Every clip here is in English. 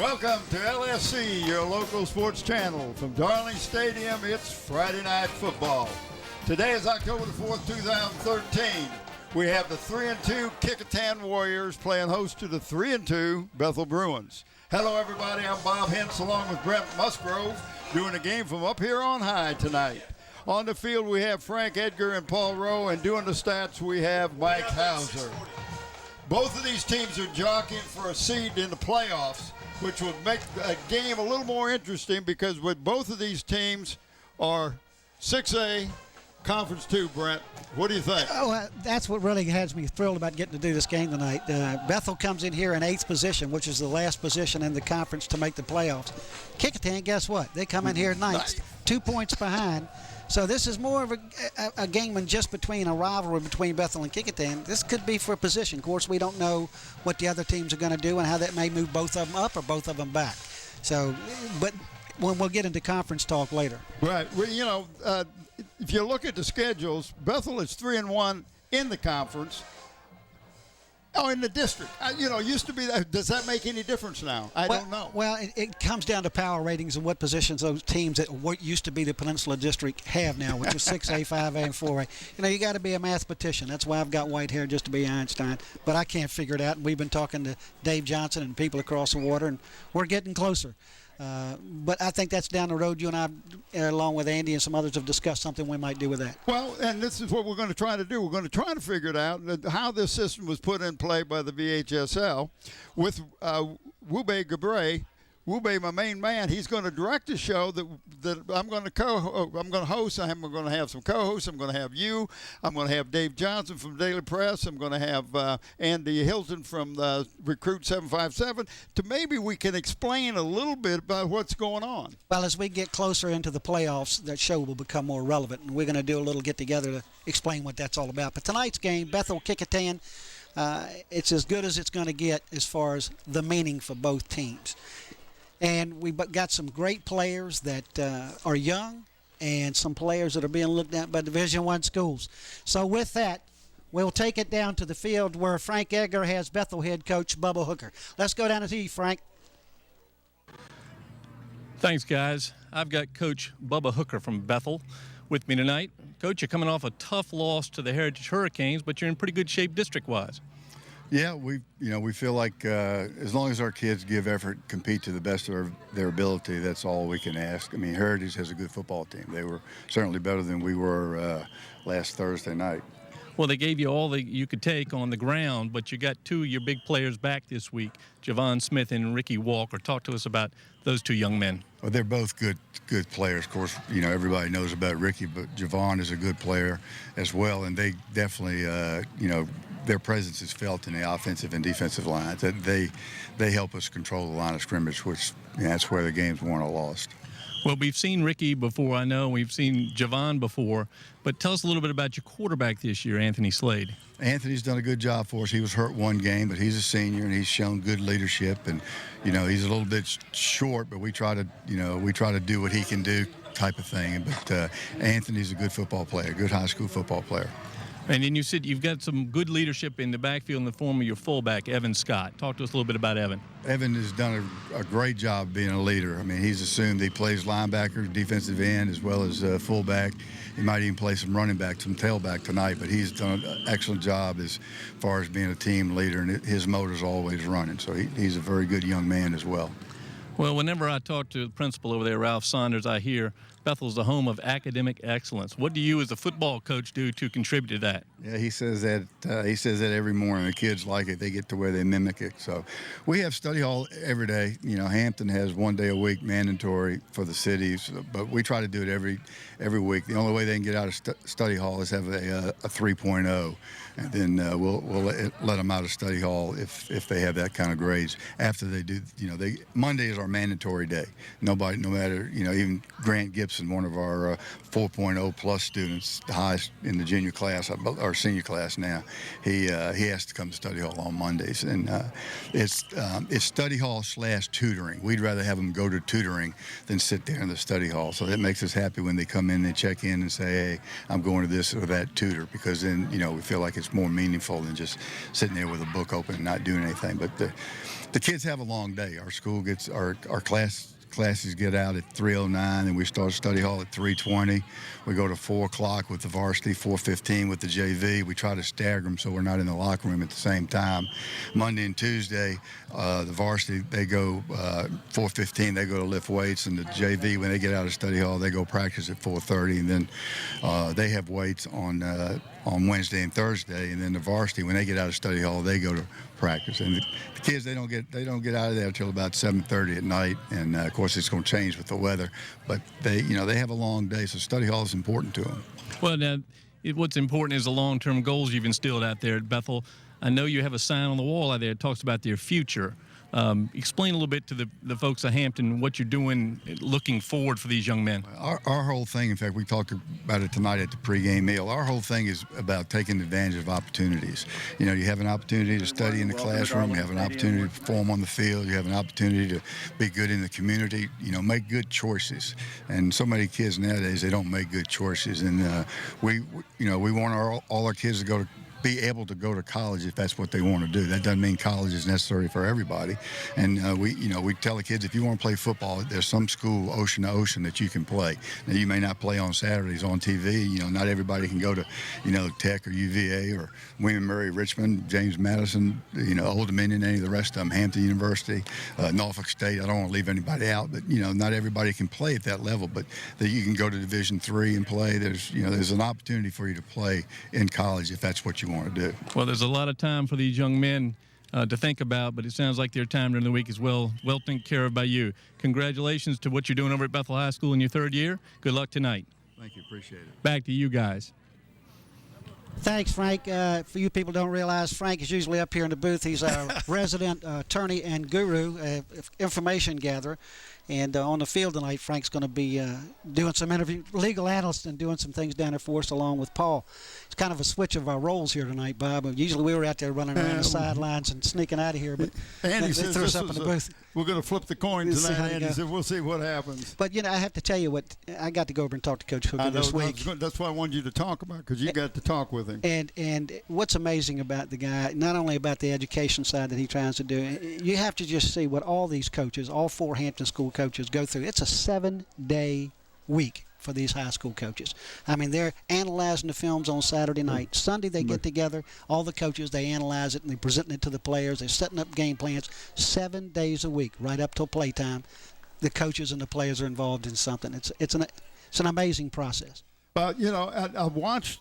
Welcome to LSC, your local sports channel. From Darling Stadium, it's Friday Night Football. Today is October the 4th, 2013. We have the 3-2 Kecoughtan Warriors playing host to the 3-2 Bethel Bruins. Hello, everybody. I'm Bob Hentz along with Brent Musgrove doing a game from up here on high tonight. On the field, we have Frank Edgar and Paul Rowe, and doing the stats, we have Mike Hauser. Both of these teams are jockeying for a seed in the playoffs, which would make a game a little more interesting because with both of these teams are 6A Conference 2, Brent. What do you think? Oh, that's what really has me thrilled about getting to do this game tonight. Bethel comes in here in 8th position, which is the last position in the conference to make the playoffs. Kecoughtan, guess what? They come in here 9th, 2 points behind. So this is more of a game than just between a rivalry between Bethel and Kecoughtan. This could be for a position. Of course, we don't know what the other teams are going to do and how that may move both of them up or both of them back. So, but when we'll get into conference talk later. Right. Well, you know, if you look at the schedules, Bethel is 3-1 in the conference. Oh, in the district. Used to be that. Does that make any difference now? I don't know. Well, it comes down to power ratings and what positions those teams that what used to be the Peninsula District have now, which is 6A, 5A, and 4A. You got to be a mathematician. That's why I've got white hair, just to be Einstein. But I can't figure it out. And we've been talking to Dave Johnson and people across the water, and we're getting closer. But I think that's down the road. You and I, along with Andy and some others, have discussed something we might do with that. Well, and this is what we're going to try to do. We're going to try to figure it out, how this system was put in play by the VHSL with Wube Gabre. Wube, my main man, he's going to direct a show that I'm going to host. I'm going to have some co-hosts. I'm going to have you. I'm going to have Dave Johnson from Daily Press. I'm going to have Andy Hilton from Recruit 757 to maybe we can explain a little bit about what's going on. Well, as we get closer into the playoffs, that show will become more relevant, and we're going to do a little get-together to explain what that's all about. But tonight's game, Bethel Kecoughtan, it's as good as it's going to get as far as the meaning for both teams. And we've got some great players that are young and some players that are being looked at by Division I schools. So with that, we'll take it down to the field where Frank Edgar has Bethel head coach Bubba Hooker. Let's go down to you, Frank. Thanks, guys. I've got Coach Bubba Hooker from Bethel with me tonight. Coach, you're coming off a tough loss to the Heritage Hurricanes, but you're in pretty good shape district-wise. Yeah, we feel like as long as our kids give effort, compete to the best of their ability, that's all we can ask. I mean, Heritage has a good football team. They were certainly better than we were last Thursday night. Well, they gave you all that you could take on the ground, but you got two of your big players back this week, Javon Smith and Ricky Walker. Talk to us about those two young men. Well, they're both good players. Of course, everybody knows about Ricky, but Javon is a good player as well, and they definitely, their presence is felt in the offensive and defensive lines. They help us control the line of scrimmage, which that's where the game's won or lost. Well, we've seen Ricky before, I know. We've seen Javon before. But tell us a little bit about your quarterback this year, Anthony Slade. Anthony's done a good job for us. He was hurt one game, but he's a senior, and he's shown good leadership. And, he's a little bit short, but we try to do what he can do type of thing. But Anthony's a good football player, a good high school football player. And then you said you've got some good leadership in the backfield in the form of your fullback, Evan Scott. Talk to us a little bit about Evan. Evan has done a great job being a leader. I mean, he's assumed he plays linebacker, defensive end, as well as fullback. He might even play some running back, some tailback tonight, but he's done an excellent job as far as being a team leader, and his motor's always running. So he's a very good young man as well. Well, whenever I talk to the principal over there, Ralph Saunders, I hear Bethel's the home of academic excellence. What do you as a football coach do to contribute to that? Yeah, he says that every morning. The kids like it. They get to where they mimic it. So we have study hall every day. Hampton has 1 day a week mandatory for the cities, but we try to do it every week. The only way they can get out of study hall is have a 3.0. And then we'll let them out of study hall if they have that kind of grades. After they do, Monday is our mandatory day. No matter, even Grant Gibson Gibson, one of our 4.0 plus students, the highest in the junior class, or senior class now. He has to come to study hall on Mondays, and it's study hall / tutoring. We'd rather have them go to tutoring than sit there in the study hall. So that makes us happy when they come in, they check in and say, hey, I'm going to this or that tutor, because then, you know, we feel like it's more meaningful than just sitting there with a book open and not doing anything. But the kids have a long day. Our school gets, our classes get out at 3:09, and we start study hall at 3:20. We go to 4 o'clock with the varsity, 4:15 with the JV. We try to stagger them so we're not in the locker room at the same time. Monday and Tuesday, the varsity, they go 4:15, they go to lift weights, and the JV, when they get out of study hall, they go practice at 4:30, and then they have weights on Wednesday and Thursday, and then the varsity, when they get out of study hall, they go to practice. And the kids, they don't get out of there until about 7:30 at night, and of course it's going to change with the weather, but they have a long day, so study hall is important to them. Well, now, what's important is the long-term goals you've instilled out there at Bethel. I know you have a sign on the wall out there that talks about their future. Explain a little bit to the folks at Hampton what you're doing looking forward for these young men. Our whole thing, in fact, we talked about it tonight at the pregame meal. Our whole thing is about taking advantage of opportunities. You know, you have an opportunity to study in the classroom, you have an opportunity to perform on the field, you have an opportunity to be good in the community, you know, make good choices. And so many kids nowadays, they don't make good choices. And we want all our kids to be able to go to college if that's what they want to do. That doesn't mean college is necessary for everybody. And we tell the kids, if you want to play football, there's some school ocean to ocean that you can play. Now, you may not play on Saturdays on TV. You know, not everybody can go to, Tech or UVA or William Murray, Richmond, James Madison, Old Dominion, any of the rest of them, Hampton University, Norfolk State. I don't want to leave anybody out, but not everybody can play at that level. But that you can go to Division III and play. There's an opportunity for you to play in college if that's what you want to do. Well, there's a lot of time for these young men to think about, but it sounds like their time during the week is well taken care of by you. Congratulations to what you're doing over at Bethel High School in your 3rd year. Good luck tonight. Thank you. Appreciate it. Back to you guys. Thanks, Frank. For you people who don't realize, Frank is usually up here in the booth. He's our resident attorney and guru, information gatherer. And on the field tonight, Frank's going to be doing some legal analyst and doing some things down there for us along with Paul. It's kind of a switch of our roles here tonight, Bob. Usually we were out there running around the sidelines and sneaking out of here, but Andy they says threw us up in the booth. We're going to flip the coin We'll see tonight, how they Andy go. said. We'll see what happens. But, I have to tell you what, I got to go over and talk to Coach Kohley this week. That's what I wanted you to talk about, because you got to talk with him. And what's amazing about the guy, not only about the education side that he tries to do, you have to just see what all these coaches, all 4 Hampton school coaches go through. It's a 7-day week for these high school coaches. I mean, they're analyzing the films on Saturday night. Sunday they get together, all the coaches, they analyze it and they present it to the players. They're setting up game plans 7 days a week, right up till playtime. The coaches and the players are involved in something. It's an amazing process. But, I've watched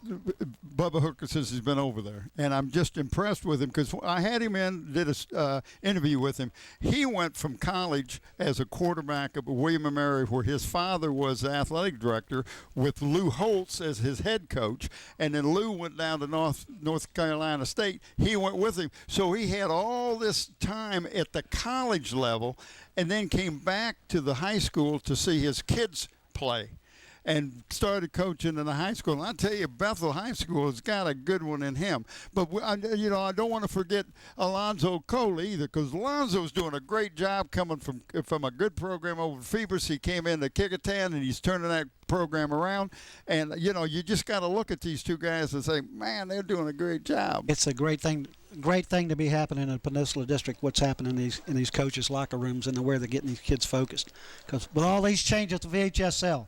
Bubba Hooker since he's been over there, and I'm just impressed with him, because I had him did a interview with him. He went from college as a quarterback at William & Mary, where his father was the athletic director, with Lou Holtz as his head coach, and then Lou went down to North Carolina State. He went with him. So he had all this time at the college level, and then came back to the high school to see his kids play, and started coaching in the high school. And I tell you, Bethel High School has got a good one in him. But, I don't want to forget Alonzo Kohley either, because Alonzo's doing a great job coming from a good program over at Phoebus. He came into Kecoughtan, and he's turning that program around. And, you just got to look at these two guys and say, man, they're doing a great job. It's a great thing to be happening in the Peninsula District, what's happening in these coaches' locker rooms and where they're getting these kids focused. Because with all these changes to VHSL.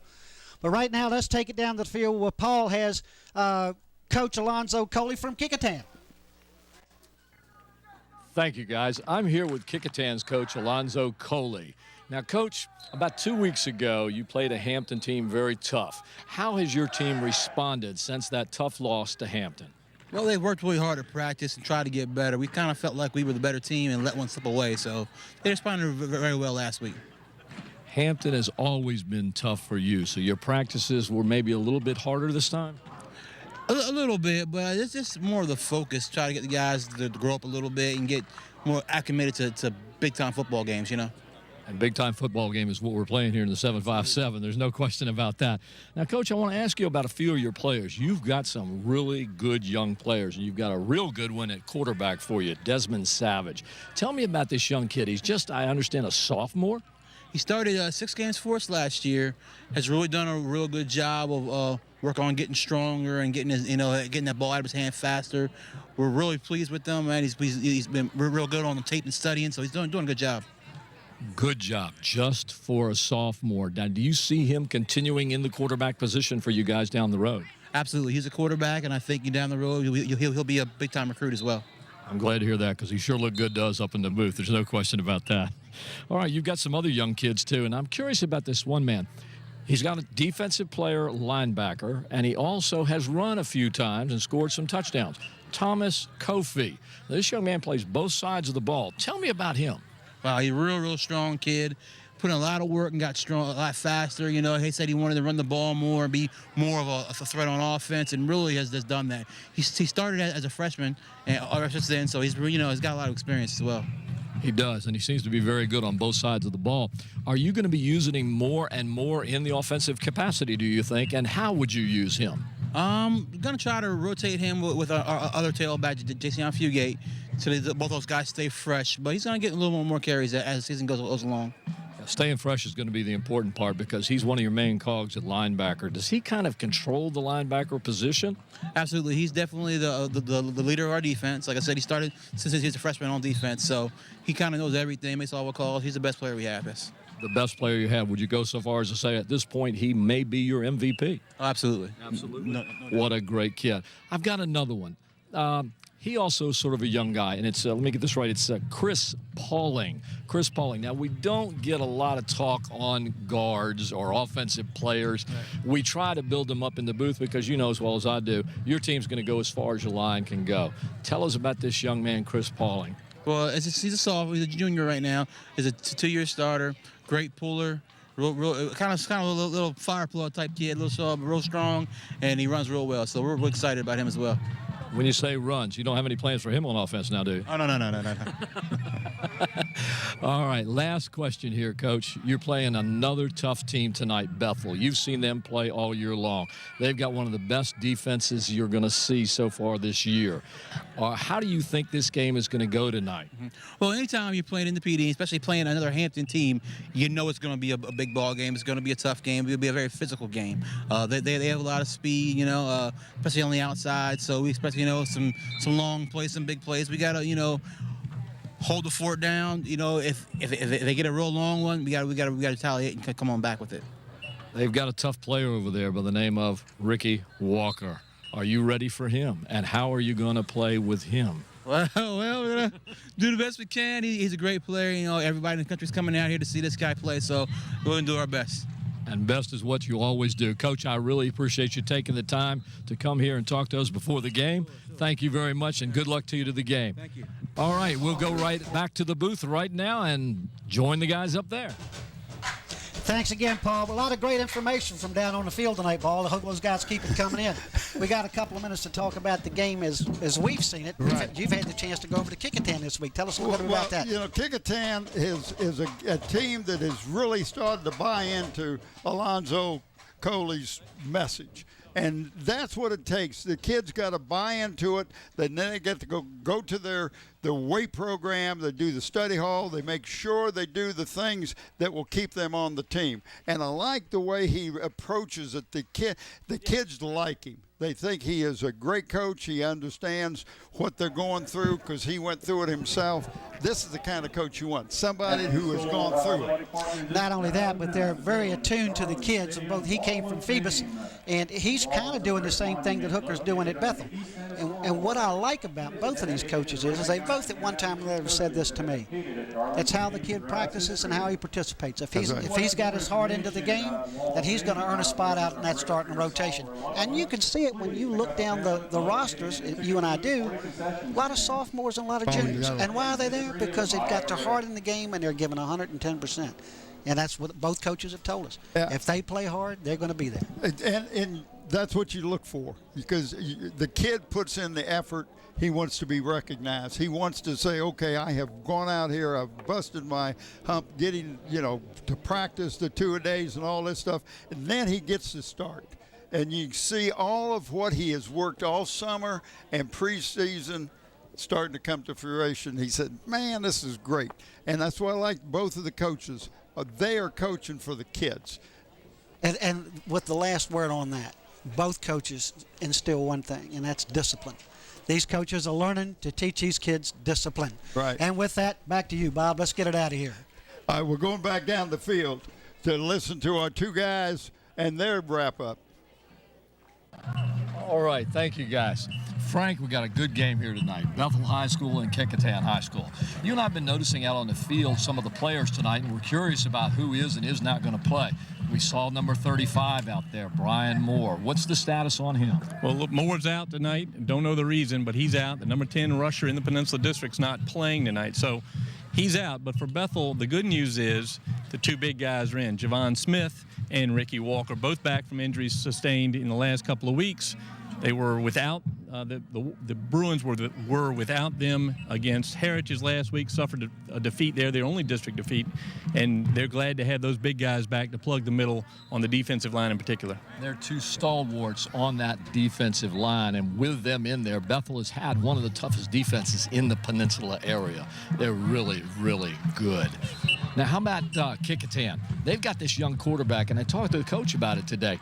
But right now, let's take it down to the field where Paul has Coach Alonzo Kohley from Kecoughtan. Thank you, guys. I'm here with Kecoughtan's coach, Alonzo Kohley. Now, Coach, about 2 weeks ago, you played a Hampton team very tough. How has your team responded since that tough loss to Hampton? Well, they worked really hard at practice and tried to get better. We kind of felt like we were the better team and let one slip away, so they responded very well last week. Hampton has always been tough for you, so your practices were maybe a little bit harder this time? A little bit, but it's just more of the focus, try to get the guys to grow up a little bit and get more acclimated to big-time football games, And big-time football game is what we're playing here in the 757. There's no question about that. Now, Coach, I want to ask you about a few of your players. You've got some really good young players, and you've got a real good one at quarterback for you, Desmond Savage. Tell me about this young kid. He's just, I understand, a sophomore? He started 6 games for us last year. Has really done a real good job of work on getting stronger and getting his, getting that ball out of his hand faster. We're really pleased with him, man. He's been real good on the tape and studying, so he's doing a good job. Good job, just for a sophomore. Now, do you see him continuing in the quarterback position for you guys down the road? Absolutely. He's a quarterback, and I think down the road he'll be a big-time recruit as well. I'm glad to hear that because he sure looked good to us up in the booth. There's no question about that. All right, you've got some other young kids, too, and I'm curious about this one man. He's got a defensive player linebacker, and he also has run a few times and scored some touchdowns. Thomas Kohley. This young man plays both sides of the ball. Tell me about him. Wow, he's a real strong kid. Put in a lot of work and got strong a lot faster. He said he wanted to run the ball more and be more of a threat on offense, and really has done that. He started as a freshman, and since then, so he's got a lot of experience as well. He does, and he seems to be very good on both sides of the ball. Are you going to be using him more and more in the offensive capacity, do you think, and how would you use him? Going to try to rotate him with our other tailback, Jason Fugate, so that both those guys stay fresh. But he's going to get a little more carries as the season goes along. Staying fresh is going to be the important part because he's one of your main cogs at linebacker. Does he kind of control the linebacker position? Absolutely. He's definitely the leader of our defense. Like I said, he started since he's a freshman on defense, so he kind of knows everything, makes all the calls. He's the best player we have, yes. The best player you have. Would you go so far as to say at this point he may be your MVP? Oh, absolutely. Absolutely. No what a great kid. I've got another one. He also is sort of a young guy, and it's, let me get this right, it's Chris Pauling. Chris Pauling. Now, we don't get a lot of talk on guards or offensive players. Right. We try to build them up in the booth because you know as well as I do, your team's going to go as far as your line can go. Tell us about this young man, Chris Pauling. Well, he's a sophomore. He's a junior right now. He's a 2-year starter, great puller. Real, kind of a little fire plug type kid, little soft, real strong, and he runs real well. So we're real excited about him as well. When you say runs, you don't have any plans for him on offense now, do you? Oh, no. All right, last question here, Coach. You're playing another tough team tonight, Bethel. You've seen them play all year long. They've got one of the best defenses you're going to see so far this year. How do you think this game is going to go tonight? Mm-hmm. Well, anytime you're playing in the PD, especially playing another Hampton team, you know it's going to be a big ball game. It's going to be a tough game. It'll be a very physical game. They have a lot of speed, especially on the outside. So we expect, some long plays, some big plays. We got to, hold the fort down. If they get a real long one, we got to retaliate and come on back with it. They've got a tough player over there by the name of Ricky Walker. Are you ready for him? And how are you going to play with him? Well, we're going to do the best we can. He's a great player. Everybody in the country's coming out here to see this guy play, so we're going to do our best. And best is what you always do. Coach, I really appreciate you taking the time to come here and talk to us before the game. Thank you very much, and good luck to you to the game. Thank you. All right, we'll go right back to the booth right now and join the guys up there. Thanks again, Paul. A lot of great information from down on the field tonight, Paul. I hope those guys keep it coming in. We got a couple of minutes to talk about the game as we've seen it. Right. You've had the chance to go over to Kecoughtan this week. Tell us a little bit about that. Kecoughtan is a team that has really started to buy into Alonzo Kohley's message. And that's what it takes. The kids got to buy into it. Then they get to go to their weight program. They do the study hall. They make sure they do the things that will keep them on the team. And I like the way he approaches it. The kids like him. They think he is a great coach. He understands what they're going through because he went through it himself. This is the kind of coach you want, somebody who has gone through it. Not only that, but they're very attuned to the kids. Both he came from Phoebus, and he's kind of doing the same thing that Hooker's doing at Bethel. And what I like about both of these coaches is they both at one time or another said this to me. It's how the kid practices and how he participates. If he's got his heart into the game, then he's going to earn a spot out in that starting rotation. And you can see it when you look down the rosters, you and I do, a lot of sophomores and a lot of juniors. And why are they there? Because they've got their heart in the game and they're giving 110%. And that's what both coaches have told us. Yeah. If they play hard, they're going to be there. And that's what you look for, because the kid puts in the effort. He wants to be recognized. He wants to say, okay, I have gone out here, I've busted my hump getting, to practice the 2-a-days and all this stuff. And then he gets to start. And you see all of what he has worked all summer and preseason starting to come to fruition. He said, man, this is great. And that's why I like both of the coaches. They are coaching for the kids. And with the last word on that, both coaches instill one thing, and that's discipline. These coaches are learning to teach these kids discipline. Right. And with that, back to you, Bob. Let's get it out of here. All right, we're going back down the field to listen to our two guys and their wrap-up. All right, thank you, guys. Frank, we got a good game here tonight. Bethel High School and Kecoughtan High School. You and I have been noticing out on the field some of the players tonight, and we're curious about who is and is not going to play. We saw number 35 out there, Brian Moore. What's the status on him? Well, look, Moore's out tonight. Don't know the reason, but he's out. The number 10 rusher in the Peninsula District's not playing tonight, so he's out. But for Bethel, the good news is the two big guys are in, Javon Smith and Ricky Walker, both back from injuries sustained in the last couple of weeks. They were without the Bruins were without them against Heritage last week, suffered a defeat there, their only district defeat, and they're glad to have those big guys back to plug the middle on the defensive line in particular. They're two stalwarts on that defensive line, and with them in there, Bethel has had one of the toughest defenses in the Peninsula area. They're really, really good. Now, how about Kecoughtan? They've got this young quarterback, and I talked to the coach about it today.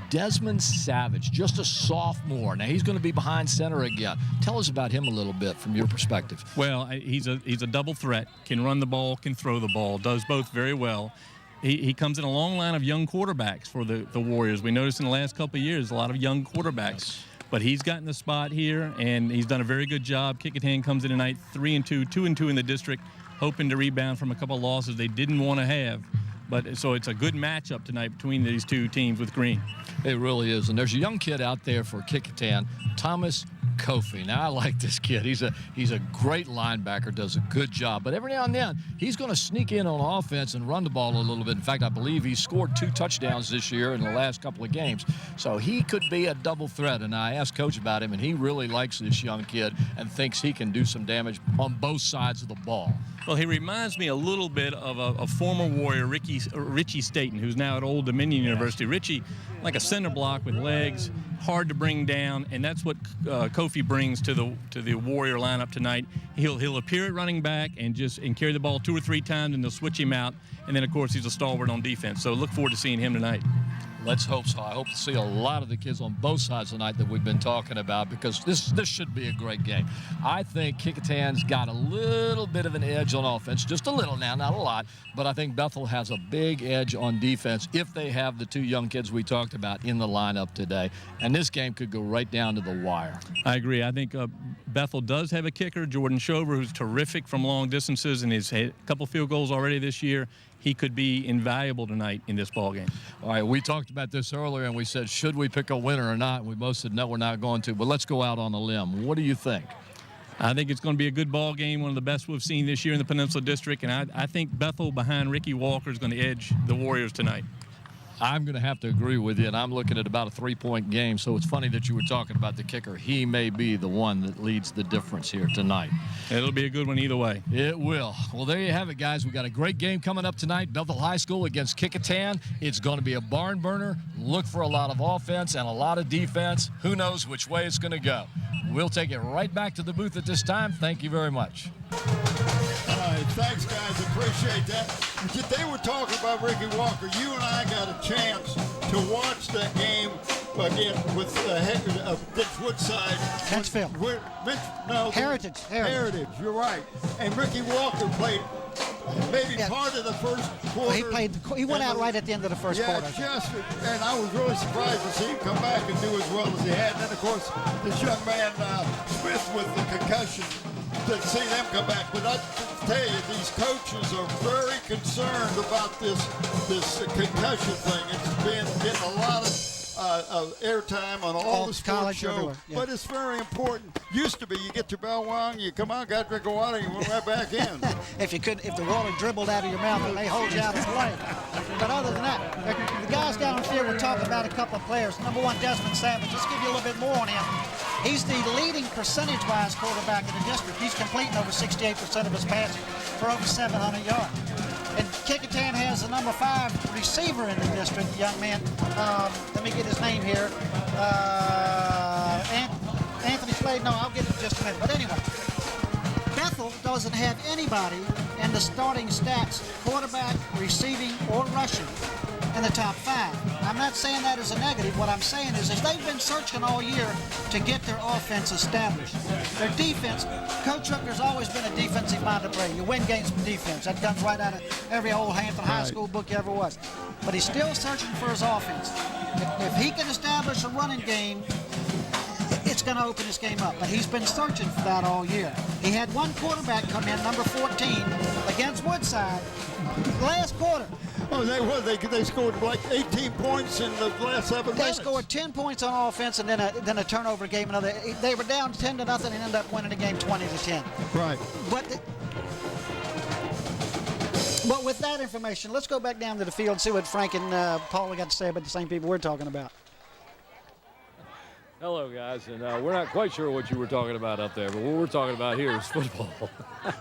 Desmond Savage, just a sophomore. Now, he's going to be behind center again. Tell us about him a little bit from your perspective. Well, he's a double threat, can run the ball, can throw the ball, does both very well. He comes in a long line of young quarterbacks for the Warriors. We noticed in the last couple of years a lot of young quarterbacks. But he's gotten the spot here, and he's done a very good job. Kecoughtan comes in tonight 3-2, 2-2 in the district, hoping to rebound from a couple of losses they didn't want to have. But so it's a good matchup tonight between these two teams with Green. It really is. And there's a young kid out there for Kecoughtan, Thomas Kohley. Now, I like this kid. He's a great linebacker, does a good job. But every now and then, he's going to sneak in on offense and run the ball a little bit. In fact, I believe he scored 2 touchdowns this year in the last couple of games. So he could be a double threat. And I asked Coach about him, and he really likes this young kid and thinks he can do some damage on both sides of the ball. Well, he reminds me a little bit of a former Warrior, Richie Staten, who's now at Old Dominion University. Richie, like a center block with legs, hard to bring down, and that's what Kofi brings to the Warrior lineup tonight. He'll appear at running back and carry the ball 2 or 3 times, and they'll switch him out. And then, of course, he's a stalwart on defense. So look forward to seeing him tonight. Let's hope so. I hope to see a lot of the kids on both sides tonight that we've been talking about, because this should be a great game. I think Kecoughtan's got a little bit of an edge on offense, just a little now, not a lot, but I think Bethel has a big edge on defense if they have the 2 young kids we talked about in the lineup today. And this game could go right down to the wire. I agree. I think Bethel does have a kicker, Jordan Shover, who's terrific from long distances, and he's had a couple field goals already this year. He could be invaluable tonight in this ballgame. All right, we talked about this earlier, and we said, should we pick a winner or not? We both said, no, we're not going to. But let's go out on a limb. What do you think? I think it's going to be a good ball game, one of the best we've seen this year in the Peninsula District, and I think Bethel behind Ricky Walker is going to edge the Warriors tonight. I'm going to have to agree with you, and I'm looking at about a 3-point game, so it's funny that you were talking about the kicker. He may be the one that leads the difference here tonight. It'll be a good one either way. It will. Well, there you have it, guys. We got a great game coming up tonight, Bethel High School against Kecoughtan. It's going to be a barn burner. Look for a lot of offense and a lot of defense. Who knows which way it's going to go. We'll take it right back to the booth at this time. Thank you very much. All right, thanks, guys. Appreciate that. They were talking about Ricky Walker. You and I got a chance to watch that game again with against Woodside. Huntsville. Heritage. You're right. And Ricky Walker played maybe part of the first quarter. He went out right at the end of the first quarter. And I was really surprised to see him come back and do as well as he had. And then, of course, this young man, Smith, with the concussion, to see them come back. But I tell you, these coaches are very concerned about this concussion thing. It's been getting a lot of airtime on all the sports college, show, everywhere, yeah. but it's very important. Used to be, you get your bell rung, you come out, got a drink of water, you went right back in. If the water dribbled out of your mouth, it may hold you out of play. But other than that, the guys down the field will talk about a couple of players. Number one, Desmond Savage. Let's give you a little bit more on him. He's the leading percentage-wise quarterback in the district. He's completing over 68% of his passes for over 700 yards. And Kecoughtan has the number 5 receiver in the district, young man. Let me get his name here. Anthony Slade. No, I'll get it in just a minute. But anyway, Bethel doesn't have anybody in the starting stats, quarterback, receiving, or rushing, in the top 5. I'm not saying that as a negative. What I'm saying is they've been searching all year to get their offense established. Their defense, Coach Hooker's always been a defensive-minded player. You win games with defense. That comes right out of every old Hampton high school book you ever was. But he's still searching for his offense. If he can establish a running game, it's going to open his game up. But he's been searching for that all year. He had one quarterback come in, number 14, against Woodside, last quarter. Oh, they scored like 18 points in the last 7 minutes. They scored 10 points on offense and then a turnover game. They were down 10-0 and ended up winning the game 20-10. Right. But with that information, let's go back down to the field and see what Frank and Paul got to say about the same people we're talking about. Hello, guys, and we're not quite sure what you were talking about up there, but what we're talking about here is football.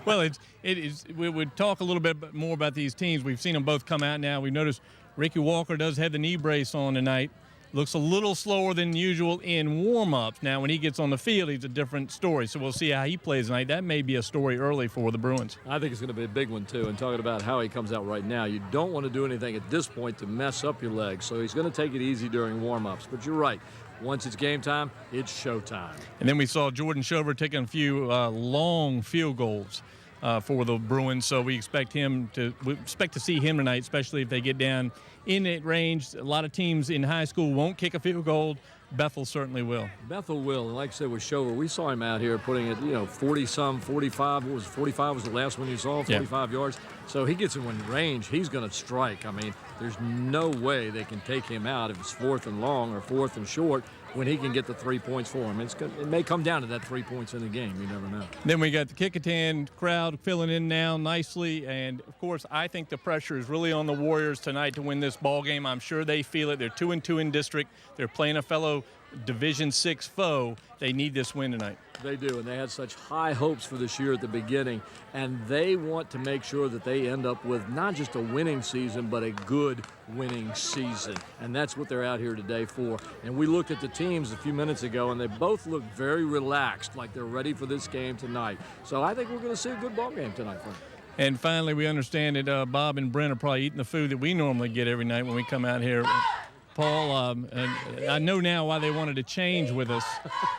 Well, it is. We would talk a little bit more about these teams. We've seen them both come out now. We've noticed Ricky Walker does have the knee brace on tonight. Looks a little slower than usual in warm-ups. Now, when he gets on the field, he's a different story. So we'll see how he plays tonight. That may be a story early for the Bruins. I think it's going to be a big one, too. And talking about how he comes out right now, you don't want to do anything at this point to mess up your legs. So he's going to take it easy during warm-ups. But you're right. Once it's game time, it's showtime. And then we saw Jordan Shover taking a few long field goals for the Bruins. So we expect to see him tonight, especially if they get down in that range. A lot of teams in high school won't kick a field goal. Bethel certainly will. Bethel will, and like I said with Shover, we saw him out here putting it, 40-some, 45. What was 45 was the last one you saw, 45 yards. So he gets in range, he's going to strike. I mean, there's no way they can take him out if it's 4th and long or 4th and short when he can get the 3 points for him. It may come down to that 3 points in the game. You never know. Then we got the Kecoughtan crowd filling in now nicely. And, of course, I think the pressure is really on the Warriors tonight to win this ball game. I'm sure they feel it. They're 2-2 in district. They're playing a fellow Division VI foe. They need this win tonight. They do, and they had such high hopes for this year at the beginning, and they want to make sure that they end up with not just a winning season, but a good winning season, and that's what they're out here today for. And we looked at the teams a few minutes ago, and they both looked very relaxed, like they're ready for this game tonight. So I think we're going to see a good ball game tonight, Frank. And finally, we understand that Bob and Brent are probably eating the food that we normally get every night when we come out here. Paul, and I know now why they wanted to change with us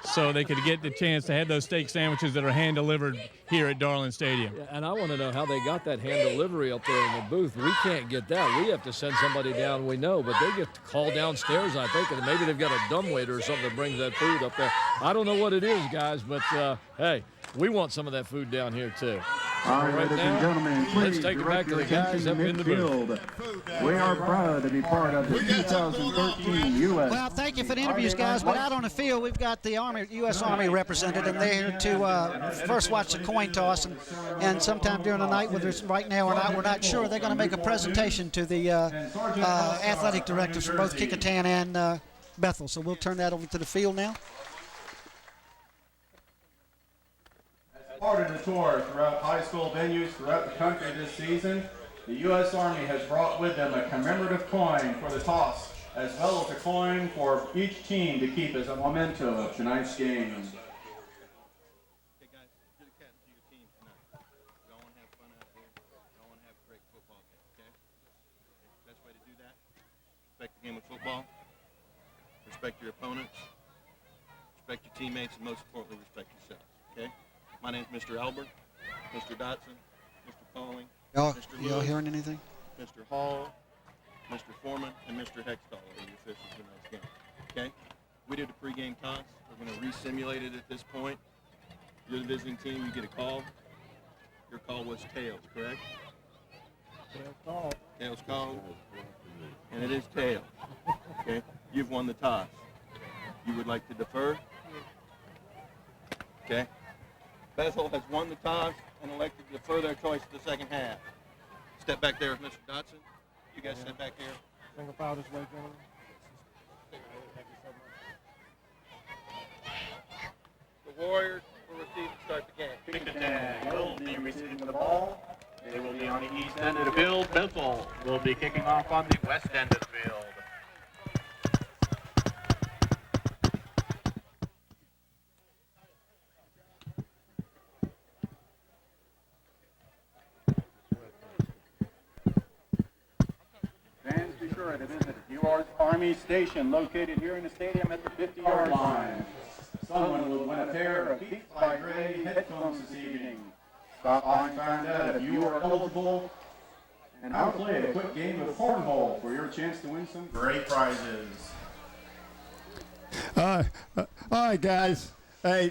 so they could get the chance to have those steak sandwiches that are hand-delivered here at Darling Stadium. Yeah, and I want to know how they got that hand delivery up there in the booth. We can't get that. We have to send somebody down we know, but they get to call downstairs, I think, and maybe they've got a dumbwaiter or something that brings that food up there. I don't know what it is, guys, but, hey, we want some of that food down here, too. All right, ladies and gentlemen, please let's take it back direct to your the guys attention up to in the booth. midfield. We are proud to be part of the 2013 U.S. Well, thank you for the interviews, guys. But out on the field, we've got the U.S. Army represented, and they're here to first watch the coin toss, and sometime during the night, whether it's right now or not, we're not sure. They're going to make a presentation to the athletic directors from both Kecoughtan and Bethel. So we'll turn that over to the field now. Part of the tour throughout high school venues throughout the country this season, the U.S. Army has brought with them a commemorative coin for the toss, as well as a coin for each team to keep as a memento of tonight's game. Okay, guys, do the captain to your team tonight. We all want to have fun out here. We all want to have a great football game, okay? Best way to do that, respect the game of football, respect your opponents, respect your teammates, and most importantly, respect yourselves, okay? My name's Mr. Albert, Mr. Dotson, Mr. Pauling, Mr. Y'all Lewis, hearing anything? Mr. Hall, Mr. Foreman, and Mr. Hextall are the officials in tonight's game. Okay? We did a pregame toss. We're going to re-simulate it at this point. You're the visiting team. You get a call. Your call was tails, correct? Tails called. Tails called. And it is tails. Okay? You've won the toss. You would like to defer? Okay. Bethel has won the toss and elected to defer their choice to the second half. Step back there with Mr. Dotson. You guys step back here. Single foul this way, gentlemen. The Warriors will receive and start the game. Kecoughtan will be receiving the ball. They will be on the east end of the field. Bethel will be kicking off on the west end of the field. Fans, be sure to visit U.S. Army Station, located here in the stadium at the 50-yard line. Someone will win a pair of Beats by Gray headphones this evening. Stop by and find out if you are eligible, and I'll play a quick game of cornhole for your chance to win some great prizes. All right, guys. Hey,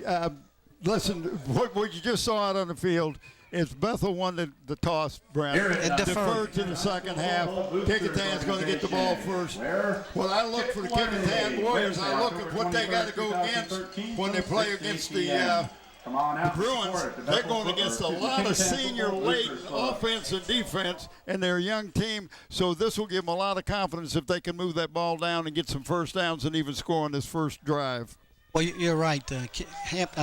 listen, what you just saw out on the field is Bethel won the toss, Brown. It deferred to the second half. Kecoughtan's going to get the ball first. When I look for the Kecoughtan Warriors, I look at what they got to go against when they play against the Bruins. They're going against a lot of senior laden offense and defense, and they're a young team, so this will give them a lot of confidence if they can move that ball down and get some first downs and even score on this first drive. Well, you're right. I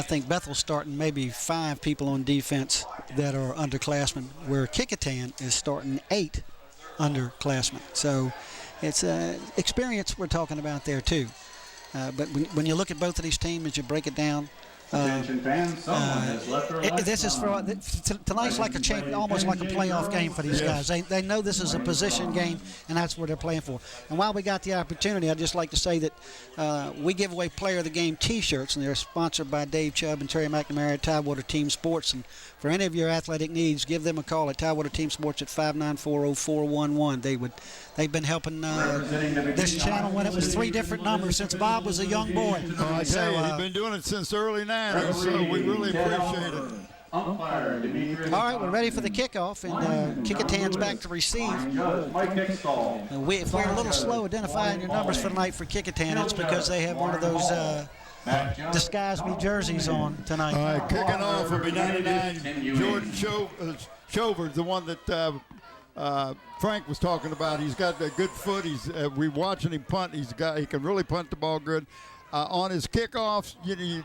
think Bethel's starting maybe 5 people on defense that are underclassmen, where Kecoughtan is starting 8 underclassmen. So it's experience we're talking about there, too. But when you look at both of these teams, as you break it down, Attention fans, someone has left their lights this is for tonight's like almost like a playoff game for these guys. They know this is a position game, and that's what they're playing for. And while we got the opportunity, I'd just like to say that we give away Player of the Game T-shirts, and they're sponsored by Dave Chubb and Terry McNamara at Tidewater Team Sports. And for any of your athletic needs, give them a call at Tidewater Team Sports at 594-0411. They've been helping this channel when it was 3 different numbers since Bob was a young boy. I tell you, he's been doing it since the early 90s, so we really appreciate it. All right, we're ready for the kickoff, and Kecoughtan's back to receive. If we're a little slow identifying your numbers for tonight for Kecoughtan, it's because they have one of those disguise me jerseys on tonight. All right, kicking off will be 99 Jordan Shover, the one that Frank was talking about. He's got a good foot. We watching him punt. He can really punt the ball good. On his kickoffs, you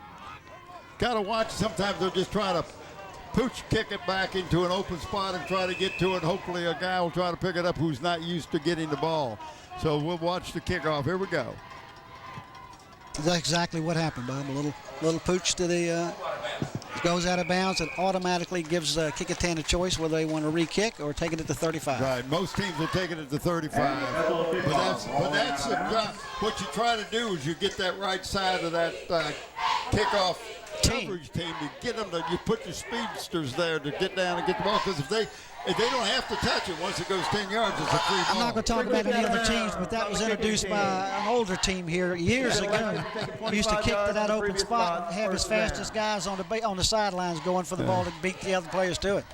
got to watch. Sometimes they're just trying to pooch kick it back into an open spot and try to get to it. Hopefully a guy will try to pick it up who's not used to getting the ball. So we'll watch the kickoff. Here we go. That's exactly what happened, Bob. A little pooch to the goes out of bounds and automatically gives Kecoughtan a choice whether they want to re-kick or take it at the 35. Right. Most teams will take it at the 35. But that's what you try to do is you get that right side of that kickoff coverage team to get them you put your speedsters there to get down and get the ball, because if they don't have to touch it once it goes 10 yards, it's a free ball. I'm not going to talk about any other teams, but that was introduced by an older team here years ago. Used to kick to that open spot and have his fastest guys on the sidelines going for the ball to beat the other players to it.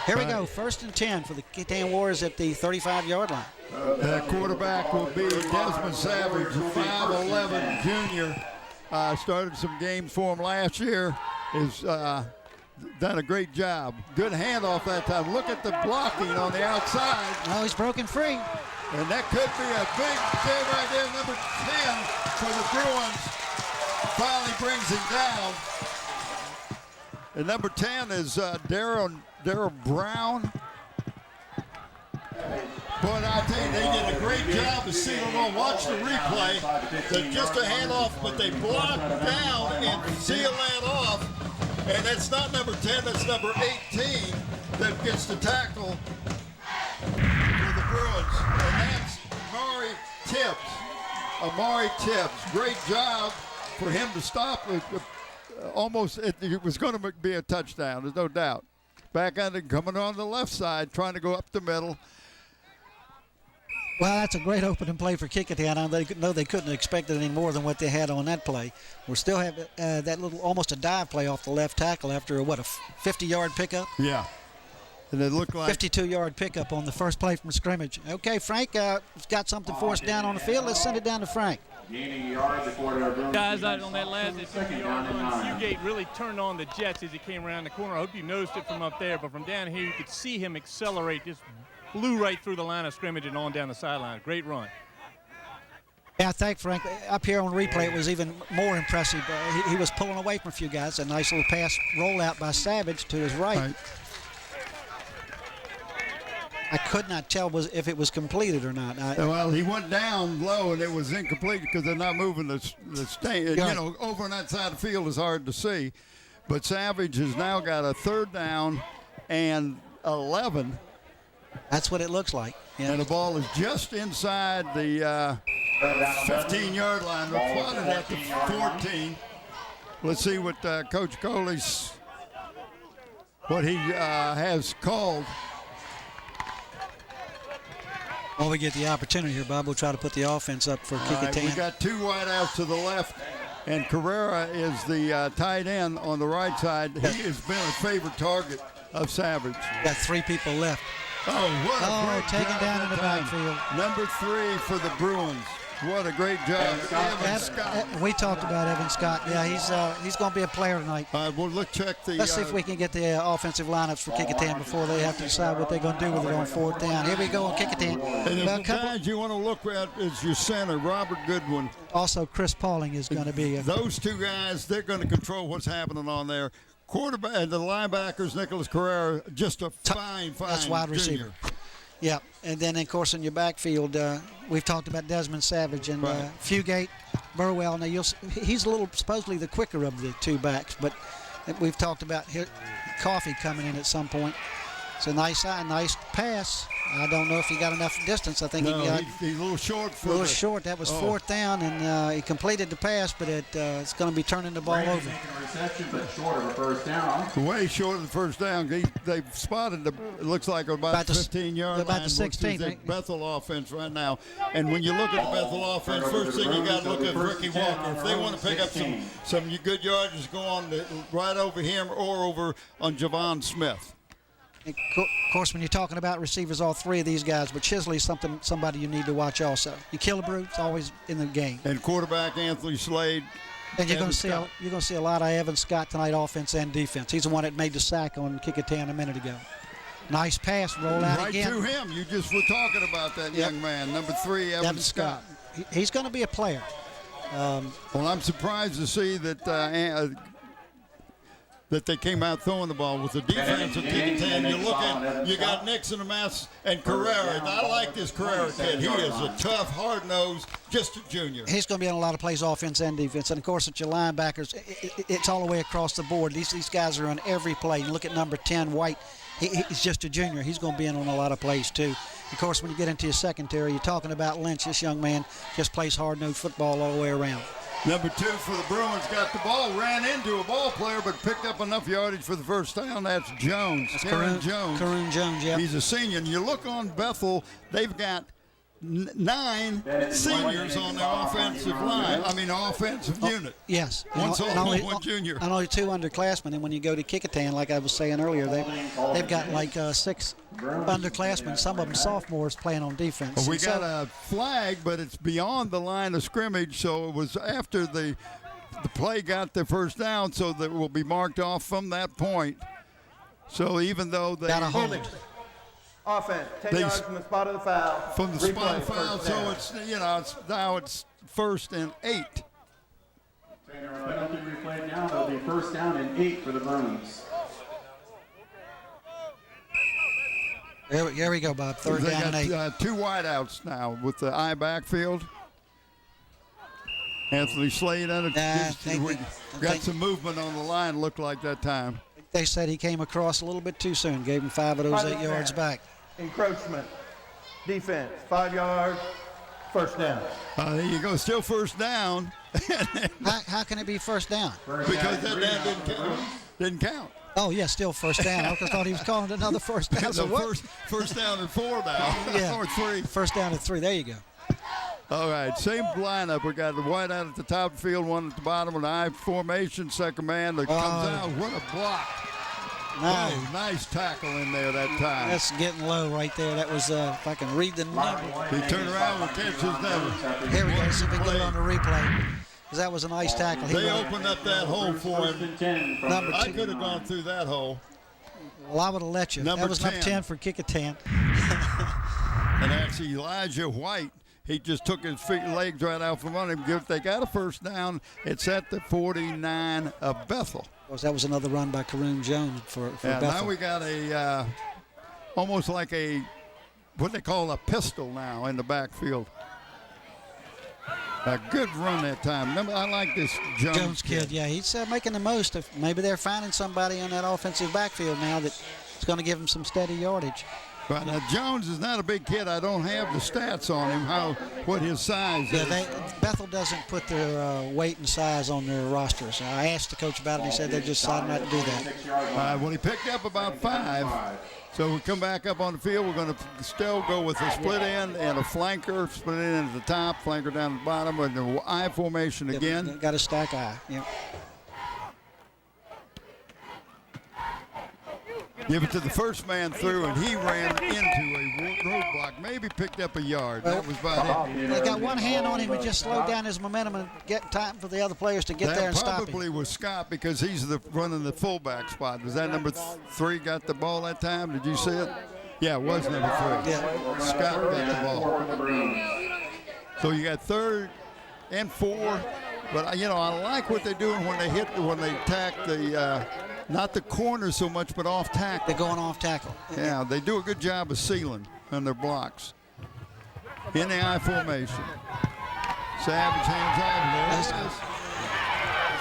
Here we go, 1st and 10 for the Kecoughtan Warriors at the 35-yard line. Quarterback will be Desmond Savage, 5'11", junior. Started some games for him last year. Is done a great job. Good handoff that time. Look at the blocking on the outside. Oh, he's broken free. And that could be a big save right there. Number 10 for the Bruins finally brings him down. And number 10 is Darryl Brown. But I tell you, they did a great job of sealing on. Watch the replay. They're just a handoff, but they block down and seal that off. And that's not number 10, that's number 18 that gets the tackle for the Bruins. And that's Amari Tibbs. Great job for him to stop. It was going to be a touchdown, there's no doubt. Back under, coming on the left side, trying to go up the middle. Well, that's a great opening play for Kecoughtan. I know they couldn't expect any more than what they had on that play. We still have that little, almost a dive play off the left tackle after a 50-yard pickup? Yeah. And it looked like 52-yard pickup on the first play from scrimmage. Okay, Frank got something for us down on the field. Let's send it down to Frank. Gaining a yard, the quarter Bruins. Guys, out on that last 50-yard down and run, 9. Kecoughtan really turned on the Jets as he came around the corner. I hope you noticed it from up there, but from down here you could see him accelerate, just blew right through the line of scrimmage and on down the sideline. Great run. Yeah, I think, Frank, up here on replay it was even more impressive. He was pulling away from a few guys. A nice little pass rollout by Savage to his right. I could not tell if it was completed or not. Well, he went down low and it was incomplete because they're not moving the stand. Yeah. You know, over on that side of the field is hard to see. But Savage has now got a 3rd down and 11. That's what it looks like. Yeah. And the ball is just inside the 15-yard line. We're plotted at the 14. Let's see what Coach Kohley's, what he has called. Well, we get the opportunity here, Bob. We'll try to put the offense up for Kecoughtan. We got 2 wideouts to the left, and Carrera is the tight end on the right side. He has been a favorite target of Savage. Got 3 people left. Oh, what a great taken job down in the that time. backfield. Number 3 for the Bruins. What a great job. Evan Scott. We talked about Evan Scott. Yeah, he's going to be a player tonight. Well, let's check the. Let's see if we can get the offensive lineups for Kecoughtan before they have to decide what they're going to do with it on 4th down. Here we go on Kecoughtan. And the guys you want to look at is your center, Robert Goodwin. Also, Chris Pauling is going to be. Those 2 guys, they're going to control what's happening on there. Quarterback and the linebackers, Nicholas Carrera, just a fine That's wide receiver. Yeah, and then, of course, in your backfield, we've talked about Desmond Savage and Fugate, Burwell. Now, he's a little supposedly the quicker of the 2 backs, but we've talked about Coffee coming in at some point. It's a nice pass. I don't know if he got enough distance. I think he's a little short. That was 4th down, and he completed the pass, but it's going to be turning the ball over. Reception, but short of a 1st down. Way short of the 1st down. They've spotted it looks like about the 15-yard line. About the 16th. The Bethel offense right now. And when you look at the Bethel offense, first thing you got to look at Ricky Walker. If they want to pick up some good yardage, go on right over him or over on Javon Smith. Of course, when you're talking about receivers, all 3 of these guys, but Chisley's somebody you need to watch also. You Killebrew, it's always in the game. And quarterback Anthony Slade. And you're going to see a lot of Evan Scott tonight, offense and defense. He's the one that made the sack on Kecoughtan a minute ago. Nice pass, roll out again. Right to him. You just were talking about that young man, number 3, Evan Scott. He's going to be a player. Well, I'm surprised to see that they came out throwing the ball with the defense of Kecoughtan. You got Nixon, Amass, and Carrera. I like this Carrera kid. He is a tough, hard-nosed, just a junior. He's going to be on a lot of plays, offense and defense. And, of course, at your linebackers, it's all the way across the board. These guys are on every play. You look at number 10, White. He's just a junior. He's going to be in on a lot of plays, too. Of course, when you get into your secondary, you're talking about Lynch. This young man just plays hard-nosed football all the way around. Number 2 for the Bruins got the ball, ran into a ball player, but picked up enough yardage for the 1st down. That's Jones. Kareem Jones, yeah. He's a senior. And you look on Bethel, they've got 9 seniors on their offensive line. Offensive unit. Yes. One sophomore, one junior. And only 2 underclassmen. And when you go to Kecoughtan, like I was saying earlier, they've got like 6 underclassmen, some of them sophomores playing on defense. Well, we got a flag, but it's beyond the line of scrimmage, so it was after the play got the 1st down, so that will be marked off from that point. So even though they got a hold. Offense, 10 yards from the spot of the foul. From the spot of the foul, so it's now it's 1st and 8. Penalty replayed now. It'll be 1st down and 8 for the Bruins. There we go, Bob. 3rd down and 8. 2 wideouts now with the I backfield. Anthony Slade got some movement on the line, looked like that time. They said he came across a little bit too soon, gave him 5 of those 8 yards back. Encroachment. Defense, 5 yards, 1st down. There you go, still 1st down. How can it be 1st down? Because that down didn't count. Oh, yeah, still 1st down. I thought he was calling another 1st down. So first down and 4 now. Yeah. Or 3. 1st down and 3. There you go. All right, same lineup. We got the white out at the top of the field, one at the bottom, an I formation, second man that comes out. What a block. Oh, nice tackle in there that time. That's getting low right there. That was, if I can read the number. He turned around and catch his number. Here we go. See if we can get it on the replay. Because that was a nice tackle. They opened up that hole for him. Number I 2. could have gone through that hole. Well, I would have let you. Number That was 10. number 10 for Kecoughtan. And actually, Elijah White, he just took his legs right out from under him. They got a first down. It's at the 49 of Bethel. Of course, that was another run by Karoon Jones for Bethel. Now we got a almost like a what they call a pistol now in the backfield. A good run that time. Remember, I like this Jones kid. Yeah, he's making the most of. Maybe they're finding somebody in that offensive backfield now that's going to give him some steady yardage. But Jones is not a big kid. I don't have the stats on him, what his size is. Bethel doesn't put their weight and size on their rosters. I asked the coach about it, and he said they just decided not to do that. Well, he picked up about 5. So we come back up on the field. We're going to still go with a split end and a flanker. Split end at the top, flanker down the bottom, and the I formation again. Got a stack I. Yep. Give it to the first man through, and he ran into a roadblock. Maybe picked up a yard. That was about it. They got one hand on him and just slowed down his momentum and get time for the other players to get there and stop him. That probably was Scott because he's running the fullback spot. Was that number 3 got the ball that time? Did you see it? Yeah, it was number 3. Yeah. Scott got the ball. So you got 3rd and 4. But, I like what they're doing when they attack the not the corner so much, but off tackle. They're going off tackle. Yeah, they do a good job of sealing on their blocks. In the I formation. Savage hands off. There it is.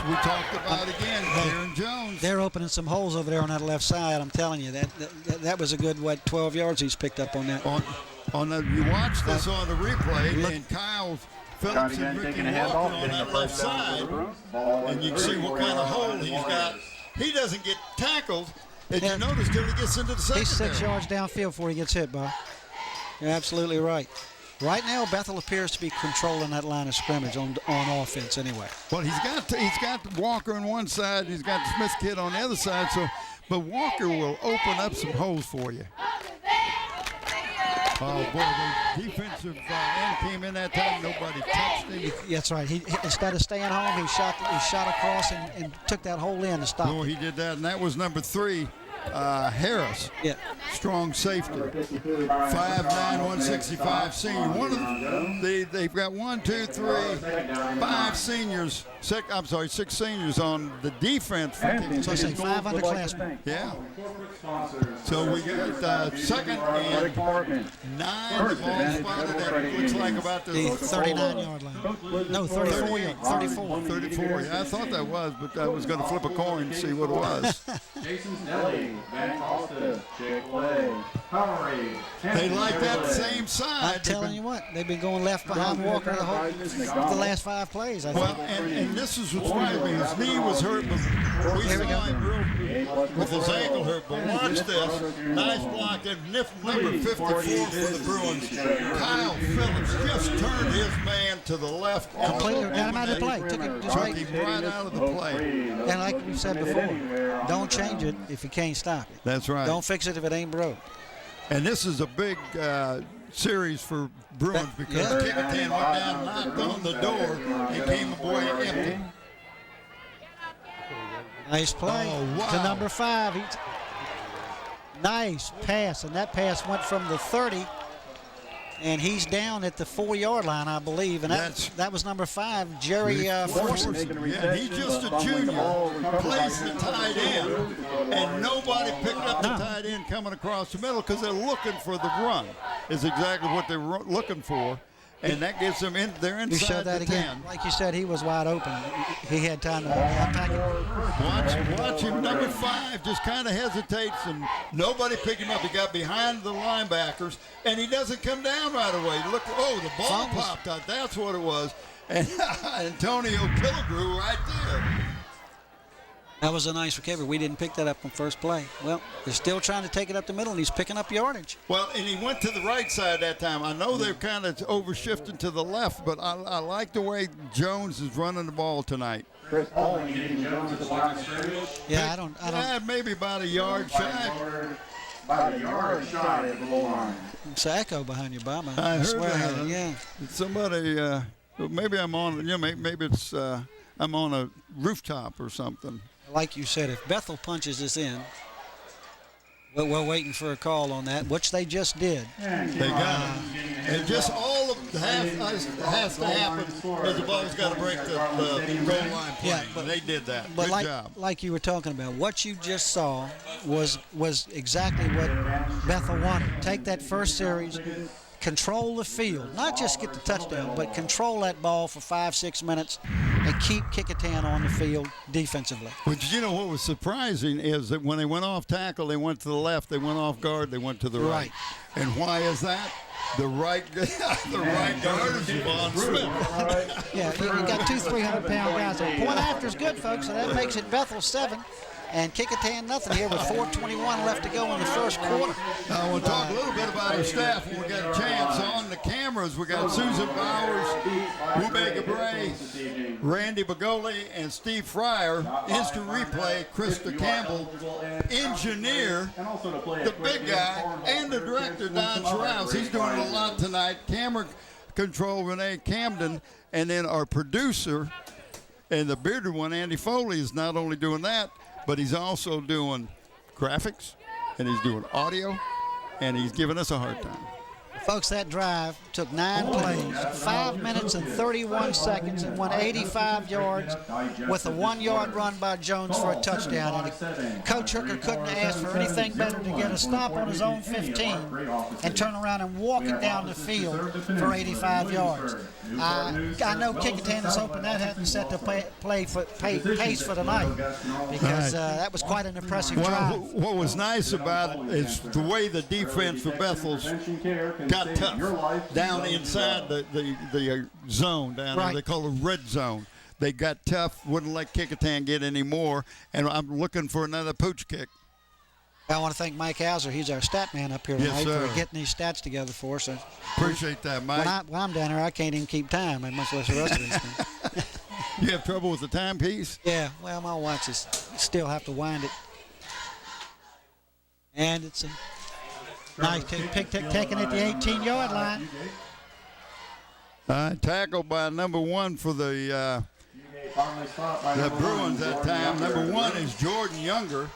We talked about again, Karoon Jones. They're opening some holes over there on that left side. I'm telling you, that was a good 12 yards he's picked up on that. You watch this on the replay, and Kyle Phillips and Ricky Walker on that left side, and you can see what kind of hole he's got. He doesn't get tackled, and you notice till he gets into the secondary. He's 6 yards downfield before he gets hit, Bob. You're absolutely right. Right now, Bethel appears to be controlling that line of scrimmage on offense anyway. Well, he's got Walker on one side, and he's got the Smith kid on the other side. But Walker will open up some holes for you. Oh, boy, the defensive end came in that time. Nobody touched him. That's right. He instead of staying home, he shot across and took that hole in to stop. Oh, he did that, and that was number 3, Harris. Yeah. Strong safety. 5'9", 165 senior. One of them, they've got 5 seniors. 6 seniors on the defense. So I say 5 underclassmen. Yeah. So we got second and 9. The ball spotted at looks like about the 39-yard line. No, 34 yard. 34. Yeah, I thought that was, but I was going to flip a coin and see what it was. Jason's Deli, Van Alston, Chick-fil-A, Powerade. They like that same side. I'm telling you what, they've been going left behind Walker the last 5 plays, I think. Well, and this is what's right. His knee was hurt, but we saw him with his ankle hurt. But watch this. Nice block. And number 54 for the Bruins, Kyle Phillips, just turned his man to the left. Got him out of the play. Took him just right out of the play. And like we said before, don't change it if you can't stop it. That's right. Don't fix it if it ain't broke. And this is a big series for Bruins because Kecoughtan went down, knocked on the door, and came away empty. Nice play to number 5. Nice pass, and that pass went from the 30, and he's down at the 4-yard line, I believe, and that was number 5, Jerry Forson. Yeah, he's just a junior, plays the tight end, and nobody picked up the tight end coming across the middle because they're looking for the run, is exactly what they're looking for. And that gets them in. They're inside. You showed that the again. 10. Like you said, he was wide open. He had time to attack it. Watch him. Number 5 just kind of hesitates, and nobody picked him up. He got behind the linebackers, and he doesn't come down right away. Look, the ball popped out. That's what it was. And Antonio Killigrew right there. That was a nice recovery. We didn't pick that up on first play. Well, they're still trying to take it up the middle, and he's picking up yardage. Well, and he went to the right side that time. I know they're kind of over-shifting to the left, but I like the way Jones is running the ball tonight. Chris Paul getting Jones at the line of scrimmage. Yeah, I don't. Yeah, maybe about a yard shy. About a yard shy of the goal line. It's an echo behind you, Bob. I heard swear I that. heard it, yeah. Somebody, maybe I'm on, maybe it's I'm on a rooftop or something. Like you said, if Bethel punches this in, we're waiting for a call on that, which they just did. They got it. And just all of the has to happen is the ball's got to break the goal line play. Yeah, but they did that. But Good job. like you were talking about, what you just saw was exactly what Bethel wanted. Take that first series, control the field, not just get the touchdown, but control that ball for 5-6 minutes and keep Kecoughtan on the field defensively. But you know what was surprising is that when they went off tackle, they went to the left. They went off guard. They went to the right. And why is that? The right guard is Javon Smith. Yeah, you got 300-pound guys. The point after is good, folks, so that makes it Bethel 7. And Kecoughtan nothing here with 4:21 left to go in the first quarter. I want to talk a little bit about our staff when we got a chance. On the cameras, we got Susan Bowers, Rubega Bray, Randy Bagoli, and Steve Fryer. Instant replay, Krista Campbell. Engineer, the big guy, and the director, Don Schrouse. He's doing a lot tonight. Camera control, Renee Camden. And then our producer, and the bearded one, Andy Foley, is not only doing that, but he's also doing graphics, and he's doing audio, and he's giving us a hard time. Folks, that drive took 9 plays, 5 minutes and 31 seconds, and went 85 yards with a 1-yard run by Jones for a touchdown. And Coach Hooker couldn't ask for anything better to get a stop on his own 15 and turn around and walk it down the field for 85 yards. I know Kecoughtan is hoping that hasn't set the pace for tonight, because that was quite an impressive drive. What was nice about it is the way the defense for Bethel's got tough down inside the zone down there. They call it red zone. They got tough, wouldn't let Kecoughtan get any more, and I'm looking for another pooch kick. I want to thank Mike Hauser. He's our stat man up here tonight for getting these stats together for us. Appreciate that, Mike. When I'm down here, I can't even keep time, much less the rest of this. You have trouble with the timepiece? Yeah, well, my watch is still have to wind it. And it's a nice pick taken at the 18-yard line. Tackled by number 1 for the Bruins that time. Number 1 is Jordan Younger.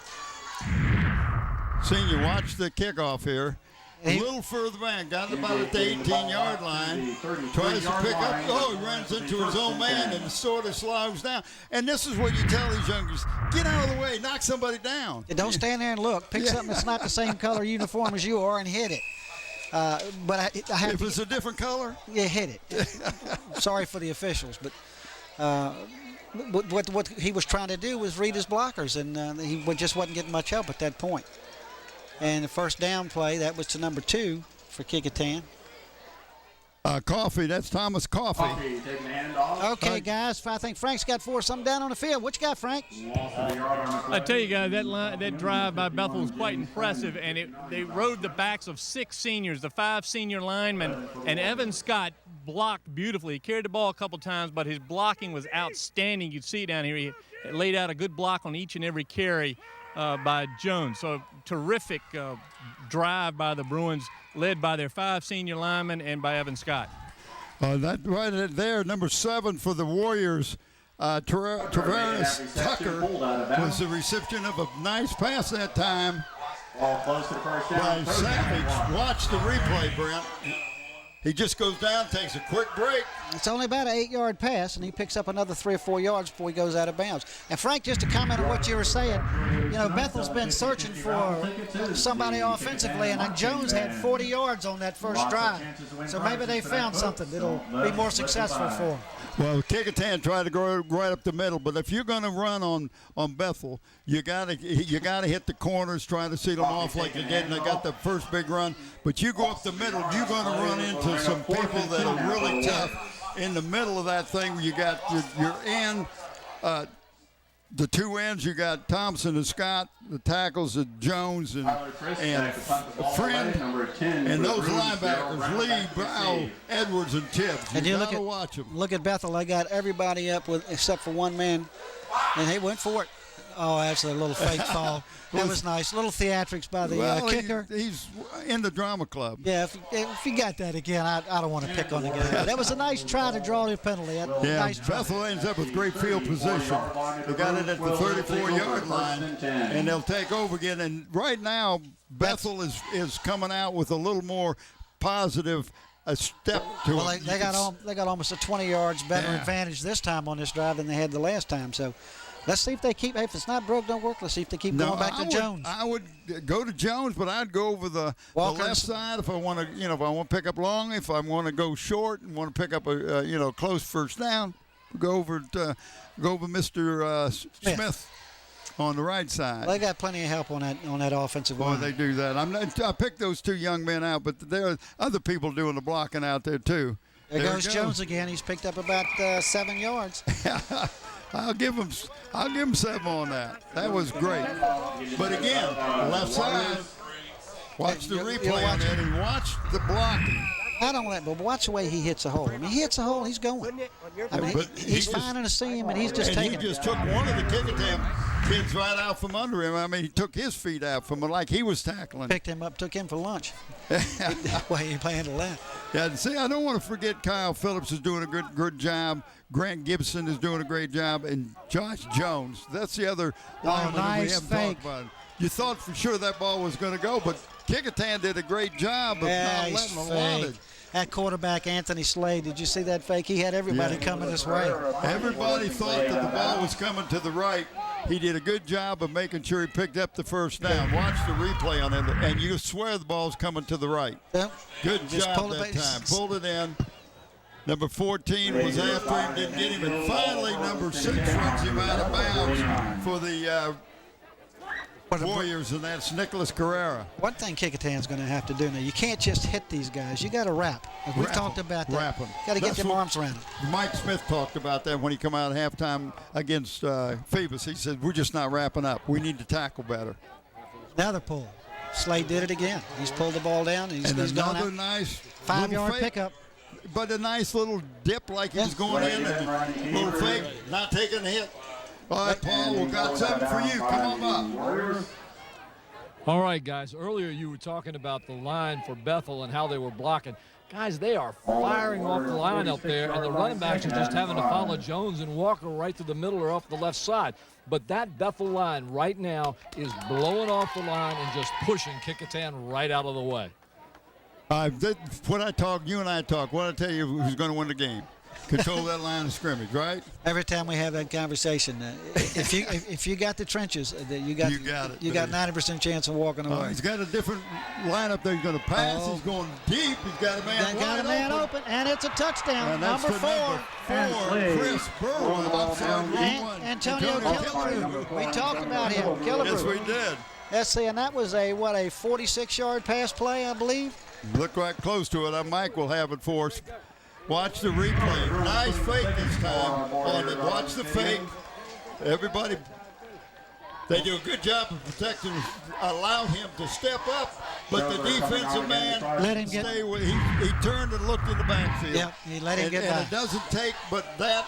Senior, watch the kickoff here. A little further back, got it about at the 18-yard line. Tries to pick up. Oh, he runs into his own man and sort of slows down. And this is what you tell these youngsters: get out of the way, knock somebody down. Don't stand there and look. Pick something that's not the same color uniform as you are and hit it. But I have if it's a different color, yeah, hit it. Sorry for the officials, but what he was trying to do was read his blockers, and he just wasn't getting much help at that point. And the first down play, that was to number 2 for Kecoughtan. Coffee, that's Thomas Coffee. Okay, guys, I think Frank's got 4 something down on the field. What you got, Frank? I tell you, guys, that drive by Bethel was quite impressive, and they rode the backs of 6 seniors, the 5 senior linemen, and Evan Scott blocked beautifully. He carried the ball a couple times, but his blocking was outstanding. You'd see down here, he laid out a good block on each and every carry by Jones. So terrific drive by the Bruins, led by their 5 senior linemen and by Evan Scott. That right there, number 7 for the Warriors, Tavares Tucker was the recipient of a nice pass that time by Savage. Watch the replay, Brent. He just goes down, takes a quick break. It's only about an 8-yard pass, and he picks up another 3 or 4 yards before he goes out of bounds. And Frank, just to comment on what you were saying, Bethel's been searching for somebody offensively, and Jones had 40 yards on that first drive. So maybe they found something that'll be more successful for them. Well, Kecoughtan tried to go right up the middle, but if you're going to run on Bethel, you gotta hit the corners, trying to see them off like they did, and they got the first big run. But you go up the middle, you're going to run into some people that are really tough in the middle of that thing where you got your end. the two ends, you got Thompson and Scott. The tackles are Jones and Friend. And those linebackers, Lee, Brow, Edwards, and Tibbs. And you look gotta watch them. Look at Bethel. They got everybody up with except for one man, and he went for it. Oh, that's a little fake fall. That was nice. Little theatrics by the kicker. He's in the drama club. Yeah, if you got that again, I don't want to pick on the guy. That was a nice try to draw the penalty. Nice try. Bethel ends up with great field position. They got it at the 34-yard line, and they'll take over again. And right now, Bethel is coming out with a little more positive step to well, it. they got almost a 20 yards better advantage this time on this drive than they had the last time. So let's see if they keep. Hey, if it's not broke, don't work. Let's see if they keep going back to Jones. I would go to Jones, but I'd go over the left side if I want to. If I want to pick up long, if I want to go short and want to pick up a close first down, go over Mr. Smith on the right side. They got plenty of help on that offensive line. Boy, they do that. I picked those two young men out, but there are other people doing the blocking out there too. There goes Jones again. He's picked up about 7 yards. I'll give him 7 on that. That was great. But again, left side. Watch the replay on that and watch the blocking. Not only that, but watch the way he hits a hole. I mean, he hits a hole, he's going. I mean, he's finding a seam, and he's just taking it. He just took one of the Kecoughtan kids right out from under him. I mean, he took his feet out from him like he was tackling. Picked him up, took him for lunch. Way he handled that. Yeah, see, I don't want to forget Kyle Phillips is doing a good job. Grant Gibson is doing a great job, and Josh Jones. That's the other lineman we haven't talked about. You thought for sure that ball was going to go, but Kecoughtan did a great job of not letting them want it. That quarterback, Anthony Slade, did you see that fake? He had everybody coming this way. Everybody thought that the ball was coming to the right. He did a good job of making sure he picked up the first down. Watch the replay on it, and you swear the ball's coming to the right. Yep. Good job that time. Pulled it in. Number 14 was after him, didn't get him. And finally, number 6 runs him out of bounds for the Warriors, and that's Nicholas Carrera. One thing Kecoughtan's going to have to do now, you can't just hit these guys. You got to wrap. We've talked about that. Wrap them. Got to get them arms around them. Mike Smith talked about that when he come out at halftime against Phoebus. He said, we're just not wrapping up. We need to tackle better. Another pull. Slade did it again. He's pulled the ball down. He's gone out. Nice 5-yard pickup. But a nice little dip like he was going in. And a little fake, not taking the hit. All right, Paul, we've got something for you. Come on up. All right, guys. Earlier you were talking about the line for Bethel and how they were blocking. Guys, they are firing off the line up there, and the running backs are just having to follow Jones and Walker right to the middle or off the left side. But that Bethel line right now is blowing off the line and just pushing Kecoughtan right out of the way. When I talk, you and I talk, what I tell you who's going to win the game? Control that line of scrimmage, right? Every time we have that conversation, if you got the trenches, you got 90% chance of walking away. He's got a different lineup there. He's going to pass. He's going deep. He's got a man open, and it's a touchdown. Number 4, Chris Burrow. Antonio Killebrew. We talked about him. Killebrew. Yes, we did. Let's see, and that was a 46-yard pass play, I believe. Look right close to it. Mike will have it for us. Watch the replay. Nice fake this time on it. Watch the fake. Everybody, they do a good job of protecting, allow him to step up, but the defensive man let him stay with. He turned and looked in the backfield. Yeah, he let him get by. And it doesn't take but that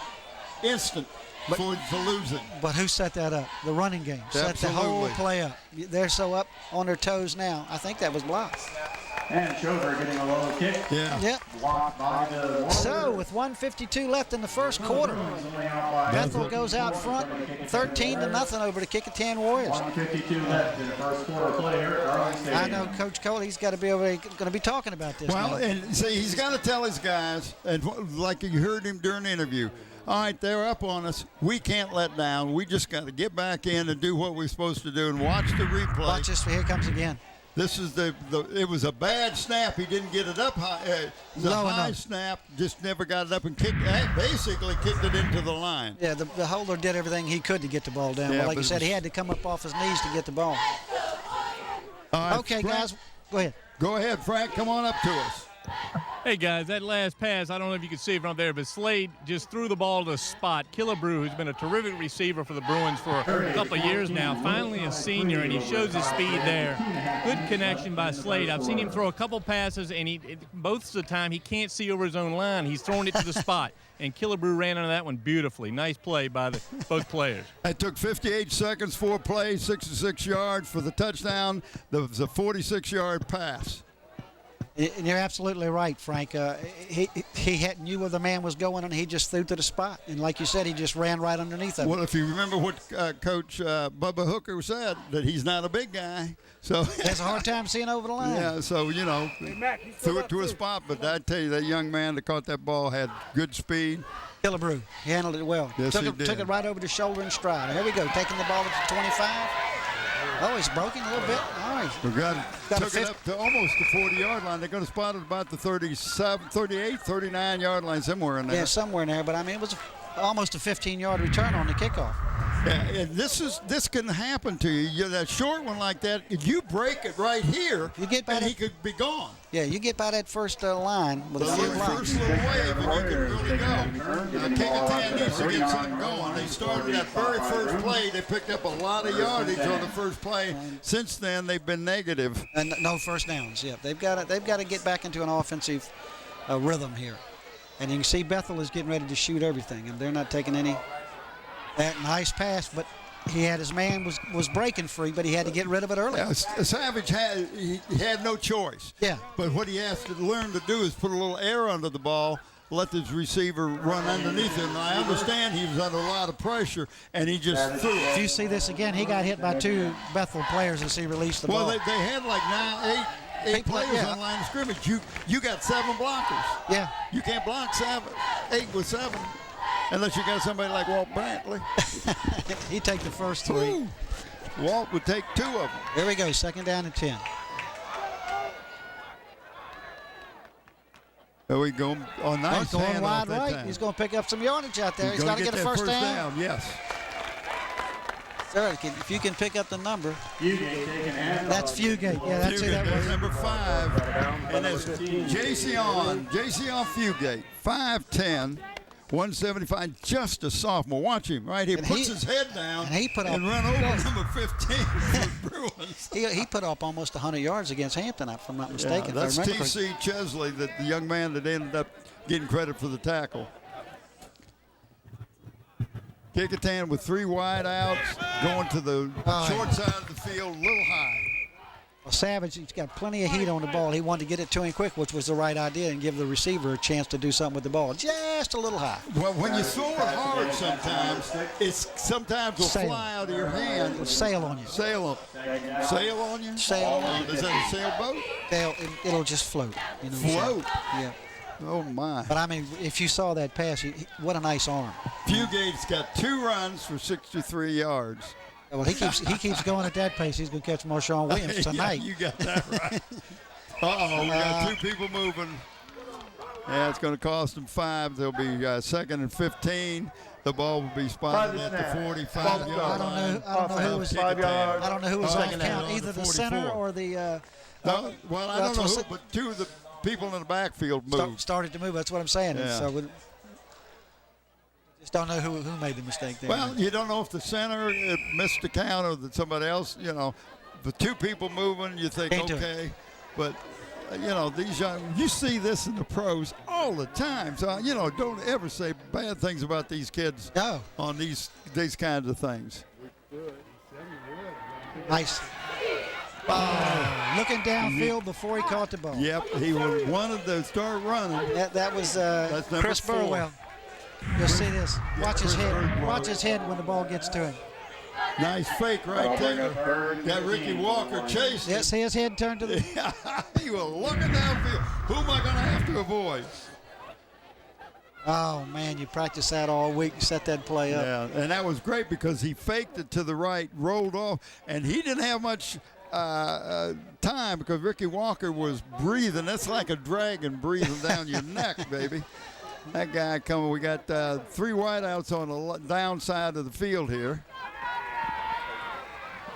instant for losing. But who set that up? The running game. Set the whole play up. They're so up on their toes now. I think that was blocked. And Shover getting a low kick. Yeah. Yep. So with 1:52 left in the first quarter, Bethel goes out front, 13-0 over the Kecoughtan Warriors. 1:52 left in the first quarter play here at Darling Stadium. I know Coach Kohley, he's got to be going to be talking about this. Well, and see, he's got to tell his guys, and like you heard him during the interview. All right, they're up on us. We can't let down. We just got to get back in and do what we're supposed to do and watch the replay. Watch this. Here it comes again. This is it was a bad snap. He didn't get it up high. It was a high snap, just never got it up and basically kicked it into the line. Yeah, the holder did everything he could to get the ball down. Yeah, but like you said, he had to come up off his knees to get the ball. All right, okay, Frank, guys, go ahead. Go ahead, Frank. Come on up to us. Hey, guys, that last pass, I don't know if you can see it from there, but Slade just threw the ball to the spot. Killebrew, who's been a terrific receiver for the Bruins for a couple of years now, finally a senior, and he shows his speed there. Good connection by Slade. I've seen him throw a couple passes, and most of the time he can't see over his own line. He's throwing it to the spot, and Killebrew ran into that one beautifully. Nice play by both players. It took 58 seconds, 4 plays, 66 yards for the touchdown. There was a 46-yard pass. And you're absolutely right, Frank. He knew where the man was going, and he just threw to the spot. And like you said, he just ran right underneath him. Well, if you remember what Coach Bubba Hooker said, that he's not a big guy. So he has a hard time seeing over the line. Yeah, so, threw it to a spot. But I tell you, that young man that caught that ball had good speed. Killebrew handled it well. Yes, he did. Took it right over the shoulder and stride. Here we go, taking the ball at the 25. Oh, he's broken a little bit. All right. We took it up to almost the 40-yard line. They're going to spot it about the 37, 38, 39-yard line, somewhere in there. Yeah, somewhere in there. But, I mean, it was almost a 15-yard return on the kickoff. Yeah, and this can happen to you. You're that short one like that, if you break it right here, he could be gone. Yeah, you get by that first line with a few blocks. First little wave, and you can really go. Kecoughtan needs to get something going. They started that very first play. They picked up a lot of yardage on the first play. Since then, they've been negative. And no first downs. Yeah, they've got to get back into an offensive rhythm here. And you can see Bethel is getting ready to shoot everything, and they're not taking any. That nice pass, but he had his man was breaking free, but he had to get rid of it early. Yeah, Savage had no choice. Yeah. But what he has to learn to do is put a little air under the ball, let the receiver run underneath him. And I understand he was under a lot of pressure, and he just threw it. If you see this again, he got hit by 2 Bethel players as he released the ball. Well, they had like eight players on line of scrimmage. You got 7 blockers. Yeah. You can't block 8 with 7. Unless you got somebody like Walt Brantley. He'd take the first 3. Ooh. Walt would take 2 of them. Here we go, 2nd down and 10. There we go. Oh, nice. Going wide right. Time. He's going to pick up some yardage out there. He's got to get a first down. Yes. Sir, if you can pick up the number. That's Fugate. Yeah, that's who that was. Number 5. And that's Jason Fugate. 5'10". 175, just a sophomore. Watch him right here. Puts his head down and run over number 15 for the Bruins. He put up almost 100 yards against Hampton, if I'm not mistaken. Yeah, that's T.C. Chesley, the young man that ended up getting credit for the tackle. Kecoughtan with 3 wide outs, going to the short side of the field, a little high. Well, Savage, he's got plenty of heat on the ball. He wanted to get it to him quick, which was the right idea, and give the receiver a chance to do something with the ball. Just a little high. Well, when you throw it hard sometimes, will fly out of your hand. It'll sail on you. Sail on you? Sail on you. Is that a sailboat? It'll just float. Float? Yeah. Oh, my. But, I mean, if you saw that pass, what a nice arm. Fugate's got 2 runs for 63 yards. Well, he keeps going at that pace. He's going to catch Marshawn Williams tonight. Yeah, you got that right. We got 2 people moving. Yeah, it's going to cost them 5. They'll be 2nd and 15. The ball will be spotted at the 45-yard line. I don't know who was on count, either the center or the. I don't know who, but 2 of the people in the backfield moved. Started to move. That's what I'm saying. Yeah. So just don't know who made the mistake there. Well, you don't know if the center missed the count or that somebody else. The 2 people moving, you think okay, but these young. You see this in the pros all the time. So don't ever say bad things about these kids. No. On these kinds of things. Nice. Looking downfield before he caught the ball. Yep, he wanted to start running. That was Chris 4. Burwell. You'll see this. Watch his head. Watch his head when the ball gets to him. Nice fake right there. Got Ricky Walker chasing. Yes, his head turned to the. He was looking downfield. Who am I going to have to avoid? Oh, man, you practiced that all week. You set that play up. Yeah, and that was great because he faked it to the right, rolled off, and he didn't have much time because Ricky Walker was breathing. That's like a dragon breathing down your neck, baby. That guy coming. We got 3 wideouts on the downside of the field here.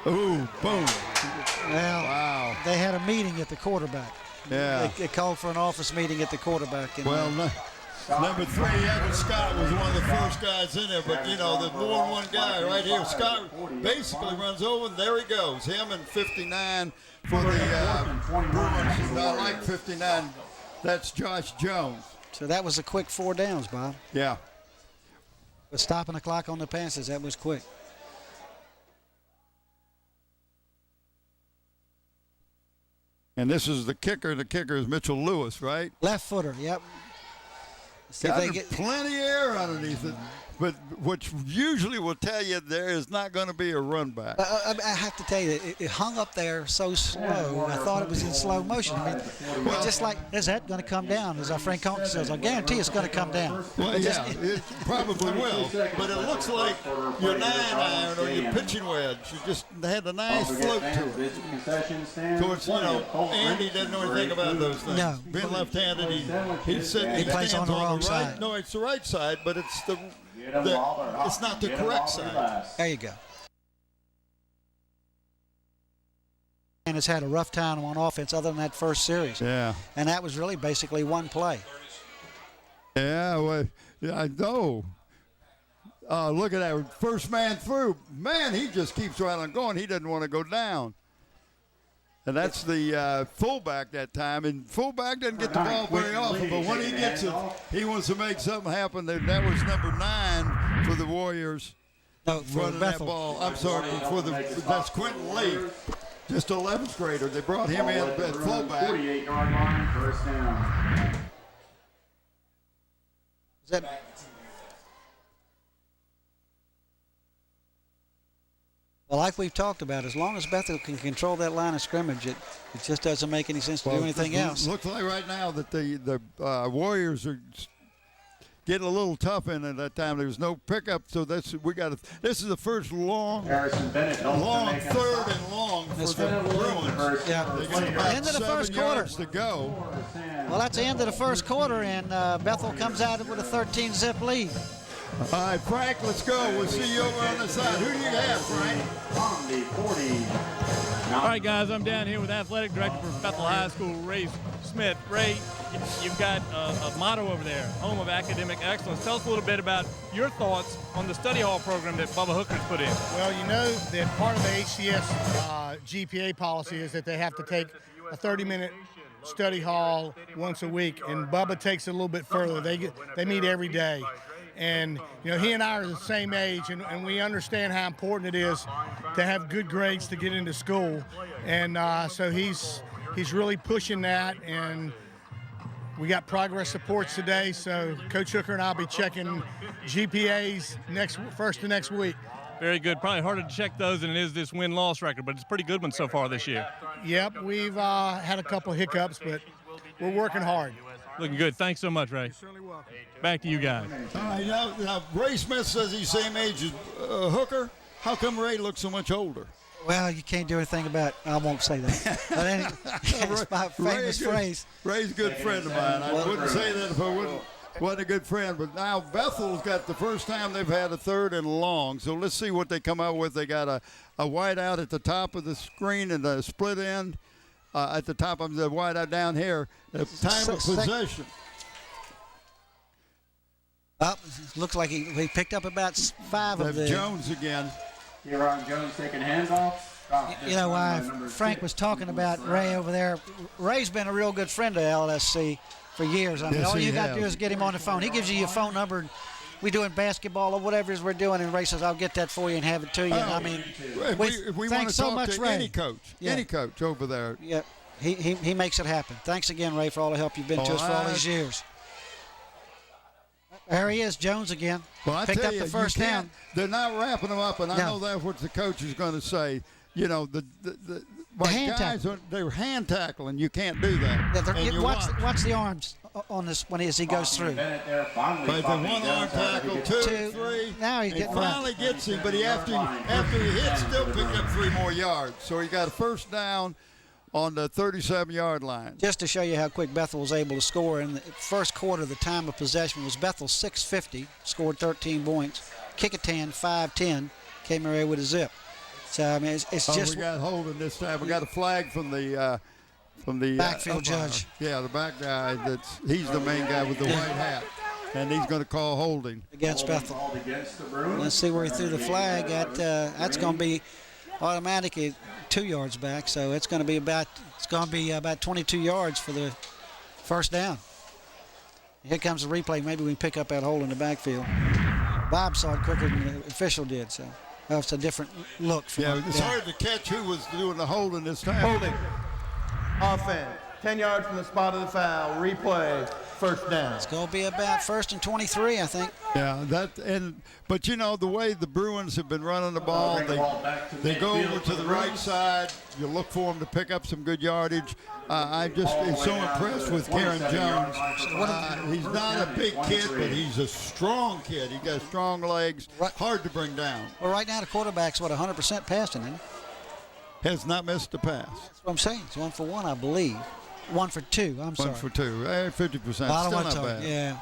Ooh, boom. Well, wow. They had a meeting at the quarterback. Yeah. They called for an office meeting at the quarterback. And, Well, number 3, Evan Scott, was one of the first guys in there. But, you know, there's more than one guy right here. Scott basically runs over, and there he goes. Him and 59 for the Bruins. I like 59. That's Josh Jones. so that was a quick 4 downs, Bob. Yeah. But stopping the clock on the passes, that was quick. And this is the kicker. The kicker is Mitchell Lewis, right? Left footer, yep. See if Got they get plenty of air underneath it, but which usually will tell you there is not going to be a run back. I have to tell you, it hung up there so slow. I thought it was in slow motion. I mean, well, just like, is that going to come down? As our friend Kecoughtan says, I guarantee it's going to come down. Well, yeah, it probably will. But it looks like your 9-iron or your pitching wedge. You just had a nice float to it. Of course, you know, Andy doesn't know anything about those things. No. Being left-handed, he plays on the wrong side. No, it's the right side, but it's it's not the correct side. There you go. And has had a rough time on offense other than that first series. Yeah. And that was really basically one play. Yeah, well, yeah, I know. Look at that first man through. Man, he just keeps right on going. He doesn't want to go down. And that's the fullback that time. And fullback doesn't get the ball very often, but when he gets it, he wants to make something happen. That was number 9 for the Warriors. No, for running Bethel. that ball. I'm sorry, that's Quentin Lee, just 11th grader. They brought him in at fullback. 48-yard line, first down. Is that well, like we've talked about, as long as Bethel can control that line of scrimmage, it just doesn't make any sense to do anything else. Looks like right now that the Warriors are getting a little tough in at that time. There's no pickup, so this is the first long third and long for the Bruins. Yeah. They got about End of the first 7 quarter. yards to go. Well, that's the end of the first quarter, and Bethel comes out with a 13-zip lead. All right, Frank, let's go. We'll see you over on the side. Who do you have, Frank? On the 40. All right, guys, I'm down here with Athletic Director for Bethel High School, Ray Smith. Ray, you've got a motto over there, Home of Academic Excellence. Tell us a little bit about your thoughts on the study hall program that Bubba Hooker's put in. Well, you know that part of the HCS GPA policy is that they have to take a 30-minute study hall once a week, and Bubba takes it a little bit further. They meet every day. And, you know, he and I are the same age, and we understand how important it is to have good grades to get into school. And so he's really pushing that, and we got progress reports today, so Coach Hooker and I will be checking GPAs first of next week. Very good. Probably harder to check those than it is this win-loss record, but it's a pretty good one so far this year. Yep, we've had a couple hiccups, but we're working hard. Looking good. Thanks so much, Ray. You're certainly welcome. Back to you guys. All right, now Ray Smith says he's the same age as Hooker. How come Ray looks so much older? Well, you can't do anything about it. I won't say that. But anyway, it's my famous phrase. Ray's a good friend of mine. I wouldn't say that if I wasn't a good friend. But now Bethel's got the first time they've had a 3rd and long. So let's see what they come out with. They got a white out at the top of the screen and a split end. At the top of the wide out down here, the time of possession. Looks like he picked up about 5 of the. Jones again. Here on Jones taking handoff. You know, Frank was talking about Ray over there. Ray's been a real good friend to LSC for years. I mean, all you got to do is get him on the phone. He gives you your phone number. And we doing basketball or whatever it is we're doing, and Ray says, I'll get that for you and have it to you. I mean, if we want to so talk much, to Ray. any coach over there. Yeah, he makes it happen. Thanks again, Ray, for all the help you've been to us for all these years. There he is, Jones again. Well, I picked tell up you, the first down. They're not wrapping them up, and I No. know that's what the coach is going to say. You know, the hand guys they're hand tackling. You can't do that. Yeah, And you watch the arms on this as he goes through. But the one arm tackle, two, three. Now he's getting finally gets him, but after he hits, still picked up 3 more yards. So he got a first down on the 37-yard line. Just to show you how quick Bethel was able to score, in the first quarter, the time of possession was Bethel 6:50, scored 13 points. Kecoughtan 5:10, came away with a zip. So I mean, it's just we got holding this time. We got a flag from the from the backfield umpire. judge. Yeah, the back guy. He's the main guy with the white hat, and he's going to call holding against Bethel. Let's see where he threw the flag. That's going to be automatically 2 yards back, so it's going to be about 22 yards for the first down. Here comes the replay. Maybe we can pick up that hole in the backfield. Bob saw it quicker than the official did, so that's a different look. It's hard to catch who was doing the holding this time. Holding. Offense. 10 yards from the spot of the foul. Replay. First down. It's going to be about 1st and 23, I think. Yeah, but you know the way the Bruins have been running the ball, they go over to the right side. You look for them to pick up some good yardage. I'm so impressed with Karen Jones. He's not a big kid, but he's a strong kid. He got strong legs, hard to bring down. Well, right now the quarterback's 100% passing, isn't he? Has not missed a pass. That's what I'm saying. It's 1 for 1, I believe. 1 for 2. I'm sorry. 1 for 2. 50%. Still not bad. Yeah.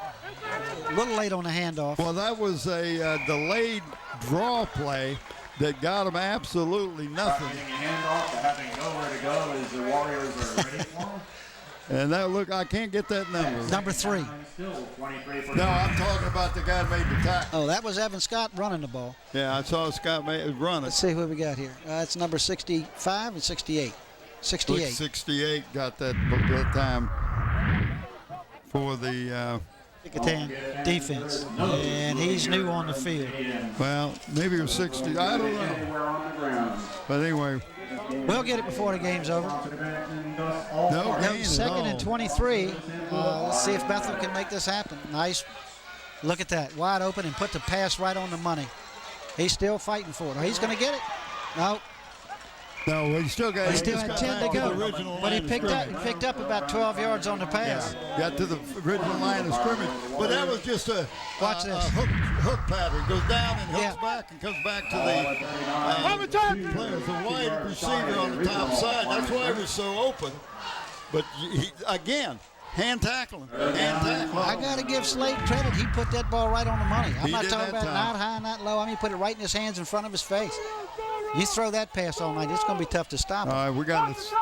A little late on the handoff. Well, that was a delayed draw play that got him absolutely nothing. Having nowhere to go as the Warriors are ready for him. And I can't get that number. Number 3. No, I'm talking about the guy that made the tackle. Oh, that was Evan Scott running the ball. Yeah, I saw Scott running. Let's see what we got here. It's number 65 and 68. 68. 68 got that time for the Kecoughtan defense. And he's new on the field. Well, maybe it was 60. I don't know. But anyway. We'll get it before the game's over. No, 2nd and 23. Let's see if Bethel can make this happen. Nice. Look at that. Wide open and put the pass right on the money. He's still fighting for it. He's going to get it. No. No, he still had 10 to go. But he picked up about 12 yards on the pass. Yeah, got to the original line of scrimmage. But that was just a hook pattern. Goes down and hooks back and comes back to the players. The wide receiver on the top side. That's why he was so open. But again, hand tackling. I got to give Slade credit. He put that ball right on the money. I'm not talking about not high, not low. I mean, he put it right in his hands in front of his face. You throw that pass all night, it's going to be tough to stop. All right, we got this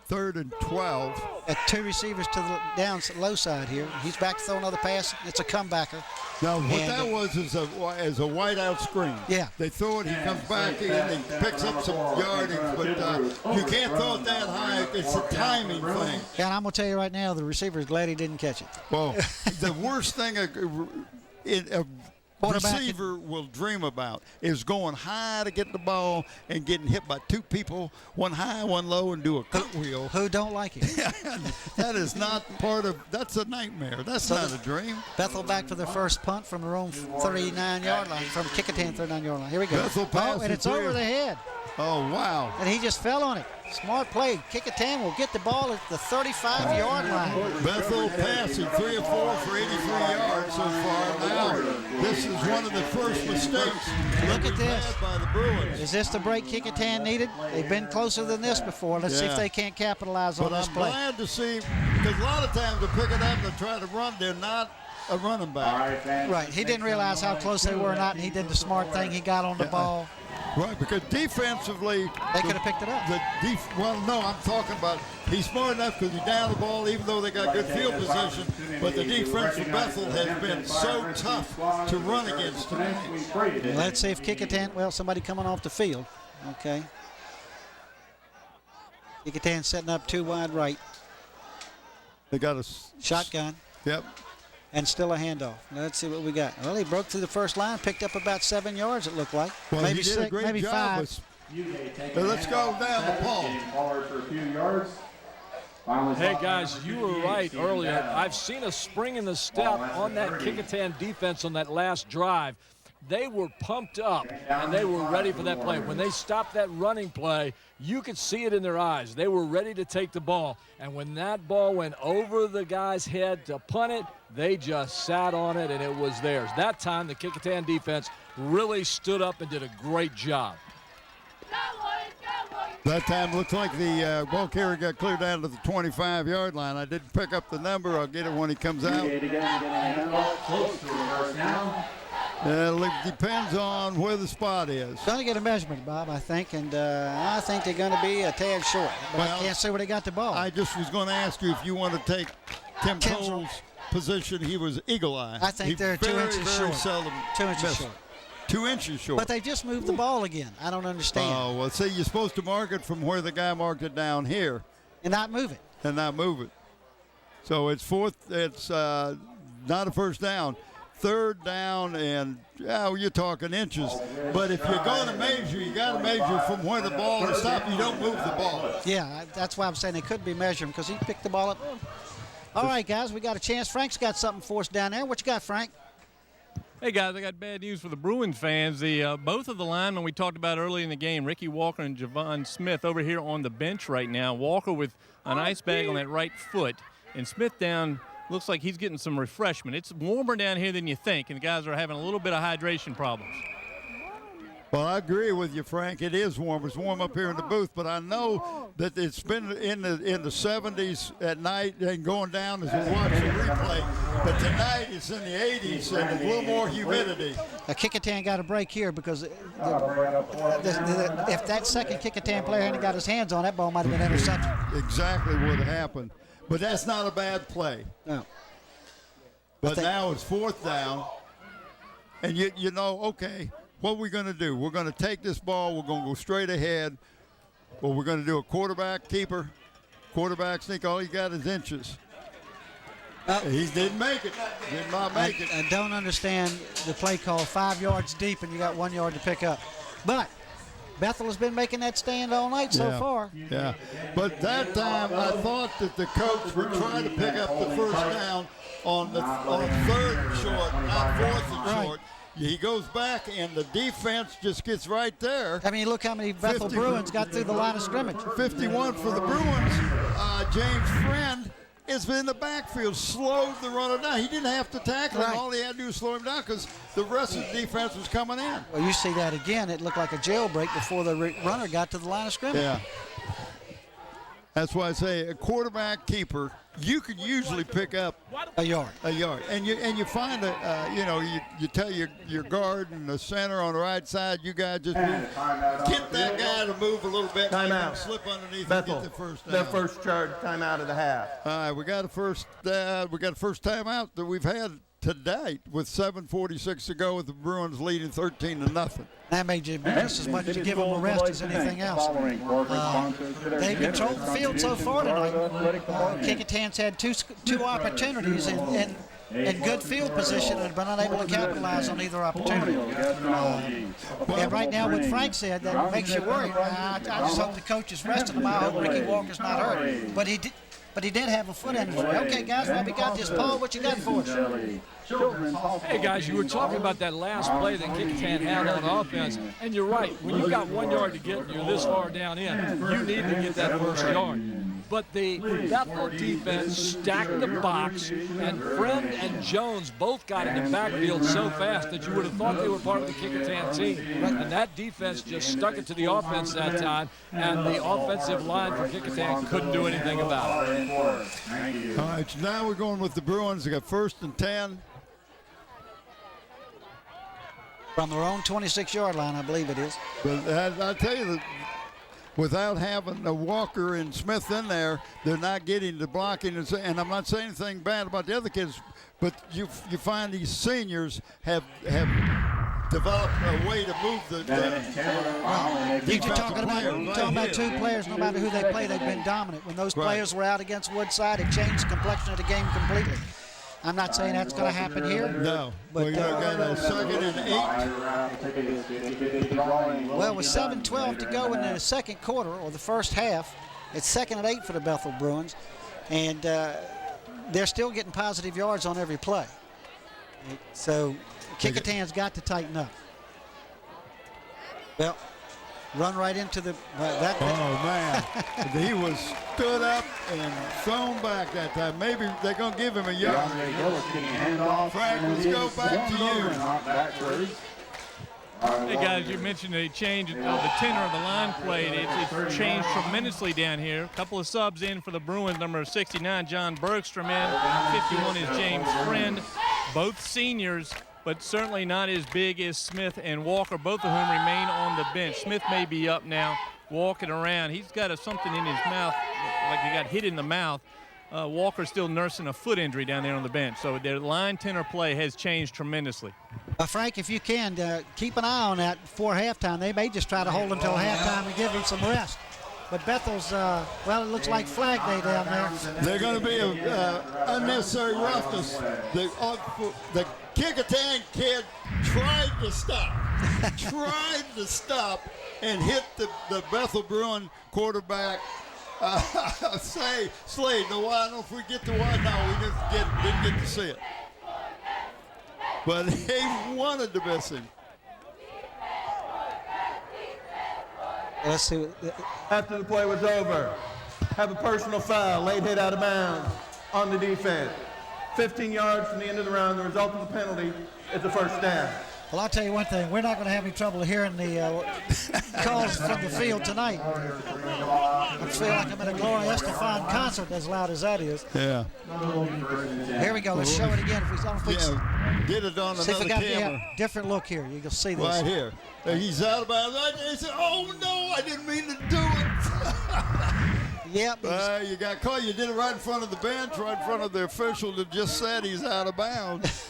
3rd and 12. At 2 receivers to the low side here. He's back to throw another pass. It's a comebacker. Now, what that was is a whiteout screen. Yeah. They throw it, he comes back in, and picks up some yardage, but you can't throw it that high. It's a timing thing. And I'm going to tell you right now, the receiver is glad he didn't catch it. Well, the worst thing a receiver will dream about is going high to get the ball and getting hit by 2 people, one high, one low, and do a cartwheel. Who don't like it? That is not that's a nightmare. That's not a dream. Bethel back for their first punt from their own 39-yard line, from Kecoughtan 39-yard line. Here we go. Bethel pass and it's over the head. Oh, wow. And he just fell on it. Smart play. Kecoughtan will get the ball at the 35-yard line. Bethel passing 3 of 4 for 83 yards so far. Now, this is one of the first mistakes. Look at this. By the Bruins. Is this the break Kecoughtan needed? They've been closer than this before. Let's see if they can't capitalize on this play. But I'm glad to see, because a lot of times they pick it up and try to run. They're not a running back. Right. He didn't realize how close they were or not, and he did the smart thing. He got on the ball. Right, because defensively, they could have picked it up. I'm talking about he's smart enough because he's down the ball, even though they got good field position. But the defense for Bethel has been so tough to run against tonight. Let's see if Kecoughtan, somebody coming off the field. Okay. Kecoughtan setting up 2 wide right. They got a shotgun. Yep. And still a handoff. Let's see what we got. Well, he broke through the first line, picked up about 7 yards, it looked like. Well, maybe he did 6, a great maybe job 5. Let's go down the pole. For a few yards. Hey, guys, you were right earlier. I've seen a spring in the step on that Kecoughtan defense on that last drive. They were pumped up, and they were ready for that play. When they stopped that running play, you could see it in their eyes. They were ready to take the ball. And when that ball went over the guy's head to punt it, they just sat on it, and it was theirs. That time, the Kecoughtan defense really stood up and did a great job. That time looked like the ball carrier got cleared down to the 25-yard line. I didn't pick up the number. I'll get it when he comes out. It depends on where the spot is. Going to get a measurement, Bob, I think, and I think they're going to be a tad short. But I can't see where they got the ball. I just was going to ask you if you want to take Tim Cole's position. He was eagle eye. I think they're 2 inches short. Seldom 2 inches short. 2 inches short. But they just moved the ball again. I don't understand. Oh, well, see, you're supposed to mark it from where the guy marked it down here. And not move it. And not move it. So it's fourth. It's not a first down. Third down, and you're talking inches. But if you're going to measure, you got to measure from where the ball is stopped. You don't move the ball. Yeah, that's why I'm saying they could be measuring because he picked the ball up. All right, guys, we got a chance. Frank's got something for us down there. What you got, Frank? Hey, guys, I got bad news for the Bruins fans. Both of the linemen we talked about early in the game, Ricky Walker and Javon Smith, over here on the bench right now. Walker with an ice bag on that right foot, and Smith down. Looks like he's getting some refreshment. It's warmer down here than you think, and the guys are having a little bit of hydration problems. Well, I agree with you, Frank. It is warm. It's warm up here in the booth, but I know that it's been in the 70s at night and going down as we watch the replay. But tonight it's in the 80s and a little more humidity. Kecoughtan got a break here because if that second Kecoughtan player hadn't got his hands on that ball, might have been intercepted. Exactly what happened. But that's not a bad play. No. But now it's fourth down. And you know, okay, what are we going to do? We're going to take this ball. We're going to go straight ahead. Well, we're going to do a quarterback keeper, quarterback sneak. All he got is inches. He didn't make it. Did not make it. I don't understand the play call 5 yards deep and you got 1 yard to pick up. But Bethel has been making that stand all night so far. Yeah, but that time I thought that the coach would try to pick up the first down on third and short, not fourth and short. He goes back, and the defense just gets right there. I mean, look how many Bethel Bruins got through the line of scrimmage. 51 for the Bruins. James Friend is in the backfield, slowed the runner down. He didn't have to tackle him. All he had to do was slow him down because the rest of the defense was coming in. Well, you see that again. It looked like a jailbreak before the runner got to the line of scrimmage. Yeah. That's why I say a quarterback keeper, you could usually pick up a yard. And you find you tell your guard and the center on the right side, you guys just get that guy to move a little bit. Timeout. Slip underneath Bethel, and get the first down. their first charge timeout of the half. All right, we got a first timeout that we've had to date with 7:46 to go with the Bruins leading 13-0. That made you just as much to give them a rest as anything else. They've controlled the field so far tonight. Kecoughtan's had two opportunities in good field position and been unable to capitalize on either opportunity. And right now, what Frank said, that makes you worry. I just hope the coach is resting him. I hope Ricky Walker's not hurt. But he did have a foot injury. Okay, guys, well, we got this. Paul, what you got for us? Hey, guys, you were talking about that last play that Kecoughtan had on offense, and you're right. When you've got 1 yard to get and you're this far down in, you need to get that first yard. But the Bethel defense stacked the box, and Friend and Jones both got in the backfield so fast that you would have thought they were part of the Kecoughtan team. And that defense just stuck it to the offense that time, and the offensive line for Kecoughtan couldn't do anything about it. All right, so now we're going with the Bruins. They got 1st and 10. From their own 26-yard line, I believe it is. But I tell you, without having a Walker and Smith in there, they're not getting the blocking. And I'm not saying anything bad about the other kids, but you find these seniors have developed a way to move the You're talking about two players, no matter who they play, they've been dominant. When those players were out against Woodside, it changed the complexion of the game completely. I'm not saying that's going to happen here. No. But we got a 2nd and 8. Well, with 7:12 to go in the second quarter, or the first half, it's 2nd and 8 for the Bethel Bruins. And they're still getting positive yards on every play. So Kecoughtan's got to tighten up. Well, run right into the that. Oh man, he was stood up and thrown back that time. Maybe they're gonna give him a yard. Frank, let's go back to you. Hey guys, you mentioned a change of the tenor of the line play. It's changed tremendously down here. A couple of subs in for the Bruins. Number 69, John Bergstrom in. 51 is James Friend. Both seniors. but certainly not as big as Smith and Walker, both of whom remain on the bench. Smith may be up now, walking around. He's got something in his mouth, like he got hit in the mouth. Walker's still nursing a foot injury down there on the bench. So their line tenor play has changed tremendously. Frank, if you can, keep an eye on that before halftime. They may just try to hold until halftime and give him some rest. But Bethel's, well, it looks like Flag Day down there. They're going to be unnecessary roughness. The Kecoughtan kid tried to stop and hit the Bethel Bruin quarterback. Slade, no, I don't know if we get to one. No, we didn't get to see it. But he wanted to miss him. Let's see. After the play was over, have a personal foul, late hit out of bounds on the defense. 15 yards from the end of the round. The result of the penalty is a first down. Well, I'll tell you one thing. We're not going to have any trouble hearing the calls from the field tonight. I feel like I'm at a Gloria Estefan concert as loud as that is. Yeah. Here we go. Let's show it again. Get it on another camera. Different look here. You can see this. Right here. He's out of bounds. He said, oh, no, I didn't mean to do it. Yep. You got caught. You did it right in front of the bench, right in front of the official that just said he's out of bounds.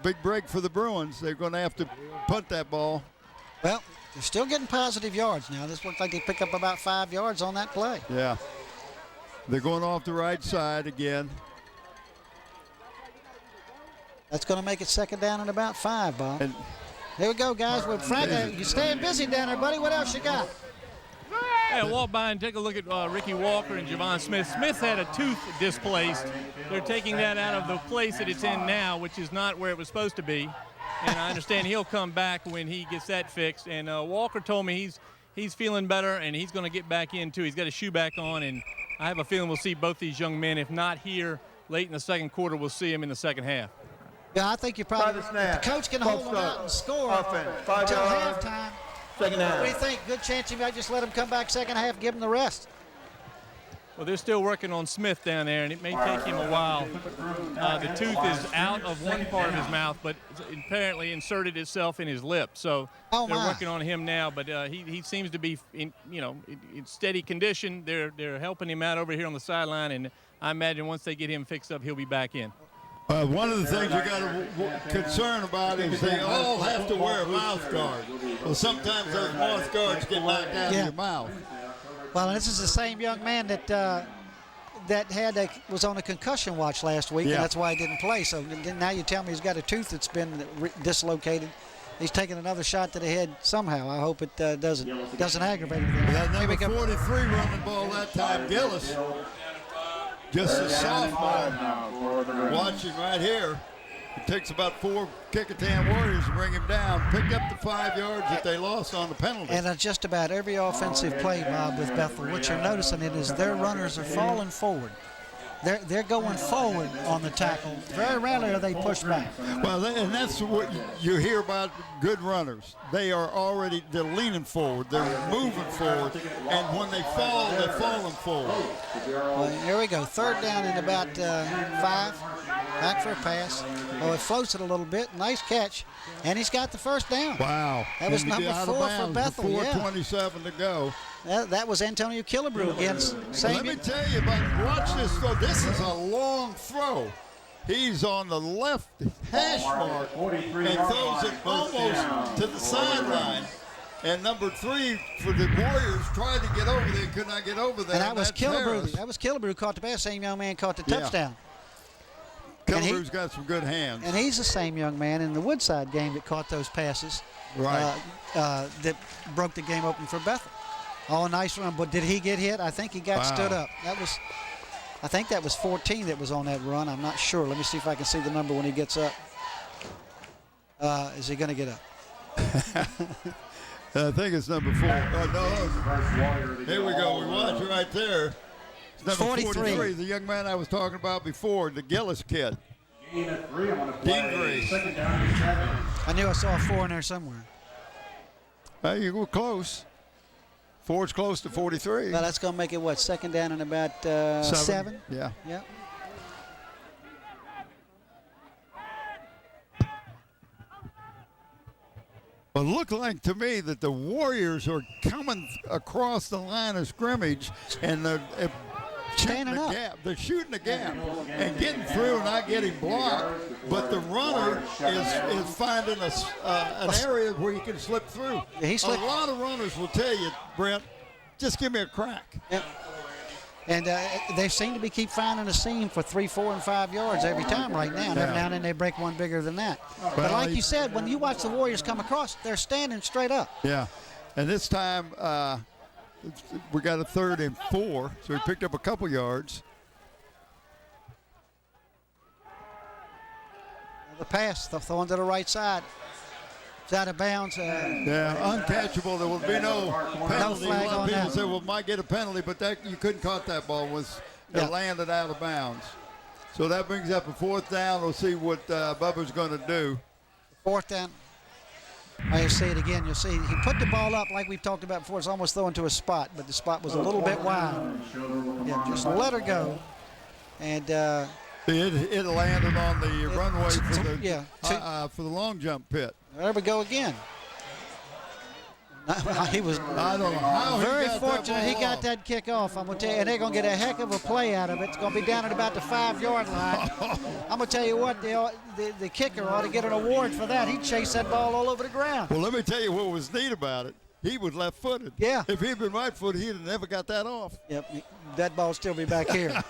Big break for the Bruins. They're going to have to punt that ball. Well, they're still getting positive yards now. This looks like they pick up about 5 yards on that play. Yeah. They're going off the right side again. That's going to make it second down and about 5, Bob. Here we go, guys. With Frank, you're staying busy down there, buddy. What else you got? Hey, walk by and take a look at Ricky Walker and Javon Smith. Smith had a tooth displaced. They're taking that out of the place that it's in now, which is not where it was supposed to be. And I understand he'll come back when he gets that fixed. And Walker told me he's feeling better, and he's going to get back in, too. He's got a shoe back on, and I have a feeling we'll see both these young men. If not here late in the second quarter, we'll see him in the second half. Yeah, I think you probably – the coach can hold them out and score until halftime. Second half. What do you think? Good chance you might just let him come back second half, give him the rest. Well, they're still working on Smith down there, and it may take him a while. The tooth is out of one part of his mouth, but apparently inserted itself in his lip. So they're working on him now, but he seems to be in steady condition. They're helping him out over here on the sideline, and I imagine once they get him fixed up, he'll be back in. One of the things you got to concern about is they all have to wear a mouth guard. Well, sometimes those mouth guards get knocked out of your mouth. Well, this is the same young man that was on a concussion watch last week, and that's why he didn't play. So now you tell me he's got a tooth that's been dislocated. He's taking another shot to the head somehow. I hope it doesn't aggravate him. That number 43 running ball that time, Gillis. Just a sophomore watching right here. It takes about 4 Kecoughtan Warriors to bring him down. Picked up the 5 yards that they lost on the penalty. And just about every offensive play, Bob, with Bethel, what you're noticing is their runners are falling forward. They're going forward on the tackle. Very rarely are they pushed back. Well, and that's what you hear about good runners. They're leaning forward. They're moving forward. And when they fall, they're falling forward. Well, here we go. Third down and about 5. Back for a pass. Oh, it floats it a little bit. Nice catch. And he's got the first down. Wow. That was number 4 for Bethel. 4:27 to go. That was Antonio Killebrew against Sabian. Let me tell you watch this throw. This is a long throw. He's on the left hash mark and throws it almost to the sideline. And number 3 for the Warriors tried to get over there, could not get over there. And that was Killebrew. That was Killebrew who caught the pass. Same young man caught the touchdown. Killebrew's got some good hands. And he's the same young man in the Woodside game that caught those passes. Right. That broke the game open for Bethel. Oh, nice run. But did he get hit? I think he got stood up. I think that was 14 that was on that run. I'm not sure. Let me see if I can see the number when he gets up. Is he going to get up? I think it's number 4. Oh, no. Here we go. We watch it right there. It's number 43, the young man I was talking about before, the Gillis kid. Dean Grace. I knew I saw a 4 in there somewhere. You were close. 4's close to 43. Well, that's going to make it, what, second down and about 7? Yeah. Yeah. But it looked like to me that the Warriors are coming across the line of scrimmage and they're shooting the gap. They're shooting the gap and getting through and not getting blocked. But the runner is finding an area where he can slip through. A lot of runners will tell you, Brent, just give me a crack. Yep. And they seem to keep finding a seam for 3, 4, and 5 yards every time right now. And every now and then they break one bigger than that. But like you said, when you watch the Warriors come across, they're standing straight up. Yeah. And this time we got a 3rd and 4, so we picked up a couple yards. The pass, the one to the right side. It's out of bounds. Uncatchable. There will be no penalty. No flag a lot of on people that. say, well, might get a penalty, but that you couldn't caught that ball. It landed out of bounds. So that brings up a 4th down. We'll see what Bubba's going to do. 4th down. You'll see it again. You'll see he put the ball up like we've talked about before. It's almost thrown to a spot, but the spot was a little bit wide. Yeah, just let her go. And it landed on the runway for the long jump pit. There we go again. He was very fortunate he got that kick off. I'm going to tell you, and they're going to get a heck of a play out of it. It's going to be down at about the 5-yard line. I'm going to tell you what, the kicker ought to get an award for that. He chased that ball all over the ground. Well, let me tell you what was neat about it. He was left-footed. Yeah. If he'd been right-footed, he'd have never got that off. Yep, that ball still be back here.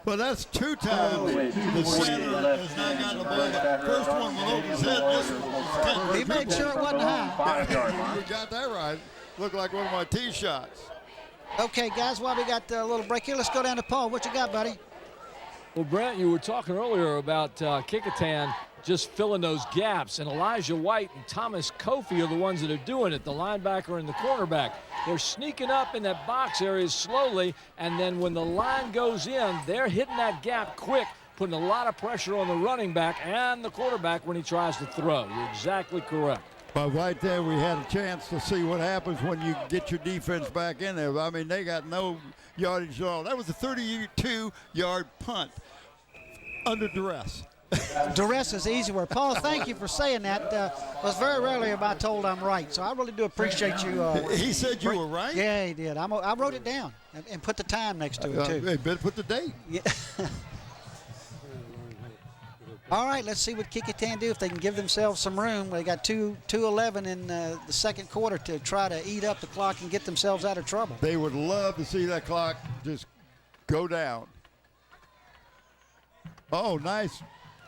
Well, that's 2 times the center has not gotten the ball. The first one went over his head. This one he made sure it wasn't high. You got that right. Looked like one of my tee shots. Okay, guys, while we got a little break here, let's go down to Paul. What you got, buddy? Well, Brent, you were talking earlier about Kecoughtan just filling those gaps, and Elijah White and Thomas Kofi are the ones that are doing it, the linebacker and the cornerback. They're sneaking up in that box area slowly, and then when the line goes in, they're hitting that gap quick, putting a lot of pressure on the running back and the quarterback when he tries to throw. You're exactly correct. But right there, we had a chance to see what happens when you get your defense back in there. I mean, they got no yardage at all. That was a 32-yard punt under duress. Duress is easy work. Paul, thank you for saying that. Was very rarely am I told I'm right, so I really do appreciate you. He said you were right? Yeah, he did. I wrote it down and put the time next to it, too. Hey, better put the date. Yeah. All right, let's see what Kecoughtan do if they can give themselves some room. They got 2:11 in the second quarter to try to eat up the clock and get themselves out of trouble. They would love to see that clock just go down. Oh, nice.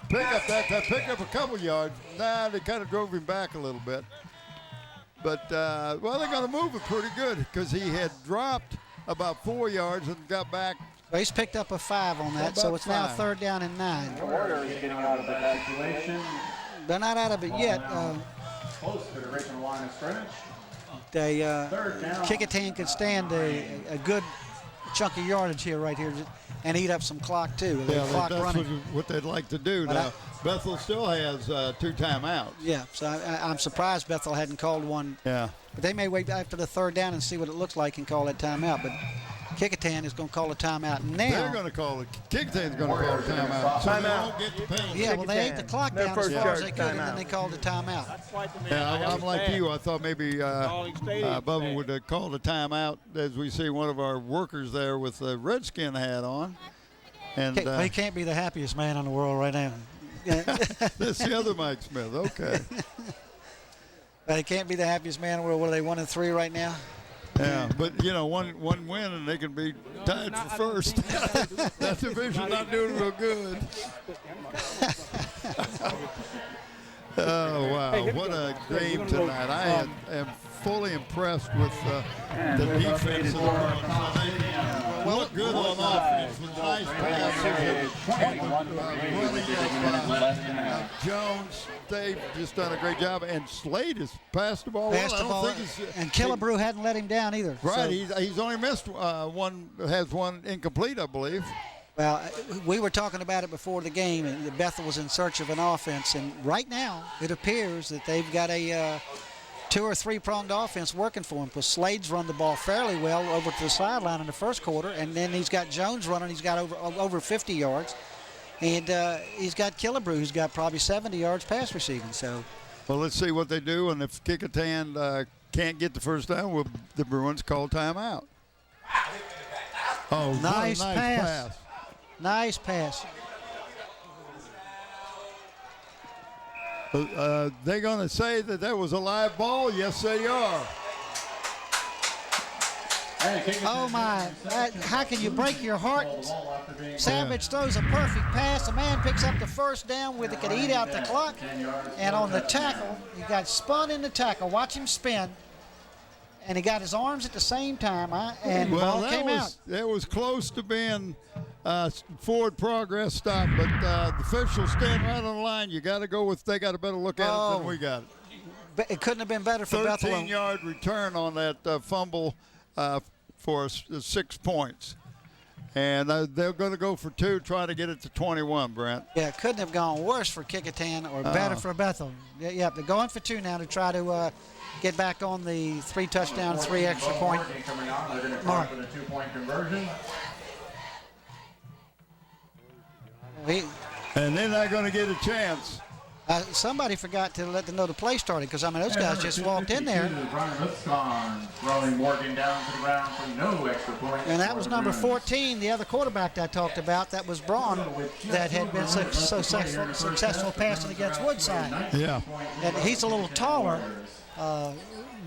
Pick up a couple yards. Nah, they kind of drove him back a little bit. But, well, they're going to move it pretty good because he had dropped about 4 yards and got back. Well, he's picked up a 5 on that, so it's now 3rd down and 9. The Warriors getting out of the evacuation. They're not out of it yet. Close to the original line of scrimmage. Kecoughtan could stand a good chunk of yardage right here and eat up some clock too. Yeah, clock that's running. what they'd like to do. Now, Bethel still has 2 timeouts. Yeah, so I'm surprised Bethel hadn't called one. Yeah. But they may wait after the 3rd down and see what it looks like and call that timeout. But Kecoughtan is going to call a timeout now. They're going to call it. Kecoughtan's going to call a timeout. So they won't get the penalty. Yeah, well, they ate the clock down as far as they could, and then they called a timeout. Yeah, I'm like you. I thought maybe Bubba would call the timeout as we see one of our workers there with the Redskin hat on. And he can't be the happiest man in the world right now. That's the other Mike Smith. Okay. But he can't be the happiest man in the world. What are they, 1-3 right now? Yeah, but you know, one win and they can be tied for first. That division not doing real good. Oh wow, what a game tonight! I am fully impressed with the defense of the Bruins. They look good on offense with nice passes and Jones. They've just done a great job, and Slade has passed the ball well. And Killebrew hadn't let him down either. Right, so. He's only missed one incomplete, I believe. Well, we were talking about it before the game, and Bethel was in search of an offense, and right now it appears that they've got a 2- or 3-pronged offense working for him, because Slade's run the ball fairly well over to the sideline in the first quarter, and then he's got Jones running. He's got over 50 yards, and he's got Killebrew, who's got probably 70 yards pass receiving. So Well, let's see what they do, and if Kecoughtan can't get the first down, the Bruins call timeout. Oh, nice pass. Nice pass. They're going to say that was a live ball. Yes, they are. Oh, my. How can you break your heart? Savage throws a perfect pass. The man picks up the first down where they could eat out the clock. And on the tackle, he got spun in the tackle. Watch him spin. And he got his arms at the same time, and the ball came out. That was close to being forward progress stop, but the officials stand right on the line. You got to go with, they got a better look at it than we got it. It couldn't have been better for Bethel. 13-yard return on that fumble for 6 points. And they're going to go for 2, trying to get it to 21, Brent. Yeah, it couldn't have gone worse for Kecoughtan or better for Bethel. Yeah, they're going for 2 now to try to get back on the 3 touchdown, 3 extra point mark. And then they're going to get a chance. Somebody forgot to let them know the play started, because, I mean, those guys just walked in there. And that was number 14, the other quarterback I talked about. That was Braun, that had been successful passing against Woodside. Yeah. And he's a little taller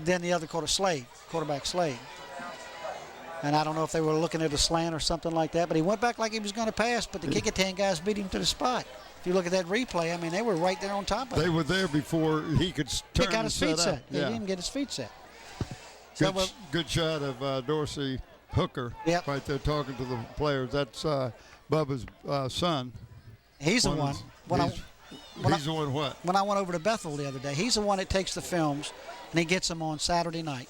than the other quarterback Slade. And I don't know if they were looking at a slant or something like that, but he went back like he was going to pass, but the Kecoughtan guys beat him to the spot. If you look at that replay, I mean, they were right there on top of him. They were there before he could turn Pick out his feet set. Yeah. He didn't get his feet set. Good shot of Dorsey Hooker right there talking to the players. That's Bubba's son. He's the one. He's the one what? When I went over to Bethel the other day, he's the one that takes the films, and he gets them on Saturday night.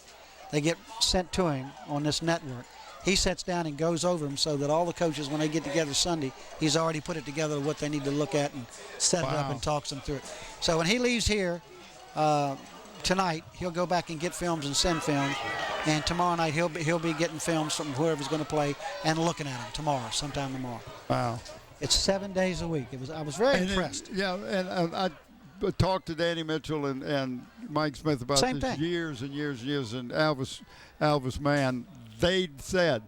They get sent to him on this network. He sits down and goes over them so that all the coaches, when they get together Sunday, he's already put it together what they need to look at and set it up and talks them through it. So when he leaves here tonight, he'll go back and get films and send films. And tomorrow night, he'll be getting films from whoever's going to play and looking at them sometime tomorrow. Wow. It's 7 days a week. I was very impressed. And I talked to Danny Mitchell and Mike Smith about this years and years and years. And Alvis Mann, they said,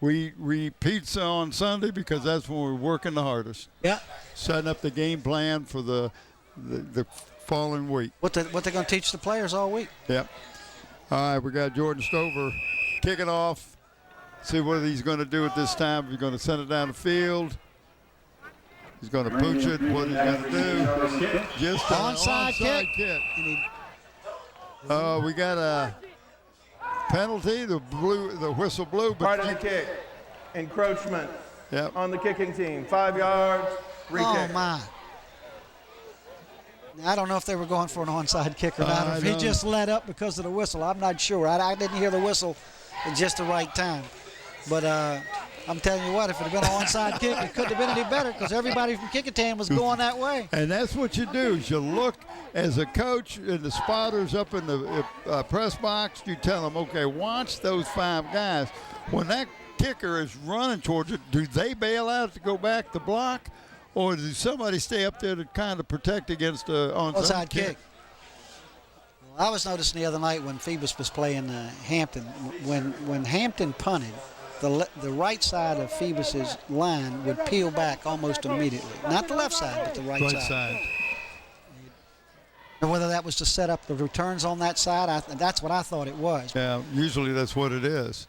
we pizza on Sunday because that's when we're working the hardest. Yeah. Setting up the game plan for the following week. What they're going to teach the players all week. Yep. All right, we got Jordan Stover kicking off. See what he's going to do at this time. He's going to send it down the field. He's going to pooch it. What he's going to do? Just an onside kick. We got a penalty. The whistle blew. Right on the kick. Encroachment on the kicking team. 5 yards. Re-kick. Oh, my. I don't know if they were going for an onside kick or not. Or if he just let up because of the whistle. I'm not sure. I didn't hear the whistle at just the right time. But I'm telling you what, if it had been an onside kick, it couldn't have been any better because everybody from Kecoughtan was going that way. And that's what you do is you look as a coach and the spotters up in the press box, you tell them, okay, watch those 5 guys. When that kicker is running towards it, do they bail out to go back to block? Or does somebody stay up there to kind of protect against an onside kick? Well, I was noticing the other night when Phoebus was playing Hampton, when Hampton punted, the right side of Phoebus's line would peel back almost immediately. Not the left side, but the right side. And whether that was to set up the returns on that side, that's what I thought it was. Yeah, usually that's what it is.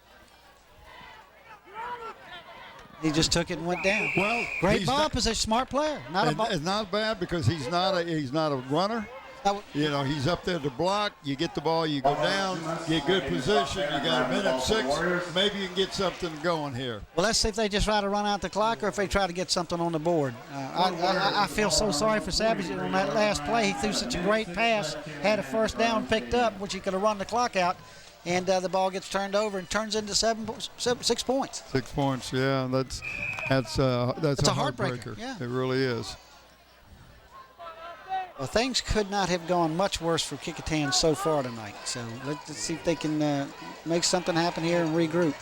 He just took it and went down. Well, great bump is a smart player. It's not bad because he's not a runner. He's up there to block. You get the ball, you go down, get good position. You got 1:06. Maybe you can get something going here. Well, let's see if they just try to run out the clock or if they try to get something on the board. I feel so sorry for Savage on that last play. He threw such a great pass, had a first down picked up, which he could have run the clock out. And the ball gets turned over and turns into 6 points. 6 points, yeah. That's a heartbreaker. Yeah. It really is. Well, things could not have gone much worse for Kecoughtan so far tonight. So let's see if they can make something happen here and regroup.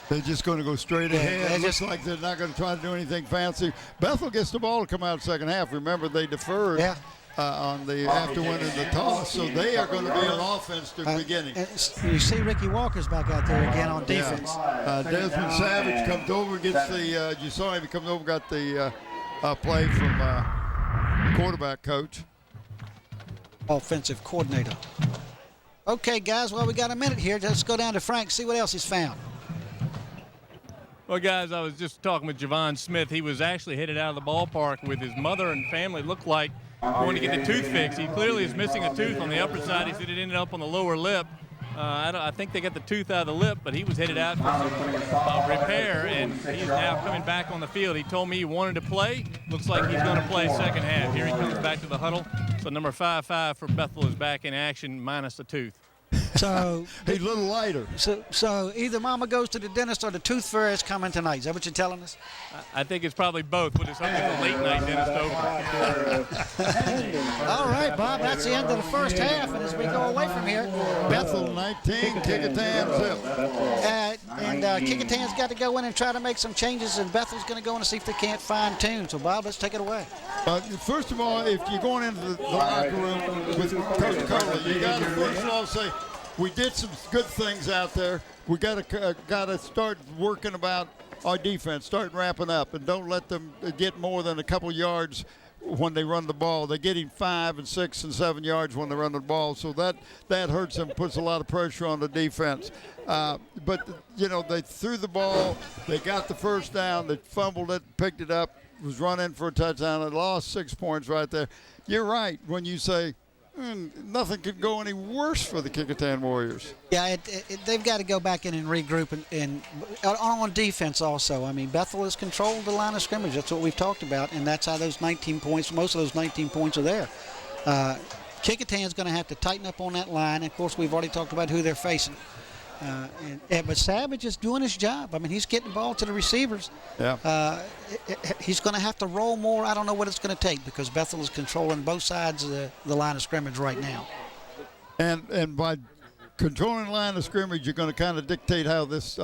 They're just going to go straight ahead. It looks like they're not going to try to do anything fancy. Bethel gets the ball to come out second half. Remember, they deferred. Yeah. after winning the toss, so they are going to be on offense to the beginning. You see Ricky Walker's back out there again on defense. Yeah. Desmond Savage comes over, gets the. You saw him. He comes over, got the play from quarterback coach, offensive coordinator. Okay, guys. Well, we got a minute here. Let's go down to Frank, see what else he's found. Well, guys, I was just talking with Javon Smith. He was actually headed out of the ballpark with his mother and family. Looked like going to get the tooth fixed. He clearly is missing a tooth on the upper side. He said it ended up on the lower lip. I think they got the tooth out of the lip, but he was headed out for some repair, and he's now coming back on the field. He told me he wanted to play. Looks like he's going to play second half. Here he comes back to the huddle. So number 5-5 for Bethel is back in action, minus the tooth. So he's a little lighter. So either Mama goes to the dentist or the tooth fairy is coming tonight. Is that what you're telling us? I think it's probably both. We'll just hope it's a late night dentist over. All right, Bob. That's the end of the first half, and as we go away from here, Bethel 19, Kecoughtan 0. And Kecoughtan's got to go in and try to make some changes, and Bethel's going to go in and see if they can't fine tune. So Bob, let's take it away. First of all, if you're going into the locker room with Coach Kohley, you got to first of all say, we did some good things out there. We got to start working about our defense, start wrapping up, and don't let them get more than a couple yards when they run the ball. They're getting 5 and 6 and 7 yards when they run the ball, so that hurts them, puts a lot of pressure on the defense. But you know, they threw the ball, they got the first down, they fumbled it, picked it up, was running for a touchdown, and lost 6 points right there. You're right when you say, nothing could go any worse for the Kecoughtan Warriors. Yeah, they've got to go back in and regroup and on defense also. I mean, Bethel has controlled the line of scrimmage. That's what we've talked about, and that's how those 19 points, most of those 19 points are there. Kecoughtan's going to have to tighten up on that line. And of course, we've already talked about who they're facing. But Savage is doing his job. I mean, he's getting the ball to the receivers. Yeah. He's going to have to roll more. I don't know what it's going to take because Bethel is controlling both sides of the line of scrimmage right now. And by controlling the line of scrimmage, you're going to kind of dictate how this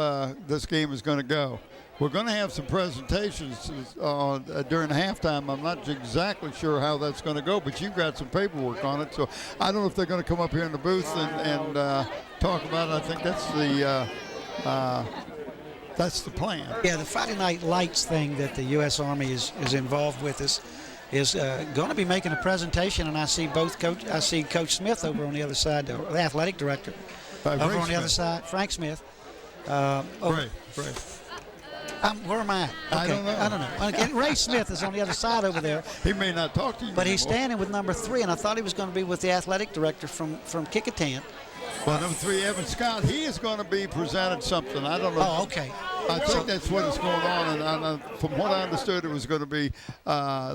game is going to go. We're going to have some presentations during halftime. I'm not exactly sure how that's going to go, but you've got some paperwork on it. So I don't know if they're going to come up here in the booth and talk about it. I think that's the plan. Yeah, the Friday Night Lights thing that the U.S. Army is involved with is going to be making a presentation, and I see Coach Smith over on the other side, the athletic director, over on the other side, Frank Smith. Ray. Where am I? Okay. I don't know. Again, Ray Smith is on the other side over there. He may not talk to you but anymore. He's standing with number 3, and I thought he was going to be with the athletic director from Kecoughtan. Well, number 3, Evan Scott, he is going to be presented something. I don't know. Oh, okay. I think that's what is going on. And from what I understood, it was going to be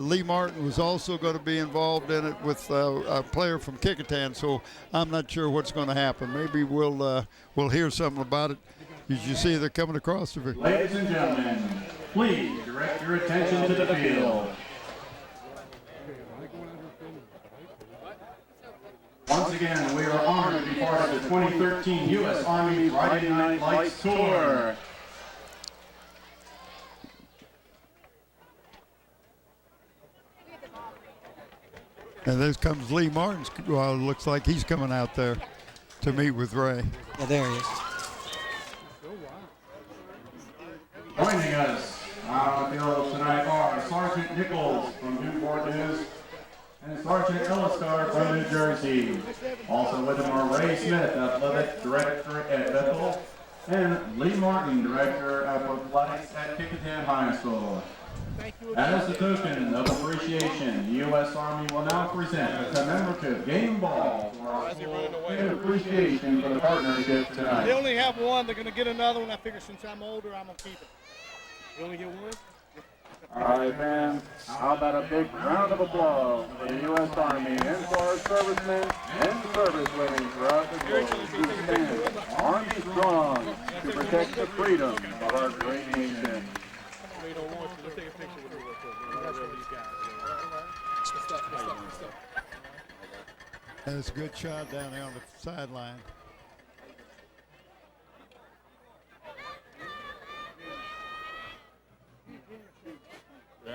Lee Martin was also going to be involved in it with a player from Kecoughtan. So I'm not sure what's going to happen. Maybe we'll hear something about it. As you see, they're coming across the field. Ladies and gentlemen, please direct your attention to the field. Once again, we are honored to be part of the 2013 U.S. Army Friday Night Lights Tour. And there comes Lee Martin. Well, it looks like he's coming out there to meet with Ray. Yeah, there he is. Joining us on the field tonight are Sergeant Nichols from Newport News and Sergeant Elliscar from New Jersey. Also with them are Ray Smith, Athletic Director at Bethel, and Lee Martin, Director of Athletics at Kecoughtan High School. As a token of appreciation, the U.S. Army will now present a commemorative game ball for our school in appreciation for the partnership tonight. They only have one. They're going to get another one. I figure since I'm older, I'm going to keep it. You only get one? All right, fans. How about a big round of applause for the U.S. Army and for our servicemen and service women throughout the globe who stand armed and strong to protect the freedom of our great nation. That's a good shot down there on the sideline.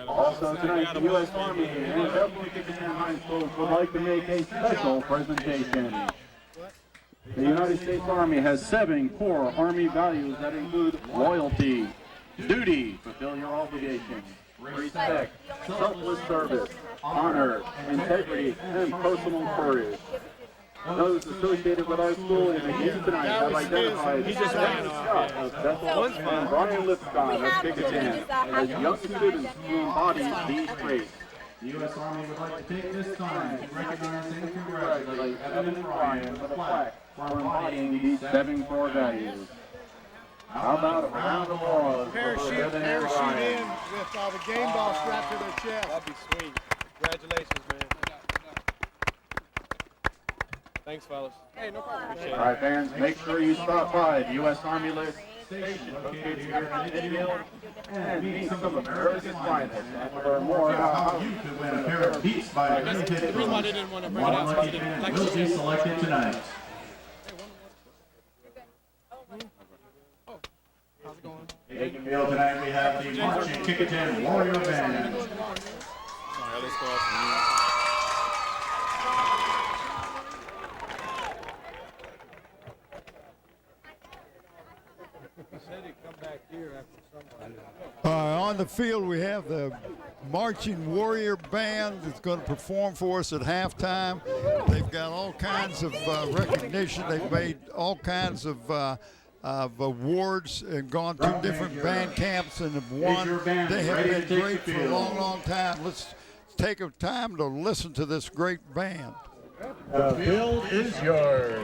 Also So tonight, the U.S. Army and Bethel Kecoughtan High Schools would like to make a special presentation. The United States Army has 7 core Army values that include loyalty, duty, fulfill your obligations, respect, selfless service, honor, integrity, and personal courage. Those associated with our school in the game tonight have identified Evan Scott of Bethel and Brian Lipscott of Kecoughtan as young students who embody these traits. The U.S. Army would like to take this time to recognize and congratulate Evan and Brian with a plaque for embodying these 7 core values. How about a round of applause for Parachute Evan and in Brian? with the game ball strapped to their chest. That'd be sweet. Congratulations, man. Thanks, fellas. Hey, no problem. Appreciate it. All right, fans, make sure you stop by the U.S. Army Station located here in Indiana and meet some of America's finest and learn more about how you could win a pair of Beats by a Vintage The reason why I didn't want to bring it out lucky fan will be selected tonight. Taking field tonight, we have the marching Kecoughtan Warrior Band. On the field, we have the Marching Warrior Band that's going to perform for us at halftime. They've got all kinds of recognition. They've made all kinds of awards and gone to different band camps and have won. They have been great for a long, long time. Let's take a time to listen to this great band. The field is yours.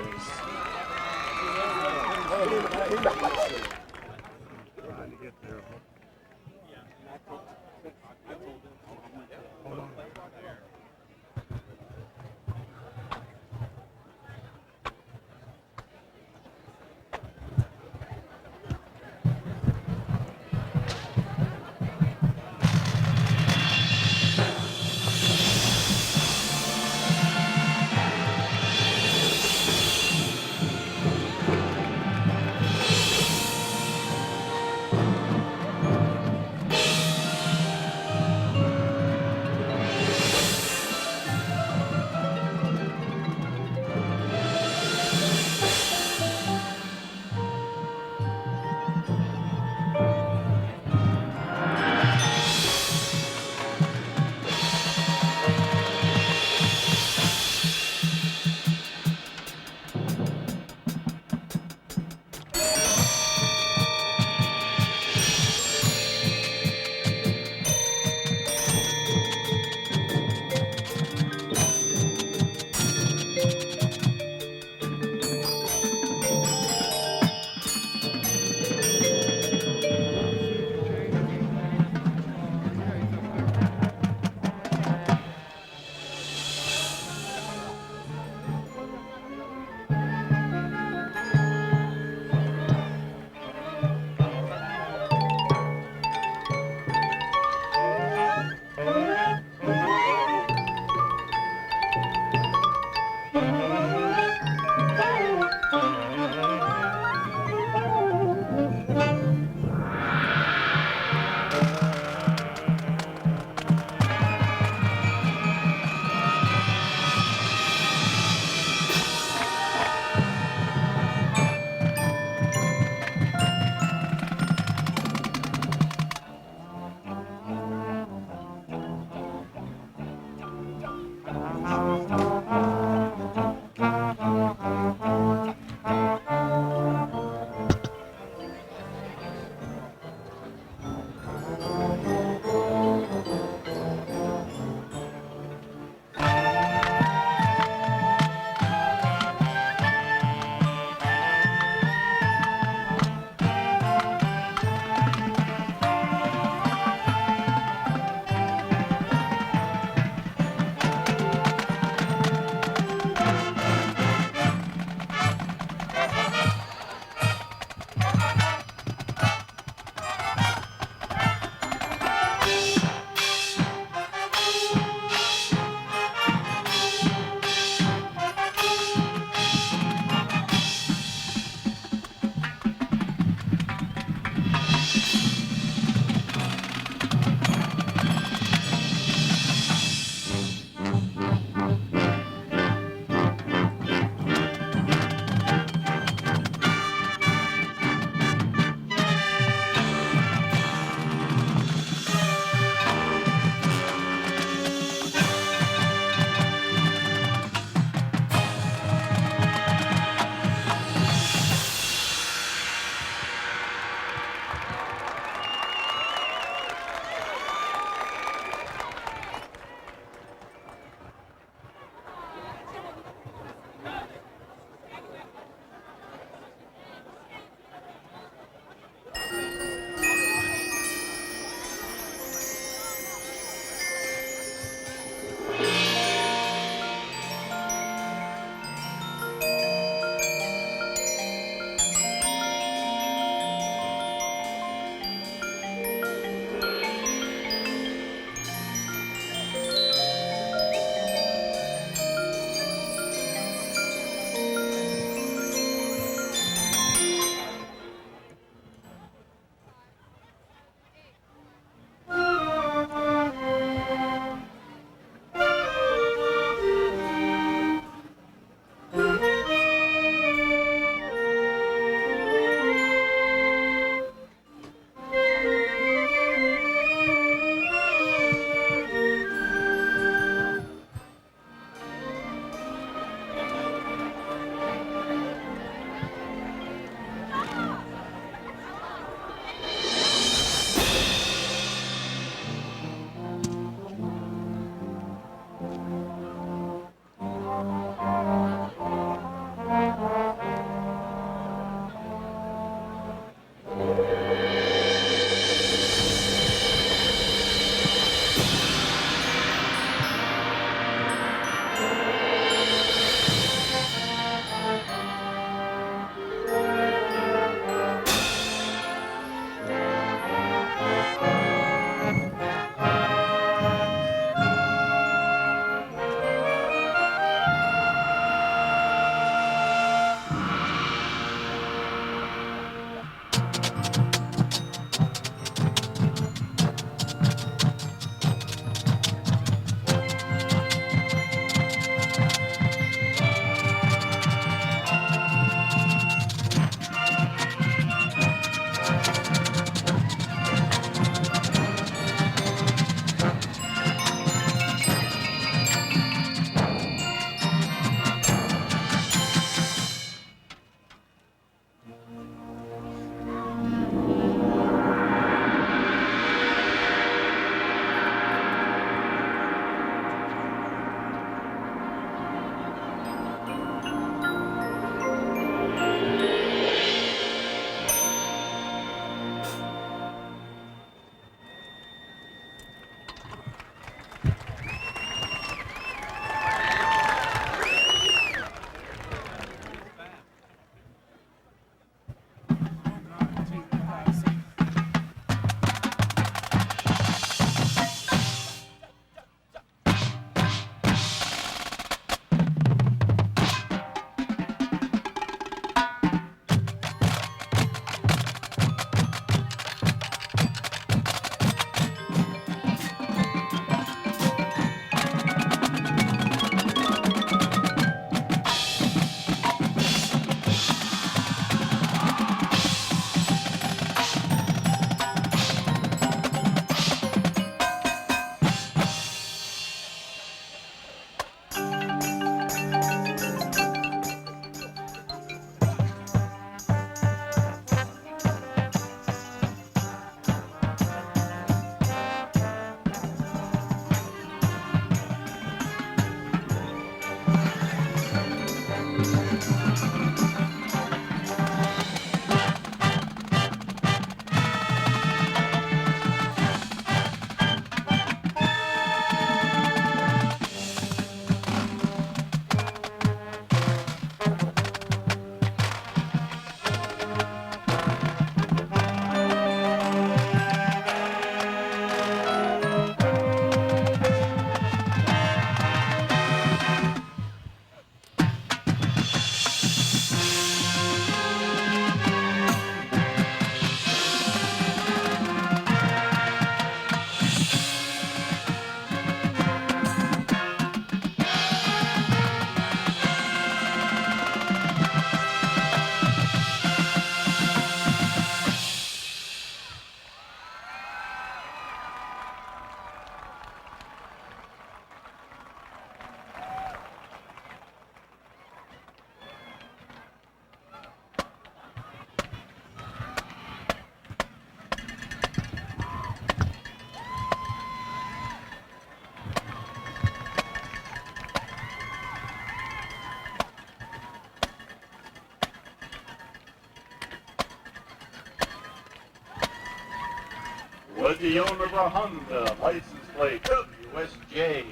Woody owner Honda, license plate WSJ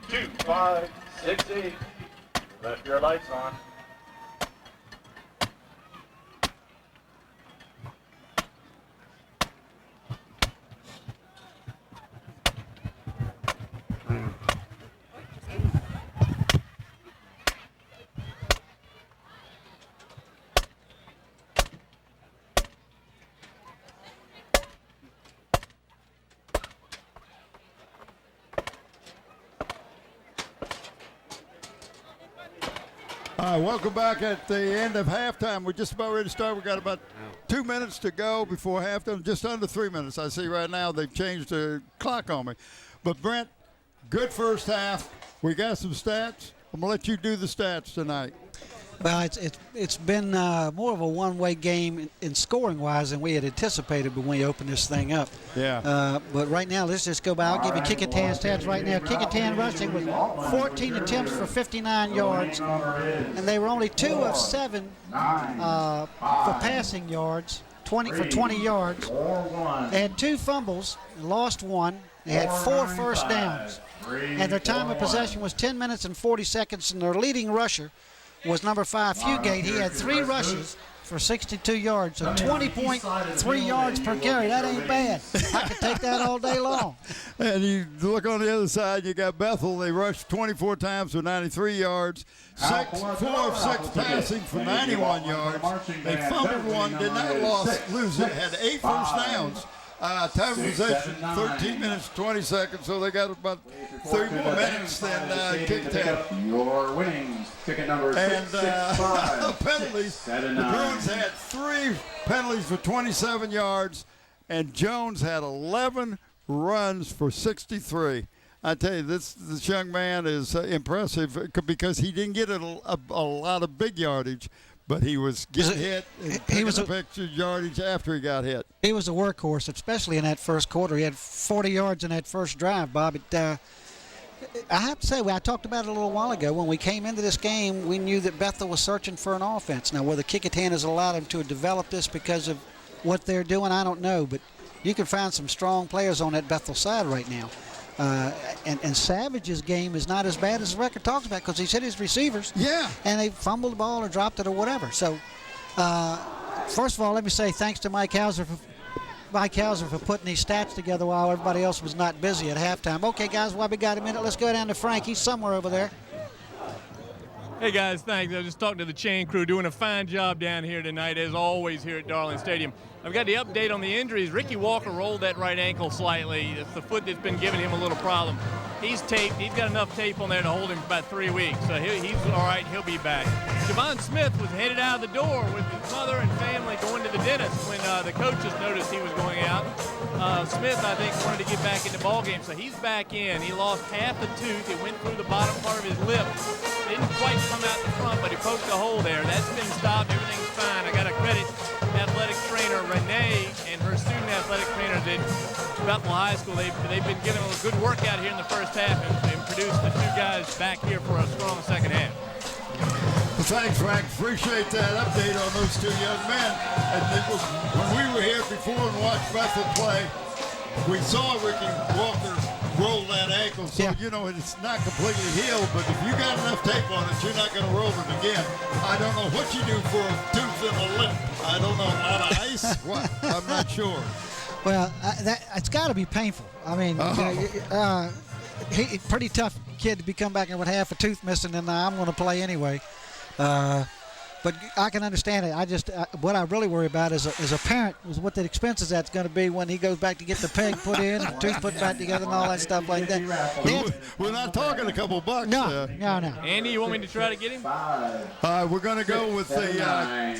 2568. Left your lights on. All right, welcome back at the end of halftime. We're just about ready to start. We got about 2 minutes to go before halftime, just under 3 minutes. I see right now they've changed the clock on me. But, Brent, good first half. We got some stats. I'm going to let you do the stats tonight. Well, it's been more of a one-way game in scoring-wise than we had anticipated when we opened this thing up. Yeah. But right now, let's just go by. I'll give you Kecoughtan stats right now. Kecoughtan rushing was 14 attempts for 59 yards, and they were only 2 of 7 for passing yards, 20 yards. They had 2 fumbles, lost 1. They had 4 first downs, and their time of possession was 10 minutes and 40 seconds, and their leading rusher was number 5, Fugate. He had 3 rushes for 62 yards, so 20.3 yards per carry. That ain't bad. I could take that all day long. And you look on the other side, you got Bethel. They rushed 24 times for 93 yards, 4 of 6 passing for 91 yards. They fumbled 1, did not lose it, had 8 first downs. Time of possession, 13 minutes, 20 seconds, so they got about 3 more minutes than Kecoughtan. Your winnings, ticket number 665. Penalties. The Bruins had 3 penalties for 27 yards, and Jones had 11 runs for 63. I tell you, this young man is impressive because he didn't get a lot of big yardage, but he was getting hit. He was extra yardage after he got hit. He was a workhorse, especially in that first quarter. He had 40 yards in that first drive, Bob. I have to say, I talked about it a little while ago. When we came into this game, we knew that Bethel was searching for an offense. Now, whether Kecoughtan has allowed him to develop this because of what they're doing, I don't know. But you can find some strong players on that Bethel side right now. And Savage's game is not as bad as the record talks about because he's hit his receivers. Yeah. And they fumbled the ball or dropped it or whatever. So, first of all, let me say thanks to Mike Hauser for putting these stats together while everybody else was not busy at halftime. Okay, guys, while we got a minute, let's go down to Frank. He's somewhere over there. Hey, guys, thanks. I was just talking to the chain crew, doing a fine job down here tonight, as always, here at Darling Stadium. I've got the update on the injuries. Ricky Walker rolled that right ankle slightly. It's the foot that's been giving him a little problem. He's taped. He's got enough tape on there to hold him for about 3 weeks. So he's all right. He'll be back. Javon Smith was headed out of the door with his mother and family going to the dentist when the coaches noticed he was going out. Smith, I think, wanted to get back in the ballgame, so he's back in. He lost half a tooth. It went through the bottom part of his lip. Didn't quite come out the front, but he poked a hole there. That's been stopped. Everything's fine. I got to credit athletic trainer Renee and her student athletic trainers at Bethel High School. They've been giving a good workout here in the first half and produced the 2 guys back here for a strong second half. Well, thanks, Frank. Appreciate that update on those 2 young men. And it was, when we were here before and watched Bethel play, we saw Ricky Walker roll that ankle, so you know it's not completely healed, but if you got enough tape on it, you're not going to roll it again. I don't know what you do for a tooth in the lip. I don't know, a lot of ice? What? I'm not sure. Well, it's got to be painful. I mean, pretty tough kid to be come back with half a tooth missing, and I'm going to play anyway. But I can understand it. What I really worry about as a parent is what the expenses that's going to be when he goes back to get the peg put in, and the tooth put back together, and all that stuff like that. We're not talking a couple bucks. No. Andy, you want me to try to get him? We're going to go with the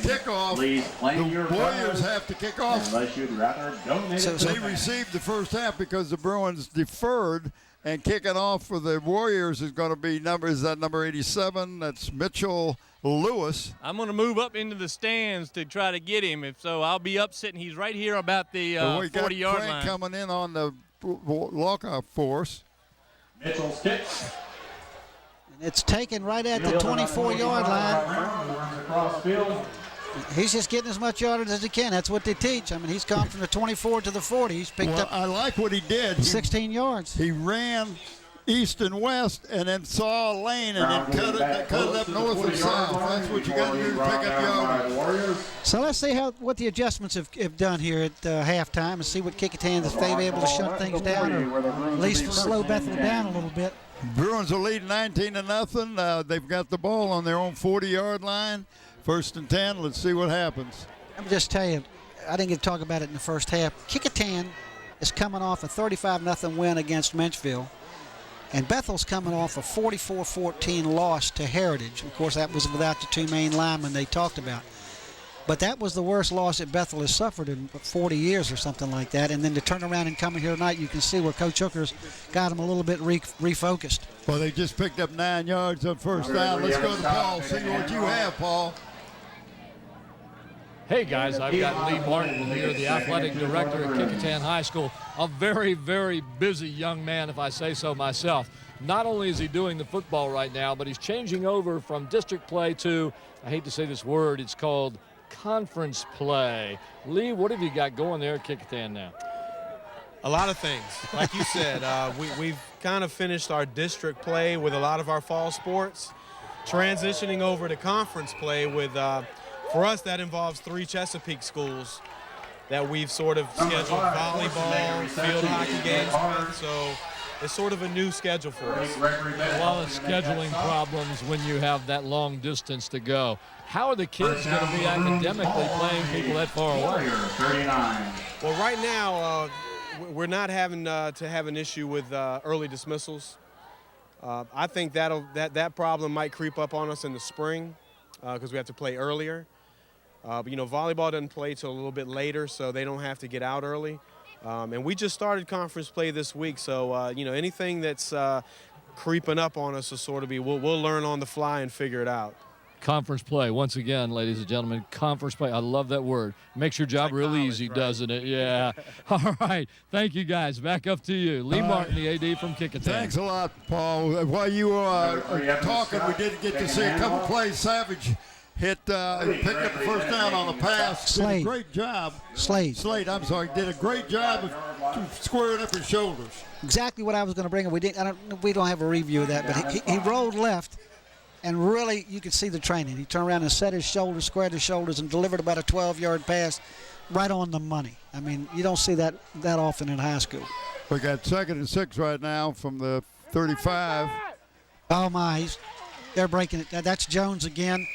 kickoff. The Warriors have to kick off. So they received the first half because the Bruins deferred. And kicking off for the Warriors is going to be number 87. That's Mitchell Lewis. I'm going to move up into the stands to try to get him. If so, I'll be up sitting. He's right here about the 40-yard line. Coming in on the walk-off force. Mitchell's kick. It's taken right at the 24-yard line. Across field. He's just getting as much yardage as he can. That's what they teach. I mean, he's gone from the 24 to the 40. He's picked up. I like what he did. 16 yards. He ran east and west, and then saw a lane, and then cut it up north and south. That's what you got to do to pick up yardage. So let's see what the adjustments have done here at halftime, and see what Kecoughtan, if they're able to shut things down, or at least slow Bethel down a little bit. Bruins are leading 19-0. They've got the ball on their own 40-yard line. 1st and 10. Let's see what happens. Let me just tell you, I didn't get to talk about it in the first half. Kecoughtan is coming off a 35-0 win against Menchville. And Bethel's coming off a 44-14 loss to Heritage. Of course, that was without the 2 main linemen they talked about. But that was the worst loss that Bethel has suffered in 40 years or something like that. And then to turn around and come in here tonight, you can see where Coach Hooker's got him a little bit refocused. Well, they just picked up 9 yards on first down. Let's go to Paul, see what you have, Paul. Hey guys, I've got Lee Martin here, the athletic director at Kecoughtan High School. A very, very busy young man, if I say so myself. Not only is he doing the football right now, but he's changing over from district play to, I hate to say this word, it's called conference play. Lee, what have you got going there at Kecoughtan now? A lot of things. Like you said, we've kind of finished our district play with a lot of our fall sports, transitioning over to conference play with for us, that involves 3 Chesapeake schools that we've sort of scheduled volleyball, field hockey games with. So it's sort of a new schedule for us. A lot of scheduling problems when you have that long distance to go. How are the kids going to be academically playing people that far away? Well, right now, we're not having to have an issue with early dismissals. I think that problem might creep up on us in the spring because we have to play earlier. But, volleyball doesn't play till a little bit later, so they don't have to get out early. And we just started conference play this week, so, anything that's creeping up on us will sort of be, we'll learn on the fly and figure it out. Conference play, once again, ladies and gentlemen, conference play. I love that word. Makes your job real easy, right? Doesn't it? Yeah. All right. Thank you, guys. Back up to you. Lee Martin, the AD from Kecoughtan. Thanks a lot, Paul. While you were talking, we did get to see a couple plays. Savage picked up the first down on the pass. Slade. Did a great job. Slade, I'm sorry. Did a great job of squaring up his shoulders. Exactly what I was going to bring up. We don't have a review of that, but he rolled left. And really, you could see the training. He turned around and set his shoulders, squared his shoulders, and delivered about a 12-yard pass right on the money. I mean, you don't see that often in high school. We got 2nd and 6 right now from the 35. Oh, my. They're breaking it. That's Jones again,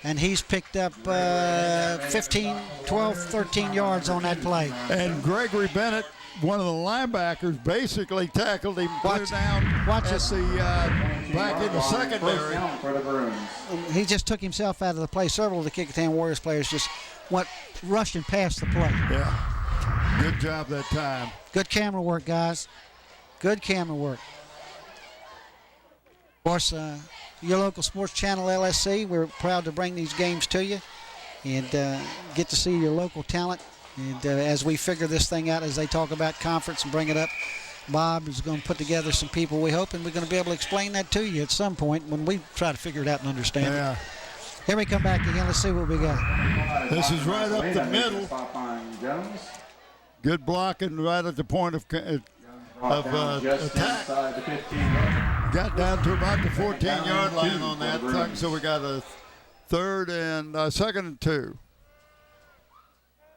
and he's picked up 15, 12, 13 yards on that play. And Gregory Bennett, one of the linebackers, basically tackled him clear down at the back in the secondary. He just took himself out of the play. Several of the Kecoughtan Warriors players just went rushing past the play. Yeah, good job that time. Good camera work, guys. Good camera work. Of course, your local sports channel, LSC, we're proud to bring these games to you and get to see your local talent. And as we figure this thing out, as they talk about conference and bring it up, Bob is going to put together some people, we hope, and we're going to be able to explain that to you at some point when we try to figure it out and understand it. Here we come back again. Let's see what we got. This is right up the middle. Good blocking right at the point of attack. Got down to about the 14-yard line on that thing, so we got a 3rd and 2nd and 2.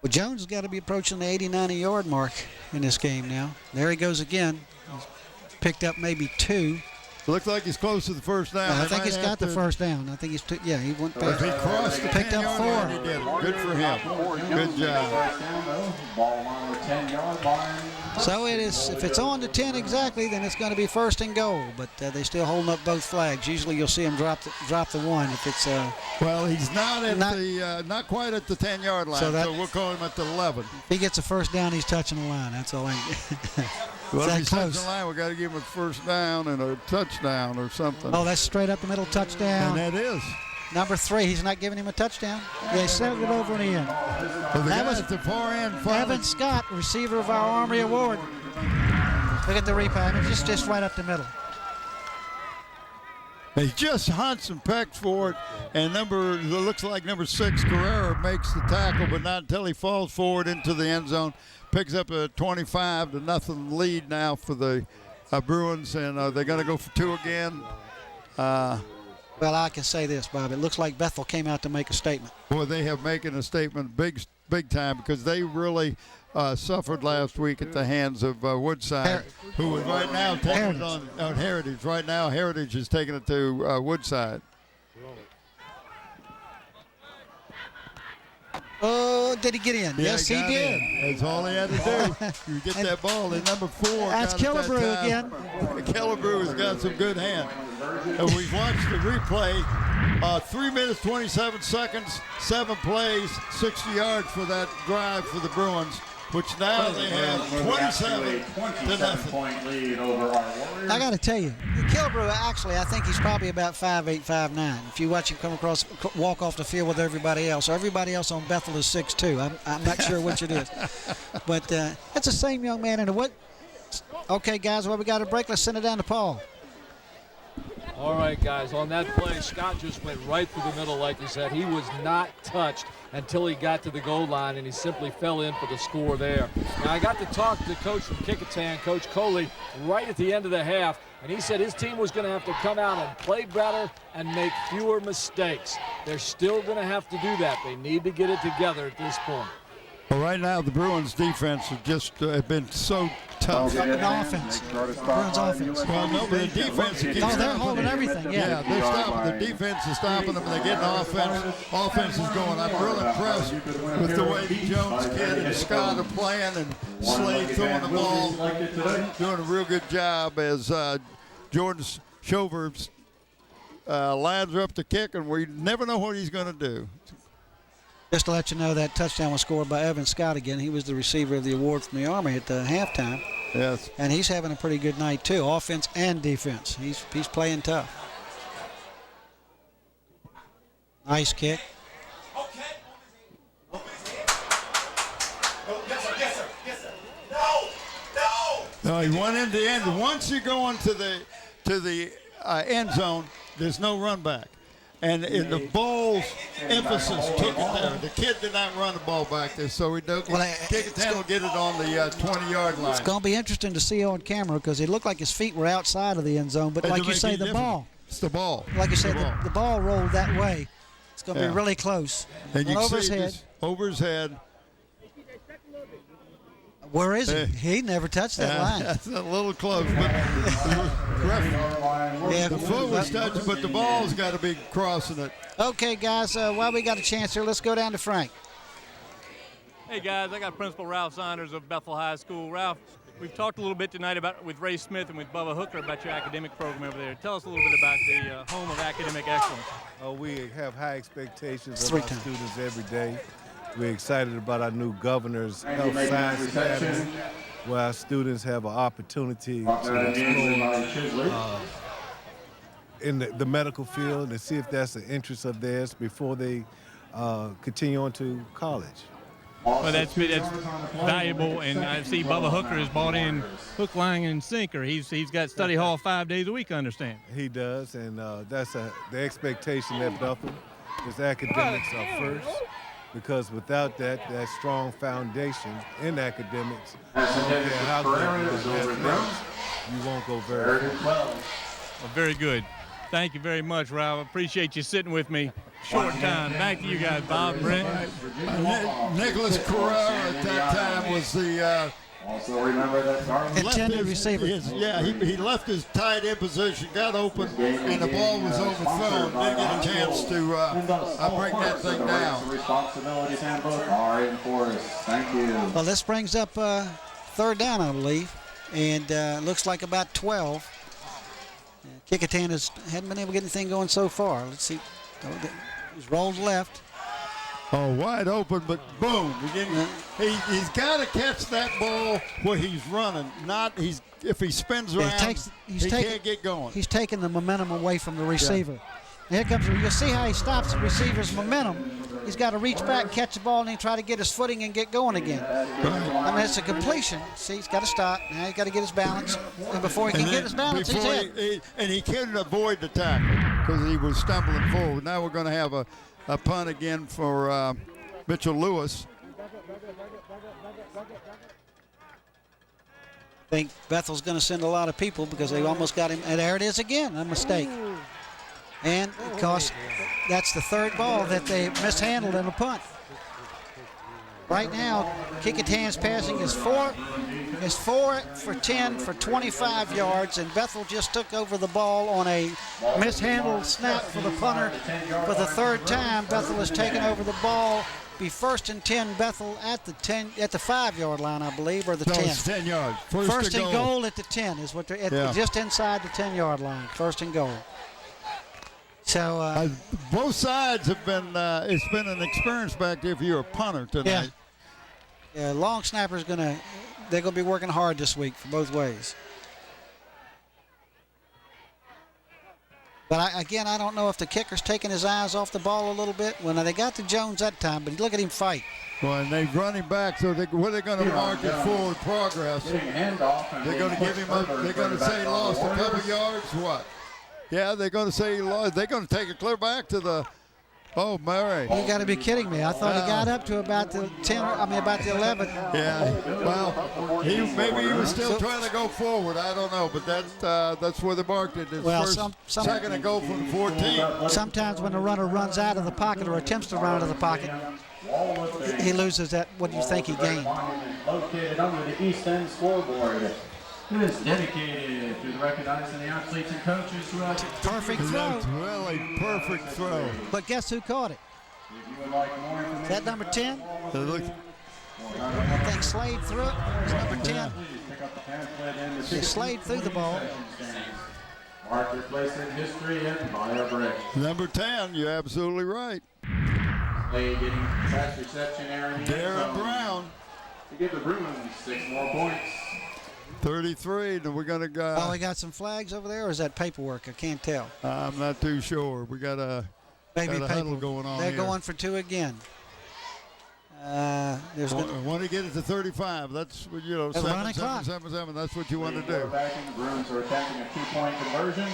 Well, Jones has got to be approaching the 80, 90-yard mark in this game now. There he goes again. He's picked up maybe 2. Looks like he's close to the first down. I think he's got the first down. I think he's he went past. He crossed the picked up 4. He did. Good for him. Good job. So it is. If it's on to 10 exactly, then it's going to be 1st and goal. But they still holding up both flags. Usually you'll see him drop the 1 if it's. Well, he's not quite at the 10-yard line. So we'll call him at the 11. If he gets a first down, he's touching the line. That's all. Well, if he's touching the line, we got to give him a first down and a touchdown or something. Oh, that's straight up the middle touchdown. And that is. Number 3, he's not giving him a touchdown. Yeah, he settled it over in the end. Well, that was at the far end. Evan Scott, receiver of our Armory Award. Look at the replay. I mean, just right up the middle. He just hunts and pecks for it, and looks like number 6, Carrera, makes the tackle, but not until he falls forward into the end zone. Picks up a 25-0 lead now for the Bruins, and they're going to go for 2 again. Well, I can say this, Bob. It looks like Bethel came out to make a statement. Boy, they have making a statement big time, because they really suffered last week at the hands of Woodside, who is right now taking it on Heritage. Right now, Heritage is taking it to Woodside. Oh, did he get in? Yeah, yes, he did. That's all he had to do. You get that ball. And number 4. That's Killebrew again. Killebrew has got some good hand. And we've watched the replay. 3 minutes, 27 seconds, 7 plays, 60 yards for that drive for the Bruins, which now they have 27-0. Point lead over our Warriors. I got to tell you, Killebrew, actually, I think he's probably about 5'8", 5'9". If you watch him walk off the field with everybody else. Everybody else on Bethel is 6'2". I'm not sure which it is. But it's the same young man in the what? Okay, guys, well, we got a break. Let's send it down to Paul. All right, guys, on that play, Scott just went right through the middle, like you said. He was not touched until he got to the goal line, and he simply fell in for the score there. Now, I got to talk to Coach from Kecoughtan, Coach Kohley, right at the end of the half, and he said his team was going to have to come out and play better and make fewer mistakes. They're still going to have to do that. They need to get it together at this point. Well, right now, the Bruins' defense has just been so tough. An offense. Bruins offense. Well, no, but the defense keeps they're holding everything. Yeah, they're stopping. The defense is stopping them, and they're getting offense. Offense is going. I'm real impressed with the way the Jones kid and Scott are playing, and Slade throwing the ball, doing a real good job as Jordan Shover's lads are up to kick, and we never know what he's going to do. Just to let you know, that touchdown was scored by Evan Scott again. He was the receiver of the award from the Army at the halftime. Yes. And he's having a pretty good night, too, offense and defense. He's playing tough. Nice kick. No, he went in the end. Once you go into the end zone, there's no run back. And in the ball's emphasis took it there. The kid did not run the ball back there, so Kecoughtan will get it on the 20-yard line. It's going to be interesting to see on camera because it looked like his feet were outside of the end zone. But like you say, the ball. It's the ball. Like you said, the ball rolled that way. It's going to be really close. And you over see his head. Over his head. Where is he? He never touched that line. That's a little close, but the foot was touching, but the ball's got to be crossing it. Okay, guys, while we got a chance here, let's go down to Frank. Hey, guys, I got Principal Ralph Saunders of Bethel High School. Ralph, we've talked a little bit tonight with Ray Smith and with Bubba Hooker about your academic program over there. Tell us a little bit about the home of academic excellence. We have high expectations of our students every day. We're excited about our new governor's Health Science Academy, where our students have an opportunity to explore in the medical field and see if that's an interest of theirs before they continue on to college. Well, that's valuable, and I see Bubba Hooker has bought in hook, line, and sinker. He's got study hall 5 days a week, I understand. He does, and that's the expectation at Bethel is academics are first. Because without that strong foundation in academics, how you won't go very far. Well, very good. Thank you very much, Ralph. Appreciate you sitting with me. Short time. Back to you guys, Bob and Brent. Nicholas Carrera at that time was the also remember that intended receiver. He left his tight end position, got open, and the ball was overthrown. Didn't get a chance to break that thing down. Responsibilities handbook are in force. Thank you. Well, this brings up third down, I believe, and looks like about 12. Kecoughtan hadn't been able to get anything going so far. Let's see. He's rolled left. Oh, wide open, but boom. He's got to catch that ball where he's running. If he spins around, he can't get going. He's taking the momentum away from the receiver. Yeah. Here comes, you'll see how he stops the receiver's momentum. He's got to reach back, catch the ball, and then try to get his footing and get going again. I mean, it's a completion. See, he's got to stop. Now he's got to get his balance. And before he can get his balance, he's hit. And he can't avoid the tackle. because he was stumbling forward. Now we're going to have a punt again for Mitchell Lewis. I think Bethel's going to send a lot of people because they almost got him. And there it is again, a mistake. And of course, that's the third ball that they mishandled in a punt. Right now, Kecoughtan's passing is 4 for 10 for 25 yards, and Bethel just took over the ball on a mishandled snap for the punter for the third time. Bethel has taken over the ball. Be 1st and 10, Bethel at the 5-yard line, I believe, or the 10. It's 10 yards. First and goal at the 10 is what they're just inside the 10-yard line. 1st and goal. So both sides have been. It's been an experience back there if you're a punter tonight. Yeah, long snapper's they're gonna be working hard this week for both ways. But I don't know if the kicker's taking his eyes off the ball a little bit. When they got to Jones that time, but look at him fight. Well, and they've run him back, so they're going to mark his forward progress. They're going to give him up. They're going to say he lost a couple yards. What? Yeah, they're going to say he lost. They're going to take it clear back to the. Oh, Murray! You got to be kidding me! I thought he got up to about the 10. About the 11. Yeah. Well, maybe he was still trying to go forward. I don't know, but that's where they marked it. Second and goal from the 14. Sometimes when the runner runs out of the pocket or attempts to run out of the pocket, he loses that. What do you think he gained? Located under the East End scoreboard. It is dedicated to the recognizing the athletes and coaches throughout. Perfect throw. That's really perfect throw. But guess who caught it? Is that number 10? I think Slade threw it. It's number 10. Slade threw the ball. Mark your place in history and buy a break. Number 10, you're absolutely right. Slade getting pass reception area. Darren Brown. To give the Bruins 6 more points. 33, and we're going to go. Oh, we got some flags over there, or is that paperwork? I can't tell. I'm not too sure. We got a huddle going on. They're here. going for 2 again. Want to get it to 35. That's what, 7-7-7. That's what you want to do. The Bruins are attempting a 2-point conversion.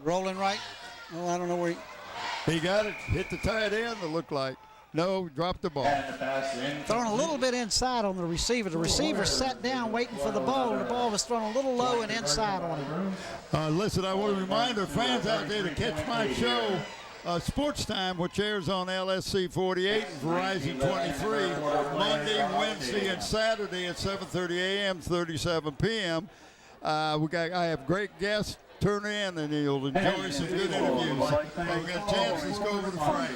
Rolling right. Oh, I don't know where he got it. Hit the tight end. It looked like. No, dropped the ball. Thrown a little bit inside on the receiver. The receiver sat down waiting for the ball, and the ball was thrown a little low and inside on him. Listen, I want to remind our fans out there to catch my show, Sports Time, which airs on LSC 48 and Verizon 23, Monday, Wednesday, and Saturday at 7:30 a.m., 37 p.m. I have great guests. Turn in, and you'll enjoy some good interviews. We've got a chance. Let's go over to Frank.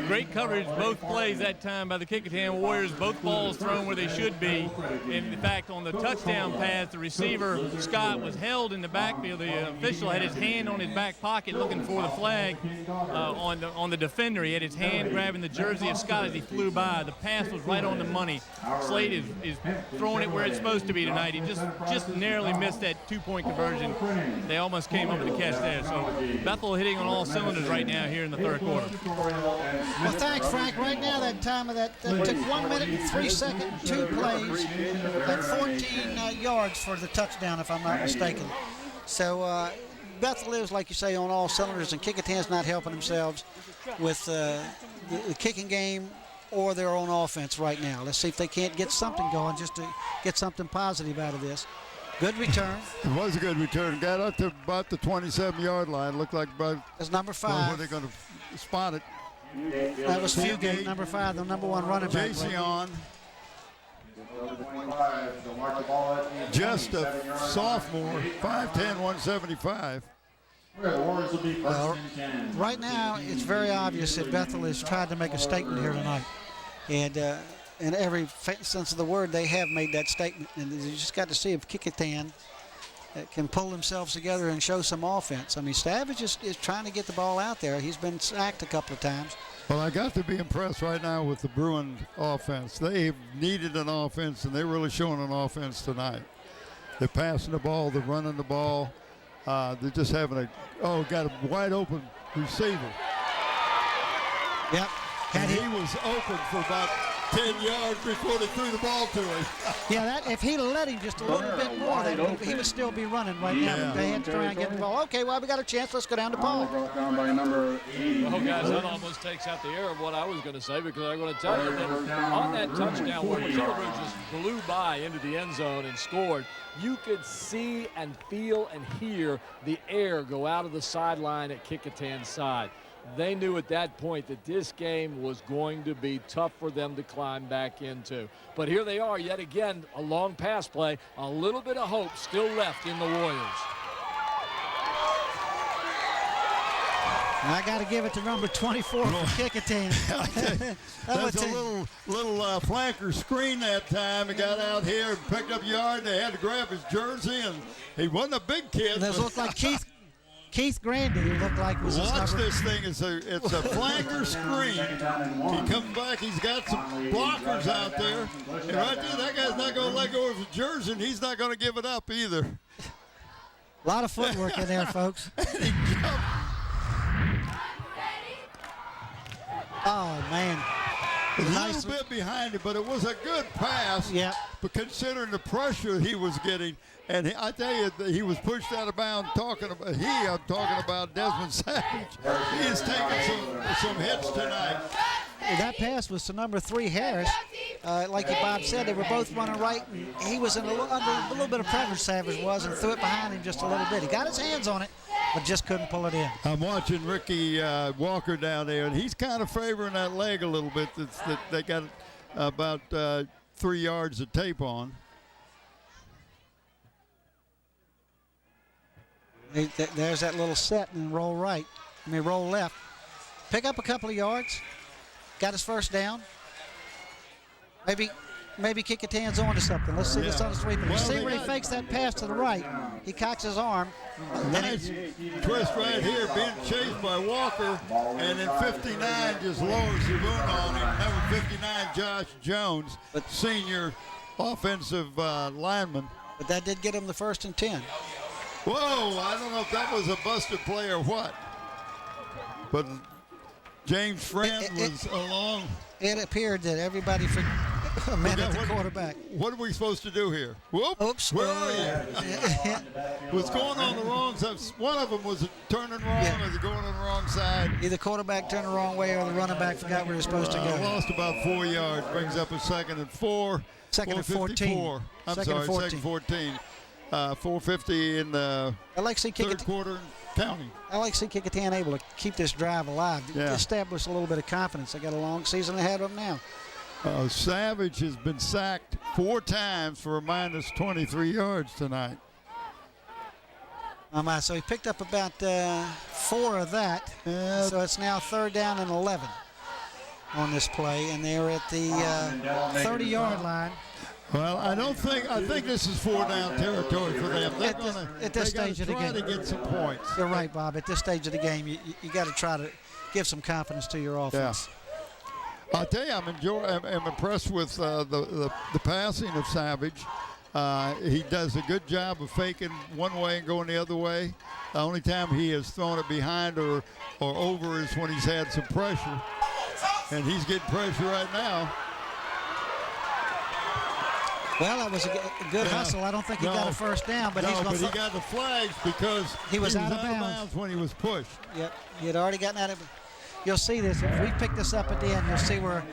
Great coverage, both plays that time by the Kecoughtan Warriors. Both balls thrown where they should be. In fact, on the touchdown pass, the receiver, Scott, was held in the backfield. The official had his hand on his back pocket looking for the flag on the defender. He had his hand grabbing the jersey of Scott as he flew by. The pass was right on the money. Slade is throwing it where it's supposed to be tonight. He just narrowly missed that 2-point conversion. They almost came up with a catch there. So Bethel hitting on all cylinders right now here in the third quarter. Well, thanks, Frank. Right now, that time of that took 1 minute and 3 seconds, 2 plays, and 14 yards for the touchdown, if I'm not mistaken. So Bethel is, like you say, on all cylinders, and Kecoughtan's not helping themselves with the kicking game or their own offense right now. Let's see if they can't get something going just to get something positive out of this. Good return. It was a good return. Got up to about the 27-yard line. Looked like about. That's number 5. Where they're going to spot it. That was Fugate, number 5, the number 1 running back. Jason, just a sophomore, 5'10", 175. Well, right now, it's very obvious that Bethel is trying to make a statement here tonight. And in every sense of the word, they have made that statement. And you just got to see if Kecoughtan can pull themselves together and show some offense. I mean, Savage is trying to get the ball out there. He's been sacked a couple of times. Well, I got to be impressed right now with the Bruin offense. They've needed an offense, and they're really showing an offense tonight. They're passing the ball. They're running the ball. They're just having got a wide open receiver. Yep. And he was open for about 10 yards before they threw the ball to him. Yeah, that if he'd have let him just a little bit more, he would still be running right now. But they had to try and get the ball. Okay, well, we got a chance. Let's go down to Paul. Well, guys, that almost takes out the air of what I was going to say, because I'm going to tell you that on that touchdown where Killebrew just blew by into the end zone and scored, you could see and feel and hear the air go out of the sideline at Kecoughtan's side. They knew at that point that this game was going to be tough for them to climb back into. But here they are yet again, a long pass play, a little bit of hope still left in the Warriors. I got to give it to number 24 for Kecoughtan. That's a little flanker screen that time. He got out here and picked up yard. They had to grab his jersey, and he wasn't a big kid. Those looked like Keith Grandy, who looked like was his Watch number. this thing. It's a flanker screen. He comes back. He's got some blockers out there. And right there, that guy's not going to let go of his jersey, and he's not going to give it up either. A lot of footwork in there, folks. He jumped. Oh, man. A little bit behind him, but it was a good pass. Yeah. But considering the pressure he was getting, and I tell you, he was pushed out of bounds. I'm talking about Desmond Savage. He is taking some hits tonight. That pass was to number 3, Harris. Like Bob said, they were both running right. And he was under a little bit of pressure, Savage was, and threw it behind him just a little bit. He got his hands on it, but just couldn't pull it in. I'm watching Ricky Walker down there, and he's kind of favoring that leg a little bit. That they got about 3 yards of tape on. There's that little set and roll left. Pick up a couple of yards. Got his first down. Maybe Kecoughtan's on to something. Let's see this on the sweeping. You see where he fakes that pass to the right. He cocks his arm. Nice twist right here, being chased by Walker, and then 59 just lowers the boot on him. Number 59, Josh Jones, senior offensive lineman. But that did get him the 1st and 10. Whoa, I don't know if that was a busted play or what. But James Friend was along. It appeared that everybody meant at the quarterback. What are we supposed to do here? Whoop. Oops. Where are you? Was going on the wrong side. One of them was turning wrong or going on the wrong side. Either quarterback turned the wrong way or the running back forgot where he was supposed to go. Lost about 4 yards. Brings up a 2nd and 4. Second and 14. Second and 14. 4:50 in the third quarter counting. I like to see Kecoughtan able to keep this drive alive. Establish a little bit of confidence. They got a long season ahead of them now. Savage has been sacked 4 times for a minus 23 yards tonight. So he picked up about 4 of that. So it's now 3rd down and 11 on this play, and they're at the 30-yard line. Well, I think this is 4-down territory for them. At this stage of the game, to get some points. You're right, Bob. At this stage of the game, you got to try to give some confidence to your offense. Yeah. I'll tell you, I'm impressed with the passing of Savage. He does a good job of faking one way and going the other way. The only time he has thrown it behind or over is when he's had some pressure, and he's getting pressure right now. Well, that was a good hustle. I don't think he got a 1st down, but he got the flags because he was out of bounds when he was pushed. Yep, he had already gotten out of it. You'll see this. If we pick this up at the end, you'll see where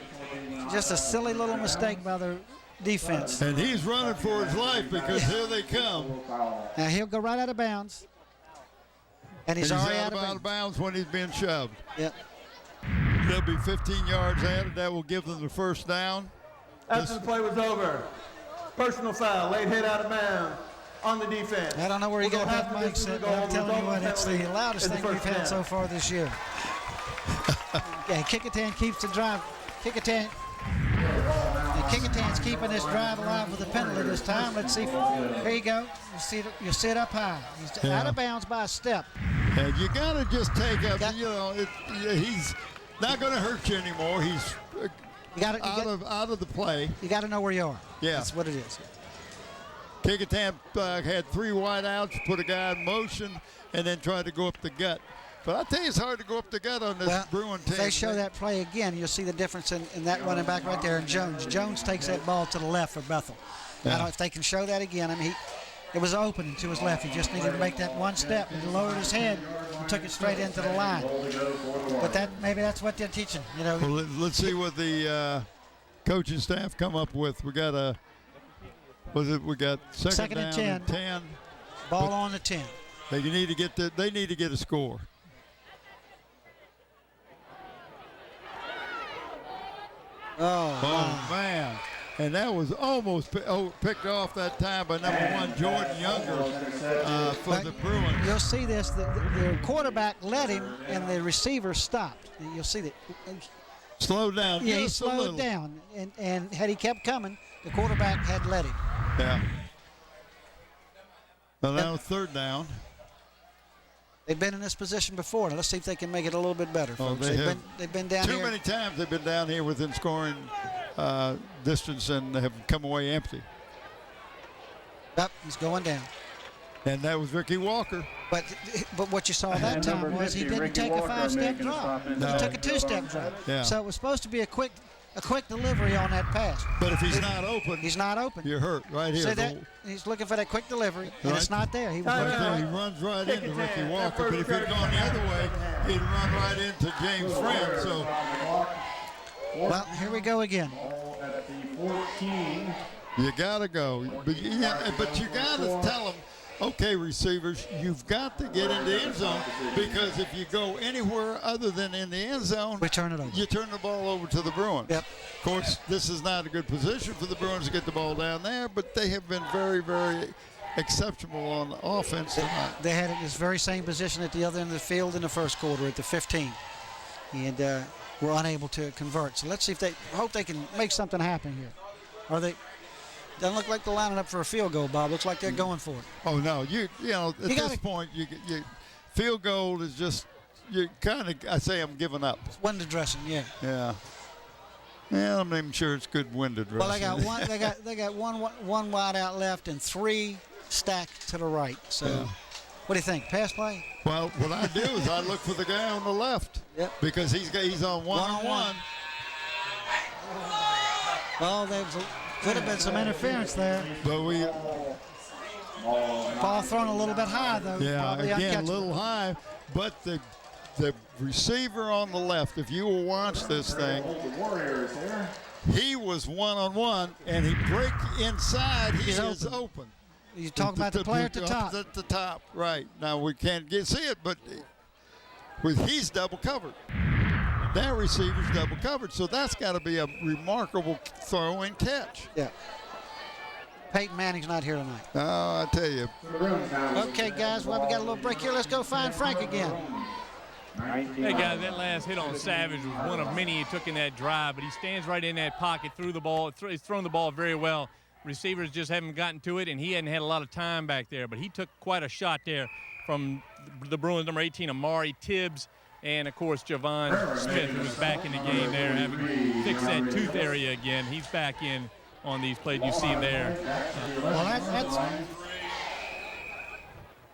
just a silly little mistake by the defense. And he's running for his life because here they come. Now he'll go right out of bounds. And he's already out of bounds when he's being shoved. Yep. They'll be 15 yards ahead. That will give them the 1st down. After the play was over, personal foul, late hit out of bounds on the defense. I don't know where you got that mic set, but I'm telling you what, it's the loudest thing we've had so far this year. Kecoughtan keeps the drive. Kecoughtan's keeping this drive alive with a penalty this time. Let's see. Here you go. You sit up high. He's out of bounds by a step. And you got to just take up, he's not going to hurt you anymore. He's out of the play. You got to know where you are. Yeah. That's what it is. Kecoughtan had 3 wideouts, put a guy in motion, and then tried to go up the gut. But I tell you, it's hard to go up together on this Bruin team. If they show that play again, you'll see the difference in that running back right there. And Jones takes that ball to the left for Bethel. I don't know if they can show that again. I mean, it was open to his left. He just needed to make that one step. He lowered his head and took it straight into the line. But maybe that's what they're teaching. You know. Well, let's see what the coaching staff come up with. We got second and down 10. Ball on the 10. They need to get a score. Oh man. And that was almost picked off that time by number 1, Jordan Younger, for the Bruins. You'll see this. The quarterback led him, and the receiver stopped. You'll see that. Slowed down. Yeah, he slowed down. And had he kept coming, the quarterback had led him. Yeah. Well, now third down. They've been in this position before. Now let's see if they can make it a little bit better. Folks. They've been down here. Too many times they've been down here within scoring distance and have come away empty. Yep, he's going down. And that was Ricky Walker. But what you saw that time was he didn't take a 5-step drop. No. He took a 2-step drop. Yeah. So it was supposed to be a quick delivery on that pass. But if he's not open, you're hurt right here. See that? He's looking for that quick delivery, and right. It's not there. He runs right into Ricky Walker. But if he'd gone the other way, he'd run right into James Friend. So, well, here we go again. At the 14. You got to go. But you got to tell them, okay, receivers, you've got to get in the end zone, because if you go anywhere other than in the end zone, we turn it over. You turn the ball over to the Bruins. Yep. Of course, this is not a good position for the Bruins to get the ball down there, but they have been very, very exceptional on offense tonight. They had it in this very same position at the other end of the field in the first quarter at the 15, and were unable to convert. So let's see if I hope they can make something happen here. Are they? Doesn't look like they're lining up for a field goal, Bob. Looks like they're going for it. Oh no, you know at this point, you field goal is just you kind of. I say I'm giving up. It's window dressing, yeah. Yeah. Yeah, I'm not even sure it's good window dressing. Well, they got one wide out left and 3 stacked to the right. So, What do you think? Pass play? Well, what I do is I look for the guy on the left. Yep. Because he's on one-on-one. Well, there could have been some interference there. But ball thrown a little bit high, though. Yeah, Probably again, a little high. But the receiver on the left, if you will watch this thing, he was one-on-one, and he break inside. He is open. You're talking about the player at the top. At the top, right. Now, we can't see it, but he's double covered. That receiver's double covered, so that's got to be a remarkable throw and catch. Yeah. Peyton Manning's not here tonight. Oh, I tell you. Okay, guys, well, we got a little break here. Let's go find Frank again. Hey, guys, that last hit on Savage was one of many he took in that drive, but he stands right in that pocket, threw the ball. He's thrown the ball very well. Receivers just haven't gotten to it, and he hadn't had a lot of time back there, but he took quite a shot there from the Bruins, number 18, Amari Tibbs, and, of course, Javon Smith, who was back in the game there, having fixed that tooth area again. He's back in on these plays you see there. Well,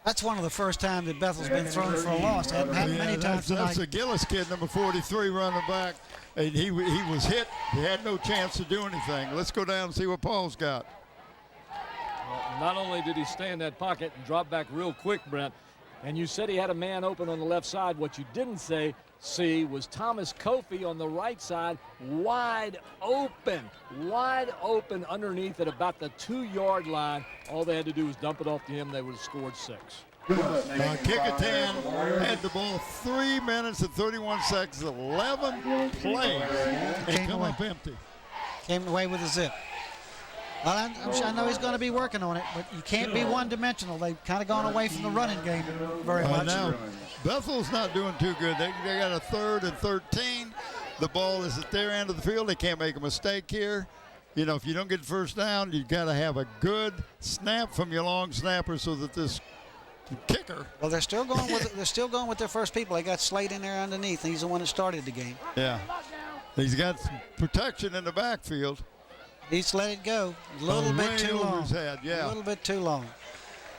that's one of the first times that Bethel's been thrown for a loss. It hadn't happened many times tonight. That's a Gillis kid, number 43, running back. And he was hit. He had no chance to do anything. Let's go down and see what Paul's got. Well, not only did he stay in that pocket and drop back real quick, Brent, and you said he had a man open on the left side. What you didn't see was Thomas Kofi on the right side, wide open underneath at about the 2-yard line. All they had to do was dump it off to him. They would have scored 6. Kecoughtan had the ball 3 minutes and 31 seconds, 11 plays, and come up empty. Came away with a zip. Well, I know he's going to be working on it, but you can't be one-dimensional. They've kind of gone away from the running game very much. Now, Bethel's not doing too good. They got a 3rd and 13. The ball is at their end of the field. They can't make a mistake here. You know, if you don't get the first down, you've got to have a good snap from your long snapper so that this kicker. Well, they're still going with their first people. They got Slade in there underneath. He's the one that started the game. Yeah. He's got some protection in the backfield. He's let it go a little bit too long. His head, yeah. A little bit too long.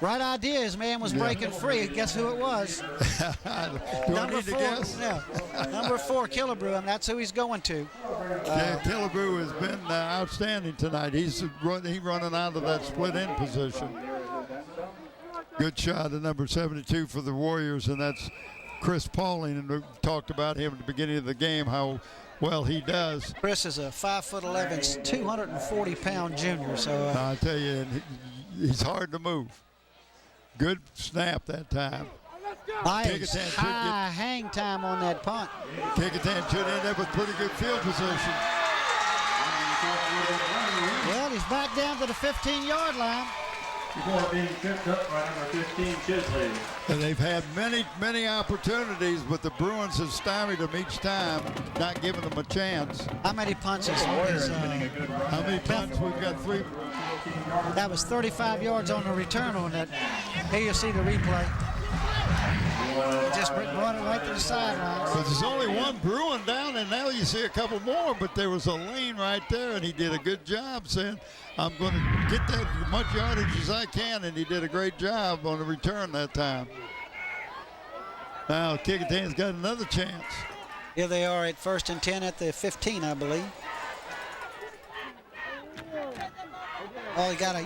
Right idea. His man was breaking free. Guess who it was? Number 4. Yeah. Number 4, Kecoughtan. That's who he's going to. Kecoughtan has been outstanding tonight. He's running out of that split end position. Good shot at number 72 for the Warriors, and that's Chris Pauling. And we talked about him at the beginning of the game, how well he does. Chris is a 5'11", 240-pound junior. So I tell you, he's hard to move. Good snap that time. Nice high hang time on that punt. Kecoughtan should end up with pretty good field position. Well, he's back down to the 15-yard line. Before being tripped up by number 15, Chisley. And they've had many opportunities, but the Bruins have stymied them each time, not giving them a chance. How many punts is how many punts? We've got 3. That was 35 yards on the return on that. Here you see the replay. Just run it right to the sideline. But there's only one Bruin down, and now you see a couple more, but there was a lane right there, and he did a good job saying, I'm going to get that as much yardage as I can, and he did a great job on the return that time. Now Kecoughtan's got another chance. Here they are at 1st and 10 at the 15, I believe. Oh, you gotta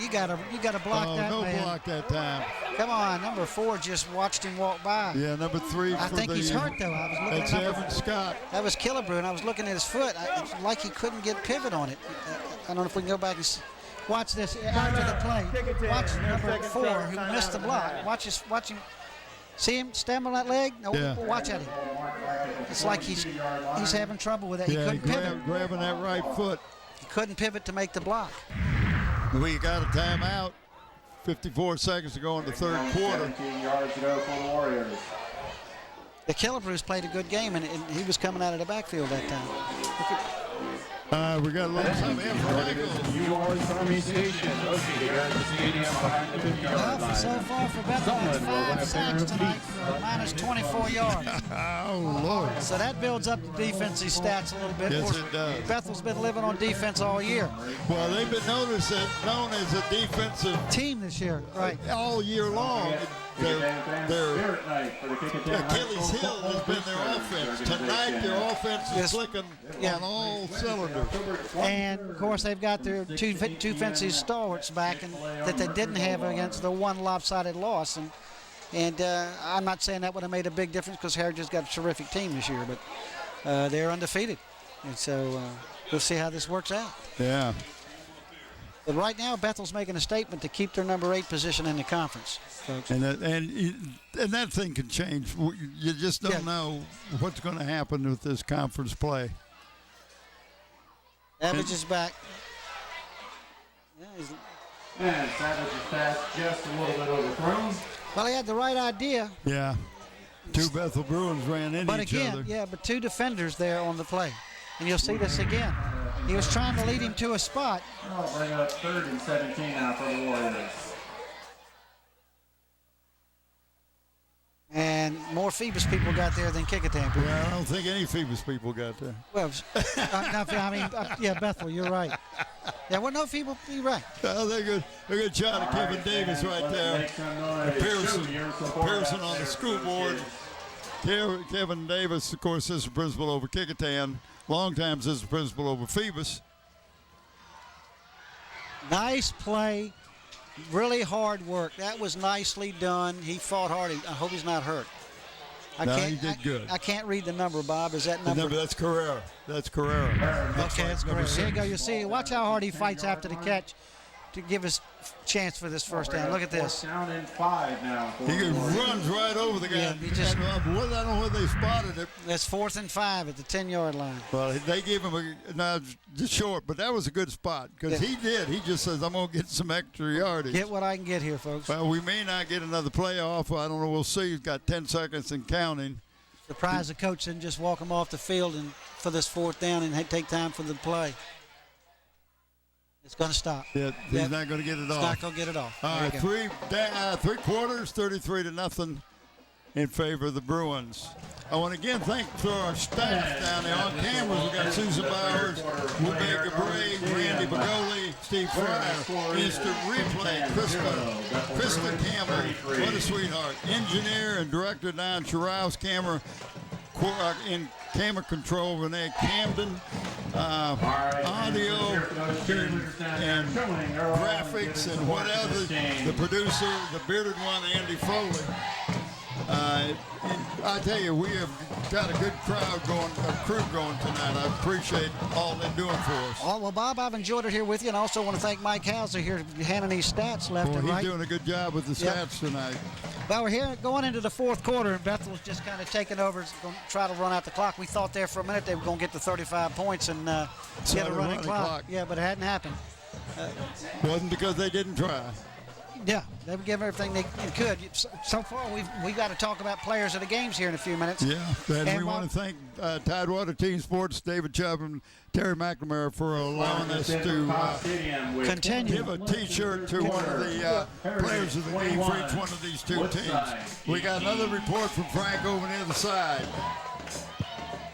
block that, no man. block that time. Come on, number 4 just watched him walk by. Yeah, number 3. I think he's hurt though. I was looking that's at Evan Scott. That was Kecoughtan. I was looking at his foot. It's like he couldn't get pivot on it. I don't know if we can go back and watch this after the play. Watch number 4 who missed the block. Watch him. See him stamp on that leg? No, watch at him. It's like he's having trouble with it. He couldn't pivot. Grabbing that right foot. He couldn't pivot to make the block. We got a timeout. 54 seconds to go in the third quarter. 17 yards to go for the Warriors. The Kecoughtan played a good game, and he was coming out of the backfield that time. We got a little time in for Eagles. U.S. Army Station located here at the stadium behind the 50-yard line. So far for Bethel, it's 5 sacks tonight for minus 24 yards. Oh, Lord. So that builds up the defensive stats a little bit. Yes, it does. Bethel's been living on defense all year. Well, they've been known as a defensive team this year, right? All year long. Their Achilles heel has been their offense. Tonight, their offense is clicking on all cylinders. And, of course, they've got their two defensive stalwarts back that they didn't have against the one lopsided loss. And I'm not saying that would have made a big difference because Heritage got a terrific team this year, but they're undefeated. And so we'll see how this works out. Yeah. But right now, Bethel's making a statement to keep their number 8 position in the conference, folks. And that thing can change. You just don't know what's going to happen with this conference play. Savage is back. And Savage is passed just a little bit overthrown. Well, he had the right idea. Yeah. 2 Bethel Bruins ran into each other. But 2 defenders there on the play. And you'll see this again. He was trying to lead him to a spot. I'll bring up 3rd and 17 now for the Warriors. And more Phoebus people got there than Kecoughtan people. Yeah, I don't think any Phoebus people got there. Well, Bethel, you're right. Yeah, well, no Phoebus, you're right. They're good. They're good shot at Kevin Davis right there. Pearson on the scoreboard. Kevin Davis, of course, assistant principal over Kecoughtan. Long-time assistant principal over Phoebus. Nice play. Really hard work. That was nicely done. He fought hard. I hope he's not hurt. He did good. I can't read the number, Bob. Is that number? That's Carrera. That's Carrera. Okay, that's Carrera. Here you go. You see, watch how hard he fights after the catch to give us chance for this first down. Look at this. Down in 5 now. He runs right over the guy. Yeah, I don't know where they spotted it. That's 4th and 5 at the 10-yard line. Well, they gave him just short, but that was a good spot because he did. He just says, I'm going to get some extra yardage. Get what I can get here, folks. Well, we may not get another playoff. I don't know. We'll see. He's got 10 seconds and counting. Surprised the coach didn't just walk him off the field and for this 4th down and take time for the play. It's going to stop. Yeah, he's not going to get it off. He's not going to get it off. All right, 3 quarters, 33-0 in favor of the Bruins. I want to again thank our staff down there on cameras. We've got Susan Bowers, Rebecca Bray, Randy Bagoli, Steve Fryer. Instant replay, Krista Campbell. What a sweetheart. Engineer and director Don Sherriles. In camera control, Renee Camden. Audio and graphics and whatever. The producer, the bearded one, Andy Foley. I tell you, we have got a good crew going tonight. I appreciate all they're doing for us. Oh, well, Bob, I've enjoyed it here with you, and also want to thank Mike Hauser here handing these stats left and right. He's doing a good job with the stats tonight. Well, we're here going into the fourth quarter, and Bethel's just kind of taking over, going to try to run out the clock. We thought there for a minute they were going to get to 35 points and get a running clock. Yeah, but it hadn't happened. Wasn't because they didn't try. Yeah, they would give everything they could. So far, we got to talk about players of the games here in a few minutes. Yeah, and we want to thank Tidewater Team Sports, David Chubb and Terry McNamara for allowing us to continue. Give a T-shirt to one of the players of the game for each one of these two teams. We got another report from Frank over near the side.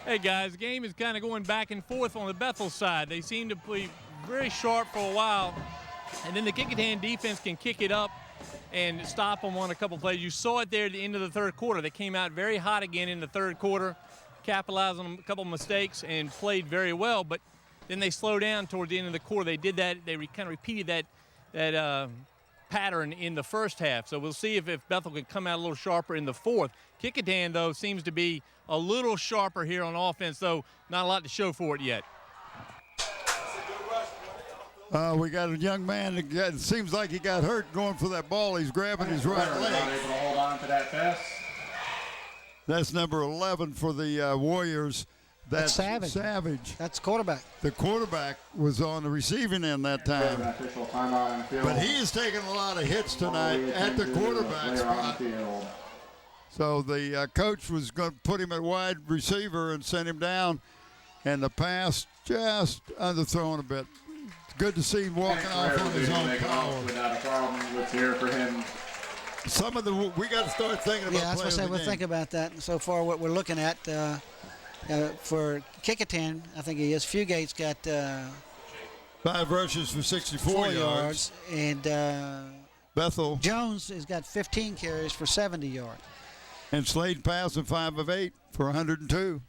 Hey guys, the game is kind of going back and forth on the Bethel side. They seem to be very sharp for a while. And then the Kecoughtan defense can kick it up and stop them on a couple plays. You saw it there at the end of the third quarter. They came out very hot again in the third quarter, capitalized on a couple mistakes and played very well. But then they slowed down toward the end of the quarter. They did that. They kind of repeated that pattern in the first half. So we'll see if Bethel can come out a little sharper in the fourth. Kecoughtan, though, seems to be a little sharper here on offense, though not a lot to show for it yet. We got a young man that seems like he got hurt going for that ball. He's grabbing his right leg. Able to hold on to that pass. That's number 11 for the Warriors. That's Savage. That's quarterback. The quarterback was on the receiving end that time. But he is taking a lot of hits tonight at the quarterback spot. So the coach was going to put him at wide receiver and send him down. And the pass just underthrown a bit. Good to see him walking off on his own power. Without a problem, let's hear for him. We got to start thinking about. Yeah, that's what I said. We'll think about that. So far, what we're looking at for Kecoughtan, I think he is. Fugate's got 5 rushes for 64 yards, and Bethel Jones has got 15 carries for 70 yards, and Slade passing 5 of 8 for 102.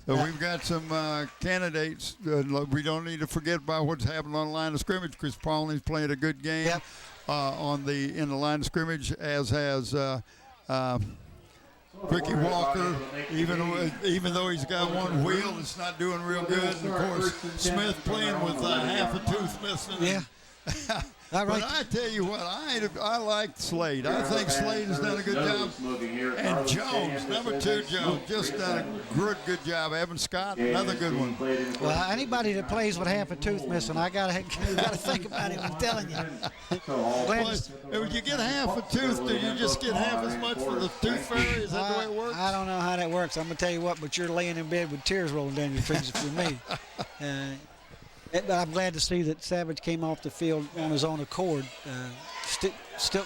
So we've got some candidates. We don't need to forget about what's happening on the line of scrimmage. Chris Paulney's playing a good game in the line of scrimmage, as has Ricky Walker. Even though he's got one wheel, it's not doing real good. And of course, Smith playing with half a tooth missing. Yeah. But I tell you what, I like Slade. I think Slade has done a good job. And Jones, number 2 Jones, just done a good job. Evan Scott, another good one. Well, anybody that plays with half a tooth missing, I gotta think about it. I'm telling you. When you get half a tooth, do you just get half as much for the tooth fairy? Is that the way it works? I don't know how that works. I'm gonna tell you what, but you're laying in bed with tears rolling down your cheeks for me. But I'm glad to see that Savage came off the field on his own accord. Still.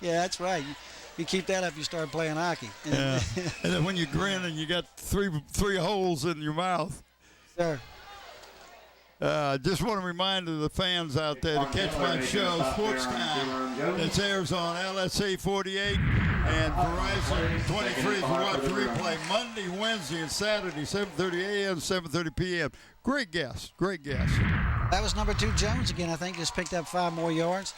Yeah, that's right. You keep that up, you start playing hockey. Yeah. And then when you grin and you got three holes in your mouth. Sure. Just want to remind the fans out there to catch my show, Sports Time. It airs on LSA 48 and Verizon 23 for watch replay Monday, Wednesday, and Saturday, 7:30 a.m., 7:30 p.m. Great guest. That was number 2 Jones again. I think just picked up 5 more yards.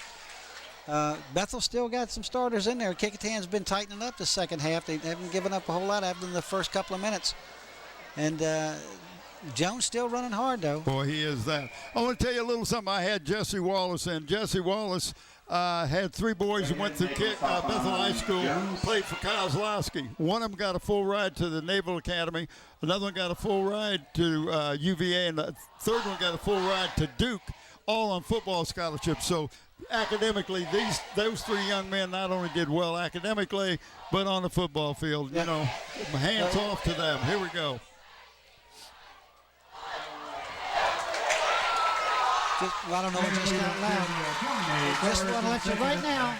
Bethel still got some starters in there. Kecoughtan's been tightening up the second half. They haven't given up a whole lot after the first couple of minutes. And Jones still running hard, though. Boy, he is that. I want to tell you a little something. I had Jesse Wallace in. Jesse Wallace had 3 boys who went through Bethel High School, played for Kozlowski. One of them got a full ride to the Naval Academy. Another one got a full ride to UVA. And the third one got a full ride to Duke, all on football scholarships. So academically, those 3 young men not only did well academically, but on the football field. You know, hands off to them. Here we go. I don't know what just got loud. Just want to let you right now.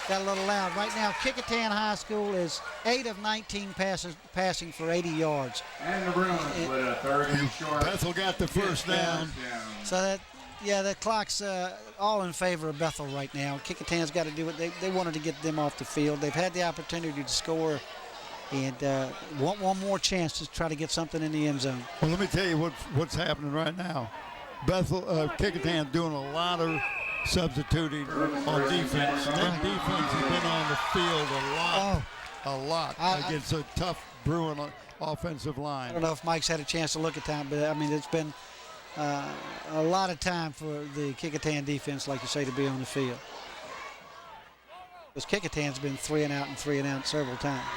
got a little loud. Right now, Kecoughtan High School is 8 of 19 passes, passing for 80 yards. And the Bruins with a 3rd and short. Bethel got the first down. So that clock's all in favor of Bethel right now. Kecoughtan's got to do what they wanted to get them off the field. They've had the opportunity to score and want one more chance to try to get something in the end zone. Well, let me tell you what's happening right now. Kecoughtan doing a lot of substituting on defense. That defense has been on the field a lot against a tough Bruin offensive line. I don't know if Mike's had a chance to look at time, but I mean it's been a lot of time for the Kecoughtan defense, like you say, to be on the field. Because Kecoughtan's been 3 and out several times.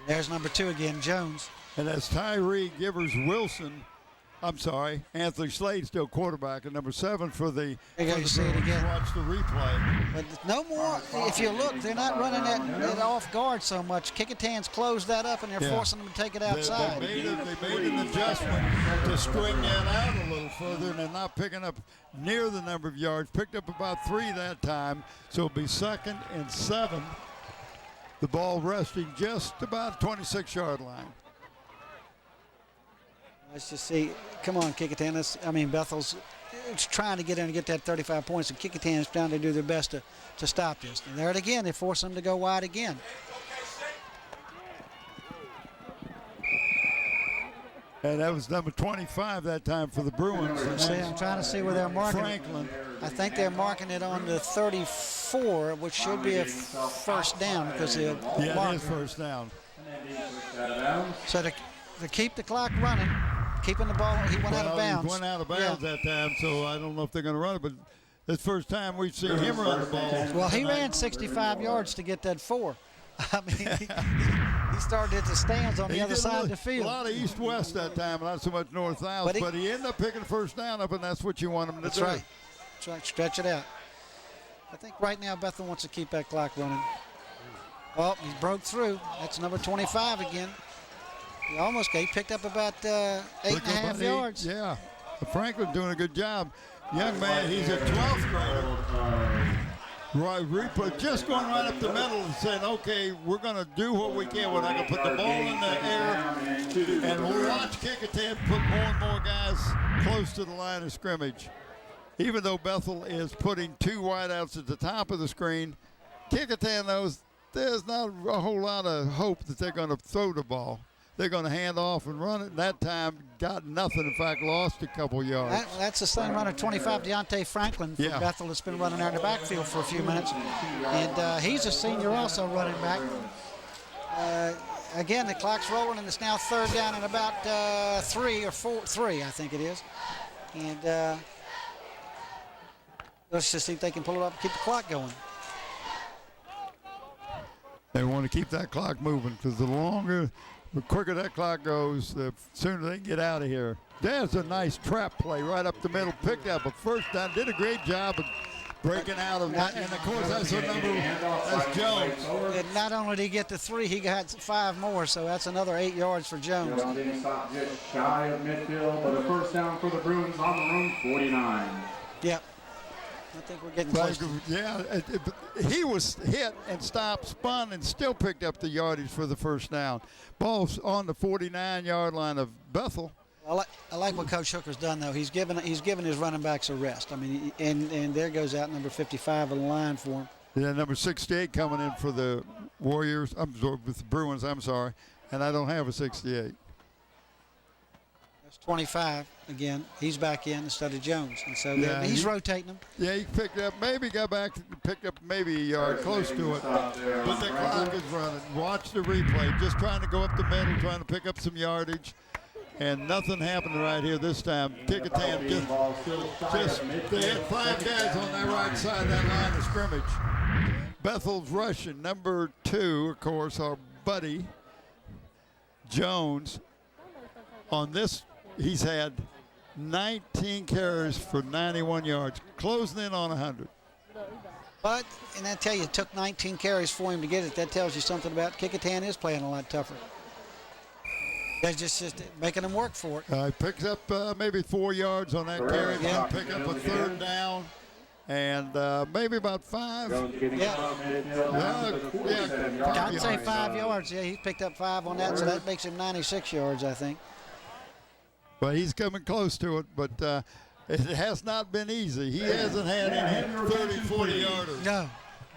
There's number 2 again, Jones. And that's Tyree Givers-Wilson. I'm sorry, Anthony Slade still quarterback, and number 7 for the. You see it again. Watch the replay. But no more. If you look, they're not running that off guard so much. Kecoughtan's closed that up, and they're forcing them to take it outside. They made an adjustment to string that out a little further, and they're not picking up near the number of yards. Picked up about 3 that time, so it'll be 2nd and 7. The ball resting just about 26-yard line. Let's just see. Come on, Kecoughtan. Bethel's trying to get in and get that 35 points, and Kecoughtan's trying to do their best to stop this. And there it again. They force them to go wide again. And that was number 25 that time for the Bruins. I'm trying to see where they're marking Franklin. I think they're marking it on the 34, which should be a first down because they'll mark it is first down. So to keep the clock running, keeping the ball, he went out of bounds. He went out of bounds that time, so I don't know if they're going to run it, but it's the first time we've seen him run the ball. Well, he ran 65 yards to get that 4. I mean, he started at the stands on the other side of the field. A lot of east-west that time, not so much north-south, but he ended up picking the first down up, and that's what you want him to do. That's right. Stretch it out. I think right now Bethel wants to keep that clock running. Oh, he broke through. That's number 25 again. He picked up about 8.5 yards. Yeah. Franklin doing a good job. Young man, he's a 12th grader. Right, just going right up the middle and saying, okay, we're going to do what we can. We're not going to put the ball in the air. And we'll watch Kecoughtan put more and more guys close to the line of scrimmage. Even though Bethel is putting 2 wideouts at the top of the screen, Kecoughtan knows there's not a whole lot of hope that they're going to throw the ball. They're going to hand off and run it. That time, got nothing. In fact, lost a couple yards. That's the same runner, 25, Deontay Franklin from Bethel, that's been running out in the backfield for a few minutes. And he's a senior also running back. Again, the clock's rolling, and it's now 3rd down and about 3 or 4, I think it is. And let's just see if they can pull it up and keep the clock going. They want to keep that clock moving because the quicker that clock goes, the sooner they can get out of here. There's a nice trap play right up the middle. Picked up a first down. Did a great job of breaking out of that. And, of course, that's Jones. And not only did he get the 3, he got 5 more, so that's another 8 yards for Jones. Stop just shy of midfield, but a first down for the Bruins on the room, 49. Yep. I think we're getting close. He was hit and stopped, spun, and still picked up the yardage for the first down. Ball's on the 49-yard line of Bethel. I like what Coach Hooker's done, though. He's given his running backs a rest. I mean, and there goes out number 55 on the line for him. Yeah, number 68 coming in for the Warriors. With the Bruins, I'm sorry. And I don't have a 68. 25 again. He's back in instead of Jones, and so he's rotating them. Yeah, he picked up, got back, picked up maybe a yard, close to it. But the clock is running. Watch the replay. Just trying to go up the middle, trying to pick up some yardage, and nothing happened right here this time. Kecoughtan they had 5 guys on that right side of that line of scrimmage. Bethel's rushing. Number 2, of course, our buddy Jones. On this, he's had 19 carries for 91 yards, closing in on 100. But, and I tell you, it took 19 carries for him to get it. That tells you something about Kecoughtan is playing a lot tougher. They're just making them work for it. He picks up maybe 4 yards on that carry. Pick up a 3rd down. and maybe about 5. I'd say 5 yards. Yeah, he's picked up 5 on that, so that makes him 96 yards, I think. But he's coming close to it, but it has not been easy. He hasn't had any 30, 40-yarders. No.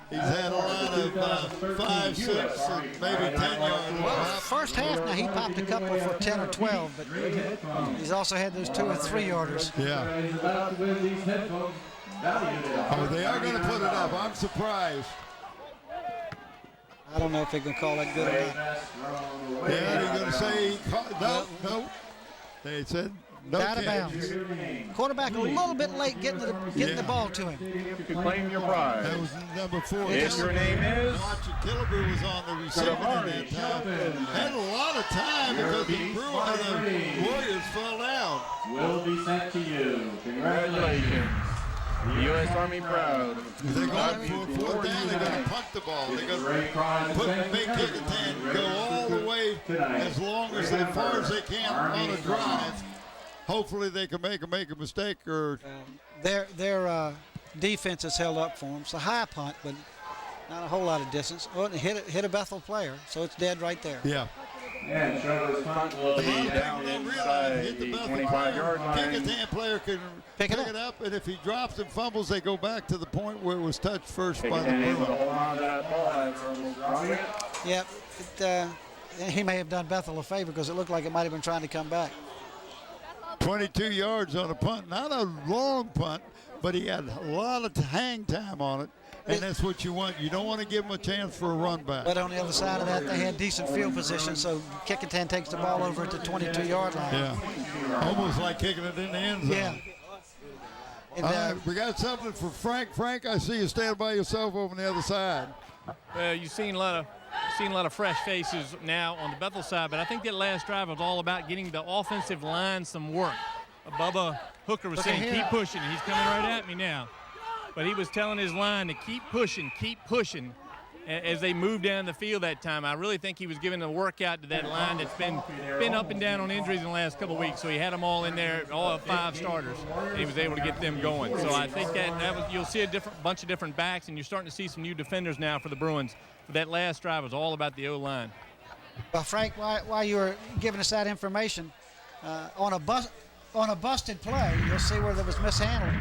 He's had a lot of 5, 6, and maybe 10 yards. Well, first half now he popped a couple for 10 or 12, but he's also had those 2 or 3 yarders. Yeah. Oh, they are going to put it up. I'm surprised. I don't know if they're going to call that good or not. Yeah, they're going to say no. They said no. Out of bounds. Quarterback a little bit late getting the ball to him. To claim your prize. That was number 4. If your name is. Killebrew was on the receiving end that time. Had a lot of time because the Warriors fell down. Will be sent to you. Congratulations. The U.S. Army proud. They're going for 4th down. They're going to punt the ball. They're going to make Kecoughtan go all the way as far as they can on a drive. Hopefully they can make a mistake or. Their defense has held up for them. It's a high punt, but not a whole lot of distance. Oh, and hit a Bethel player, so it's dead right there. Yeah. And Trevor's punt will be down inside the 25-yard line. Kecoughtan player can pick it up, and if he drops and fumbles, they go back to the point where it was touched first by the Bruins. Yep. He may have done Bethel a favor because it looked like it might have been trying to come back. 22 yards on a punt. Not a long punt, but he had a lot of hang time on it. And that's what you want. You don't want to give them a chance for a run back. But on the other side of that, they had decent field position, so Kecoughtan takes the ball over at the 22-yard line. Yeah, almost like kicking it in the end zone. Yeah. All right, we got something for Frank. Frank, I see you stand by yourself over on the other side. Well, you've seen a lot of fresh faces now on the Bethel side, but I think that last drive was all about getting the offensive line some work. Bubba Hooker was saying, keep pushing. He's coming right at me now. But he was telling his line to keep pushing as they moved down the field that time. I really think he was giving a workout to that line that's been up and down on injuries in the last couple of weeks. So he had them all in there, all 5 starters, and he was able to get them going. So I think you'll see a bunch of different backs, and you're starting to see some new defenders now for the Bruins. But that last drive was all about the O-line. Well, Frank, while you were giving us that information, on a busted play, you'll see where there was mishandled.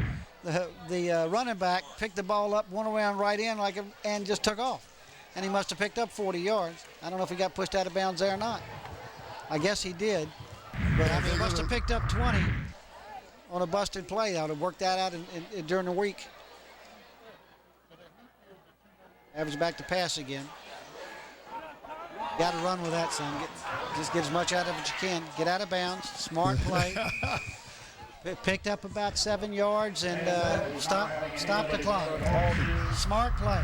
The running back picked the ball up, went around right in and just took off. And he must have picked up 40 yards. I don't know if he got pushed out of bounds there or not. I guess he did. But I mean, he must have picked up 20 on a busted play. I would have worked that out during the week. Average back to pass again. Got to run with that, son. Just get as much out of it as you can. Get out of bounds. Smart play. Picked up about 7 yards and stop the clock. Smart play.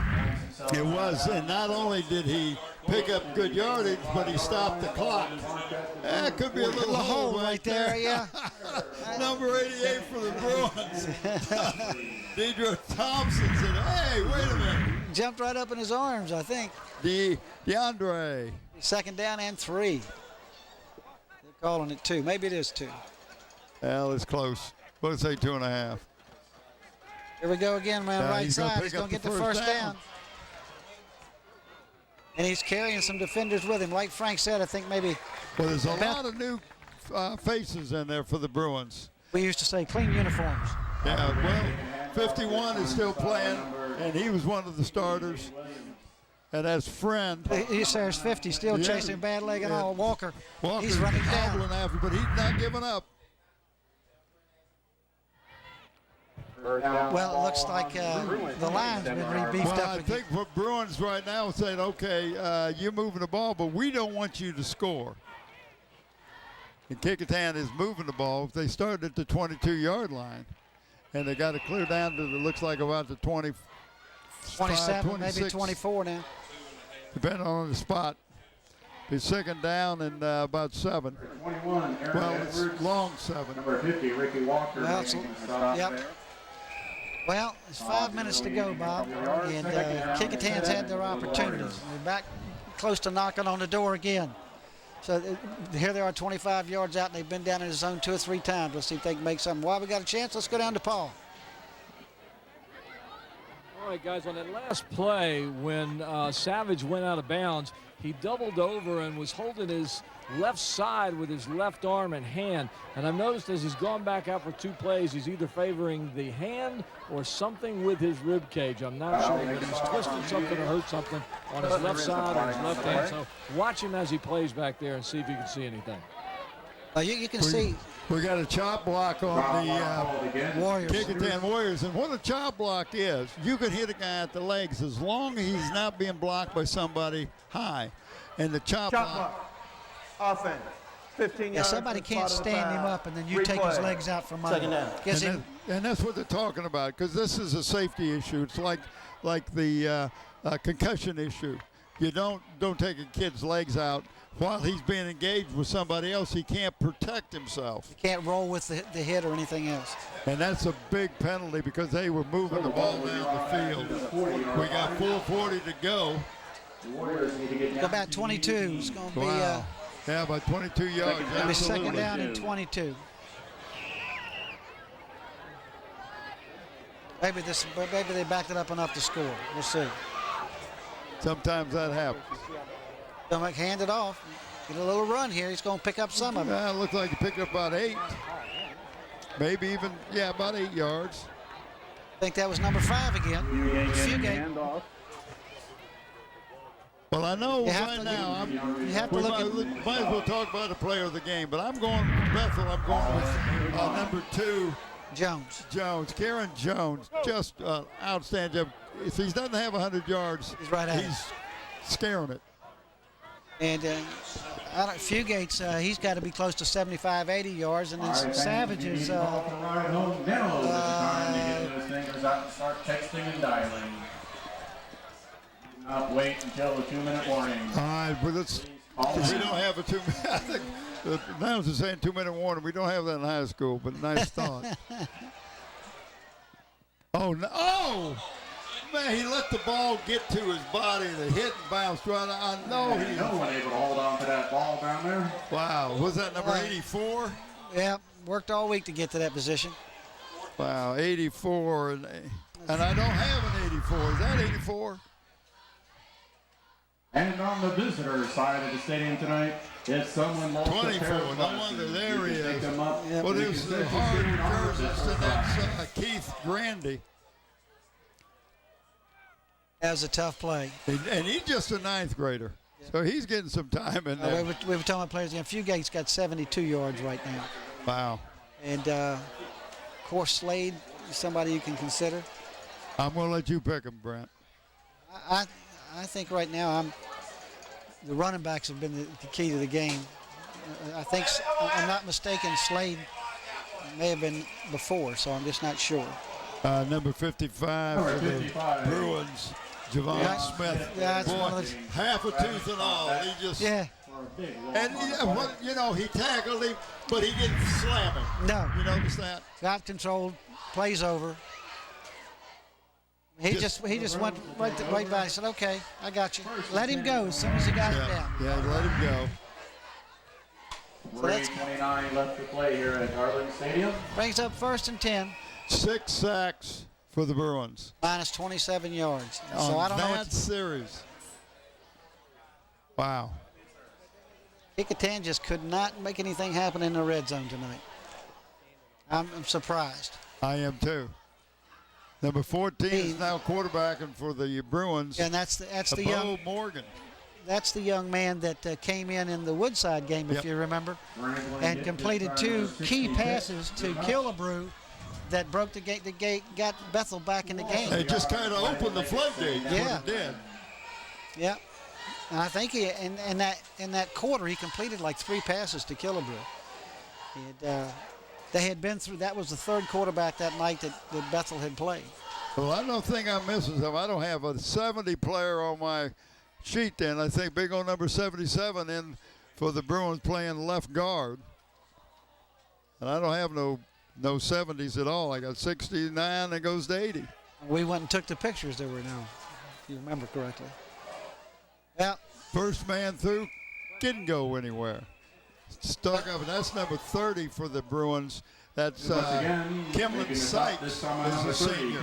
It was, and not only did he pick up good yardage, but he stopped the clock. That could be a little hole right there. Yeah. Number 88 for the Bruins. Deidre Thompson said, hey, wait a minute. Jumped right up in his arms, I think. DeAndre. 2nd down and 3. They're calling it 2. Maybe it is 2. Well, it's close. We'll say 2.5. Here we go again, man. Right side. He's going to get the first down. And he's carrying some defenders with him. Like Frank said, I think maybe. Well, there's a lot of new faces in there for the Bruins. We used to say clean uniforms. Yeah, well, 51 is still playing, and he was one of the starters. And as friend. He says 50 still chasing bad leg and all. Walker he's running down. After, but he's not giving up. Well, it looks like the line's been re-beefed up. I think for Bruins right now saying, okay, you're moving the ball, but we don't want you to score. And Kecoughtan is moving the ball. They started at the 22-yard line, and they got to clear down to, it looks like about the 27, maybe 24 now. Depending on the spot. It's 2nd down and about 7. 21, well, it's long 7. Number 50, Ricky Walker. Well, it's 5 minutes to go, Bob, and Kecoughtan's had their opportunities. They're back close to knocking on the door again. So here they are 25 yards out, and they've been down in the zone 2 or 3 times. Let's see if they can make something. While we got a chance, let's go down to Paul. right, guys, on that last play when Savage went out of bounds, he doubled over and was holding his left side with his left arm and hand. And I've noticed as he's gone back out for 2 plays, he's either favoring the hand or something with his rib cage. I'm not sure, but he's twisted something or hurt something on his left side or his left hand. So watch him as he plays back there and see if you can see anything. You can see. We got a chop block on the Warriors. Kecoughtan Warriors, and what a chop block is, you can hit a guy at the legs as long as he's not being blocked by somebody high. And the chop block. Offense. 15 yards. Somebody can't stand him up, and then you take his legs out from under. And that's what they're talking about, because this is a safety issue. It's like the concussion issue. You don't take a kid's legs out while he's being engaged with somebody else. He can't protect himself. He can't roll with the hit or anything else. And that's a big penalty because they were moving the ball down the field. We got 4:40 to go. About 22. It's going to be yeah, about 22 yards. It'll be second down and 22. Maybe they backed it up enough to score. We'll see. Sometimes that happens. They'll hand it off. Get a little run here. He's going to pick up some of it. It looks like he picked up about 8. Maybe even, about 8 yards. I think that was number 5 again. Fugate. Well, I know right now, might as well talk about the player of the game, but I'm going with Bethel. I'm going with number 2. Jones. Karen Jones, just outstanding job. If he doesn't have 100 yards, he's scaring it. And Fugate's, he's got to be close to 75, 80 yards, and then Savage is. Start texting and dialing. Not wait until the 2-minute warning. All right, but we don't have a 2-minute. I think the announcer's saying 2-minute warning. We don't have that in high school, but nice thought. Oh, no. Oh! Man, he let the ball get to his body. The hit and bounced right. I know he. No one able to hold on to that ball down there. Wow. Was that number 84? Yeah, worked all week to get to that position. Wow, 84. And I don't have an 84. Is that 84? And on the visitor side of the stadium tonight, if someone lost 24. No wonder. There he is. Well, there's the hard jerseys, and that's Keith Grandy. That was a tough play. And he's just a 9th grader. So he's getting some time in there. We were talking about players again. Fugate's got 72 yards right now. Wow. And, of course, Slade is somebody you can consider. I'm going to let you pick him, Brent. I think right now the running backs have been the key to the game. I think, I'm not mistaken, Slade may have been before, so I'm just not sure. Number 55 for the Bruins, Javon Smith. Yeah, that's one of those. Half a tooth and all. He just. Yeah. And, he tackled him, but he didn't slam him. No. You notice that? Got controlled, plays over. He just went right by. He said, okay, I got you. Let him go as soon as he got it down. Yeah, let him go. So that's 3:29 left to play here at Darling Stadium. Brings up 1st and 10. 6 sacks for the Bruins. Minus 27 yards. On so I don't know that series. Wow. Kecoughtan just could not make anything happen in the red zone tonight. I'm surprised. I am too. Number 14 is now quarterbacking for the Bruins. And that's the young Morgan. That's the young man that came in the Woodside game, if you remember, and completed 2 key passes to Killebrew that broke the gate, got Bethel back in the game. It just kind of opened the floodgate. Yeah, it did. Yeah, and I think in that quarter he completed like 3 passes to Killebrew. They had been through. That was the 3rd quarterback that night that Bethel had played. Well, I don't think I'm missing something. I don't have a 70 player on my sheet. Then I think big old number 77 in for the Bruins playing left guard, and I don't have no 70s at all. I got 69 that goes to 80. We went and took the pictures. There were no, if you remember correctly. Yeah. First man through, didn't go anywhere. Stuck up, and that's number 30 for the Bruins. That's Kimlin Sykes is a senior.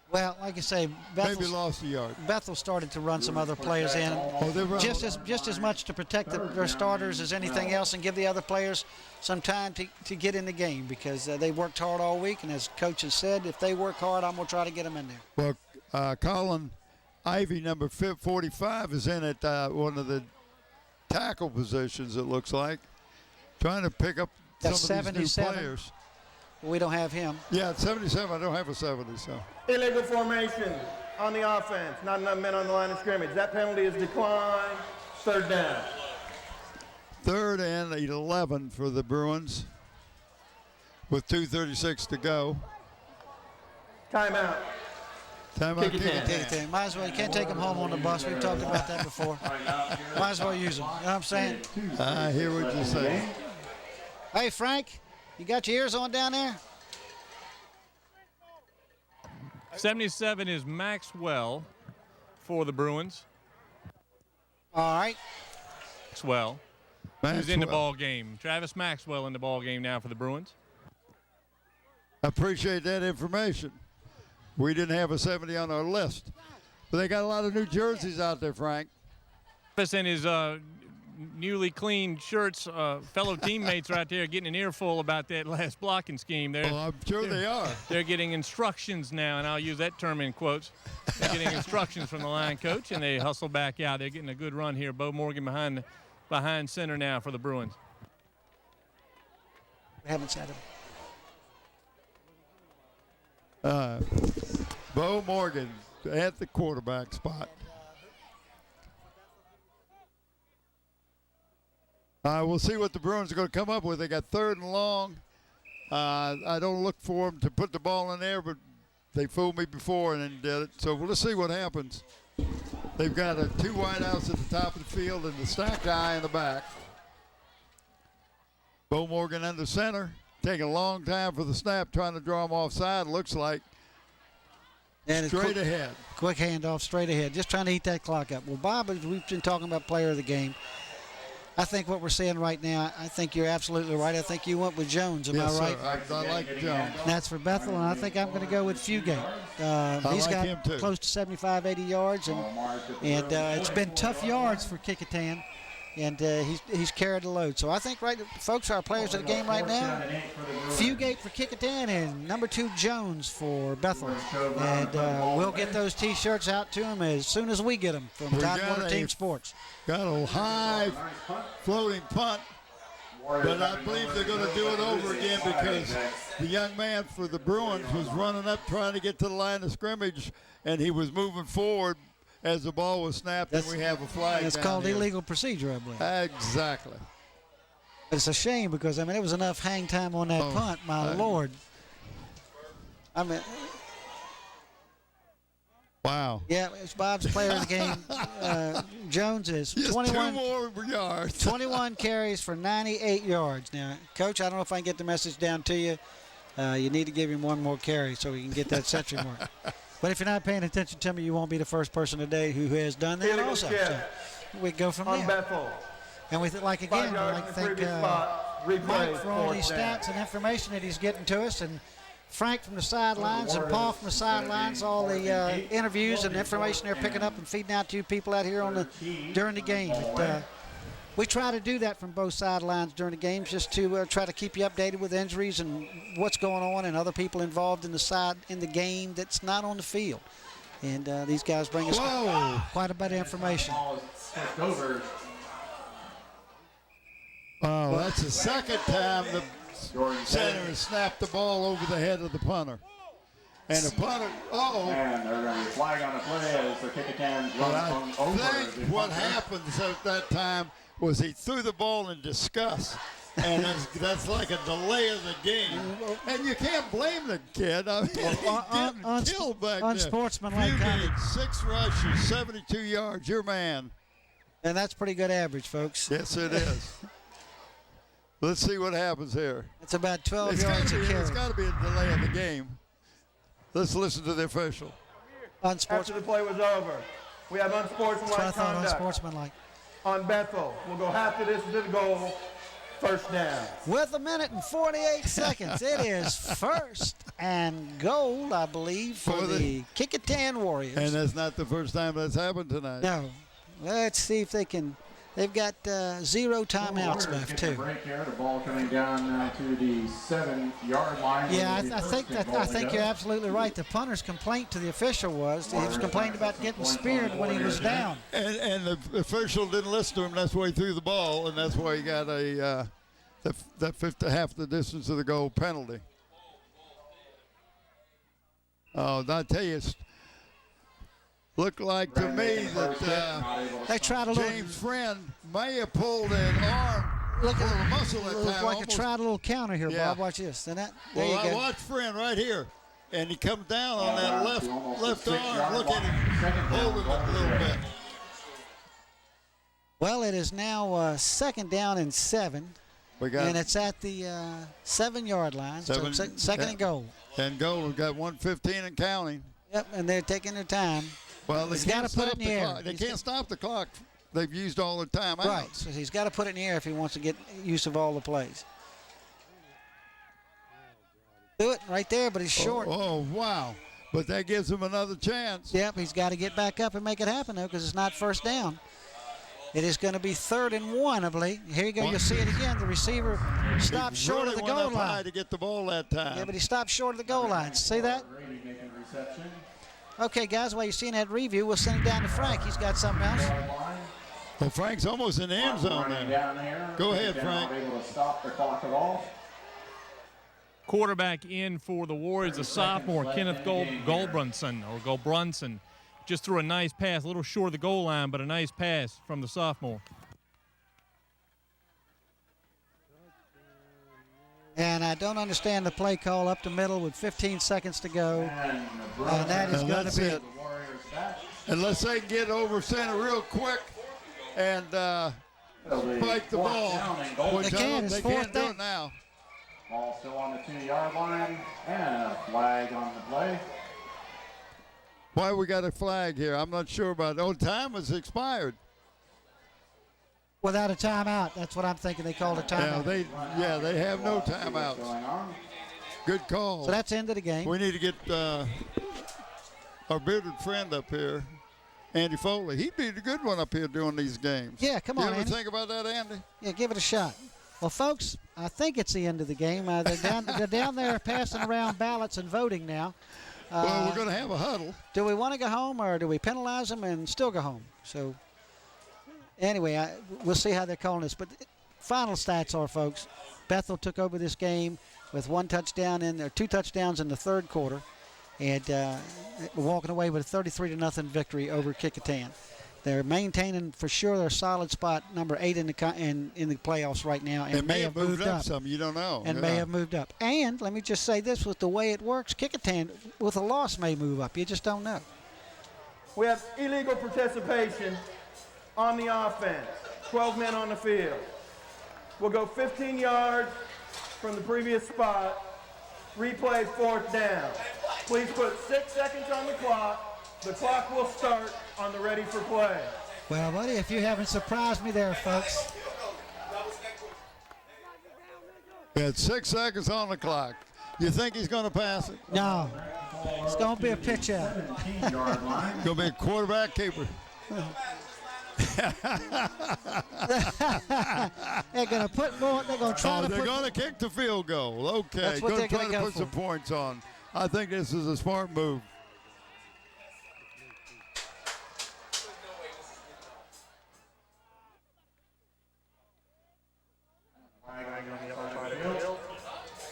Well, like you say, maybe lost a yard. Bethel started to run some other players in, just as much to protect their starters as anything else, and give the other players some time to get in the game, because they worked hard all week. And as Coach has said, if they work hard, I'm going to try to get them in there. Well, Colin Ivy, number 45, is in at one of the tackle positions. It looks like trying to pick up some of these new players. We don't have him. Yeah, at 77. I don't have a 70. So illegal formation on the offense. Not enough men on the line of scrimmage. That penalty is declined. Third down. 3rd and 11 for the Bruins with 2:36 to go. Timeout. Timeout. Kecoughtan. Might as well. You can't take them home on the bus. We've talked about that before. Might as well use them. You know what I'm saying? I hear what you're saying. Hey, Frank, you got your ears on down there? 77 is Maxwell for the Bruins. All right. Maxwell. Who's in the ball game? Travis Maxwell in the ball game now for the Bruins. I appreciate that information. We didn't have a 70 on our list, but they got a lot of new jerseys out there, Frank. Travis and his newly cleaned shirts, fellow teammates right there getting an earful about that last blocking scheme. I'm sure they are. They're getting instructions now, and I'll use that term in quotes. They're getting instructions from the line coach, and they hustle back out. They're getting a good run here. Bo Morgan behind center now for the Bruins. We haven't said it. Bo Morgan at the quarterback spot. We'll see what the Bruins are going to come up with. They got 3rd and long. I don't look for them to put the ball in there, but they fooled me before and then did it. So we'll just see what happens. They've got 2 wideouts at the top of the field and the stacked eye in the back. Bo Morgan under center, taking a long time for the snap, trying to draw him offside, looks like. And straight ahead. Quick handoff, straight ahead, just trying to eat that clock up. Well, Bob, we've been talking about player of the game. I think what we're seeing right now, I think you're absolutely right. I think you went with Jones, am I right? Sir. I like Jones. That's for Bethel, and I think I'm going to go with Fugate. He's got close to 75, 80 yards, and it's been tough yards for Kecoughtan, and he's carried the load. So I think, folks, our players of the game right now, Fugate for Kecoughtan and number 2 Jones for Bethel. And we'll get those T-shirts out to them as soon as we get them from Tidewater Team Sports. Got a high floating punt, but I believe they're going to do it over again because the young man for the Bruins was running up trying to get to the line of scrimmage, and he was moving forward as the ball was snapped, and we have a flag. It's called illegal procedure, I believe. Exactly. It's a shame because, it was enough hang time on that punt, my Lord. Wow. Yeah, it's Bob's player of the game. Jones is 21 more yards. 21 carries for 98 yards. Now, Coach, I don't know if I can get the message down to you. You need to give him one more carry so we can get that century mark. But if you're not paying attention to me, you won't be the first person today who has done that also. So we go from there. Bethel. And we like to thank Mike for all these stats and information that he's getting to us, and Frank from the sidelines and Paul from the sidelines, all the interviews and information they're picking up and feeding out to you people out here during the game. We try to do that from both sidelines during the games, just to try to keep you updated with injuries and what's going on and other people involved in the game that's not on the field. And these guys bring us quite a bit of information. Oh, that's the second time the center has snapped the ball over the head of the punter. And the punter, And they're going to be flag on the play as the Kecoughtan runs over. I think what happens at that time was he threw the ball in disgust. And that's like a delay of the game. And you can't blame the kid. I mean, getting killed back there. Unsportsmanlike conduct. 6 rushes, 72 yards, your man. And that's pretty good average, folks. Yes, it is. Let's see what happens here. It's about 12 yards a carry. It's got to be a delay of the game. Let's listen to the official. After the play was over, we have unsportsmanlike conduct unsportsmanlike on Bethel. We'll go half to this to the goal. First down. With 1 minute and 48 seconds, it is first and goal, I believe, for the Kecoughtan Warriors. And that's not the first time that's happened tonight. No. Let's see if they can. They've got 0 timeouts left, too. Break here. The ball coming down now to the 7-yard line. Yeah, I think you're absolutely right. The punter's complaint to the official was he was complaining about getting speared when he was down. And the official didn't listen to him. That's why he threw the ball, and that's why he got half the distance of the goal penalty. Oh, I tell you, looked like to me that they tried a James Friend may have pulled an arm, pulled a muscle that time. Looked like a tried a little counter here, Yeah. Bob. Watch this. And that, there Well, you I go. watched Friend right here, and he comes down on that left arm. Look at him holding it a little bit. Well, it is now second down and 7. And it's at the 7-yard line. So second and goal. And goal. We've got 1:15 and counting. Yep, and they're taking their time. Well, he's got to put it in the air. They can't stop the clock. They've used all their time out. Right, so he's got to put it in the air if he wants to get use of all the plays. Do it right there, but he's short. Oh, wow. But that gives him another chance. Yep, he's got to get back up and make it happen, though, because it's not first down. It is going to be 3rd and 1, I believe. Here you go. You'll see it again. The receiver stopped short of the goal line. To get the ball that time. Yeah, but he stopped short of the goal line. See that? Okay, guys, while you're seeing that review, we'll send it down to Frank. He's got something else. Well, Frank's almost in the end zone there. Go ahead, Frank. Able to stop the clock at all. Quarterback in for the Warriors, the sophomore, Kenneth Goldbrunson. Just threw a nice pass, a little short of the goal line, but a nice pass from the sophomore. And I don't understand the play call up the middle with 15 seconds to go. And that is going to be it. Unless they can get over center real quick and spike the ball. They can't do it now. Ball still on the 2-yard line and a flag on the play. Why we got a flag here? I'm not sure about it. Oh, time was expired. Without a timeout. That's what I'm thinking. They called a timeout. They have no timeouts. Good call. So that's the end of the game. We need to get our bearded friend up here, Andy Foley. He'd be a good one up here doing these games. Yeah, come on, Andy. You ever Andy. think about that, Andy? Yeah, give it a shot. Well, folks, I think it's the end of the game. They're down there passing around ballots and voting now. Well, we're going to have a huddle. Do we want to go home or do we penalize them and still go home? So, anyway, we'll see how they're calling this. But final stats are, folks, Bethel took over this game with 2 touchdowns in the third quarter, and walking away with a 33-0 victory over Kecoughtan. They're maintaining for sure their solid spot, number 8 in the playoffs right now, and it may have moved up some. You don't know. And may have moved up. And let me just say this: with the way it works, Kecoughtan with a loss may move up. You just don't know. We have illegal participation on the offense. 12 men on the field. We'll go 15 yards from the previous spot. Replay 4th down. Please put 6 seconds on the clock. The clock will start on the ready for play. Well, buddy, if you haven't surprised me there, folks. We had 6 seconds on the clock. You think he's going to pass it? No. It's going to be a pitch out. It's going to be a quarterback keeper. They're going to put more. They're going to try to. They're going to kick the field goal. Okay, That's what they're going to go put for. some points on. I think this is a smart move.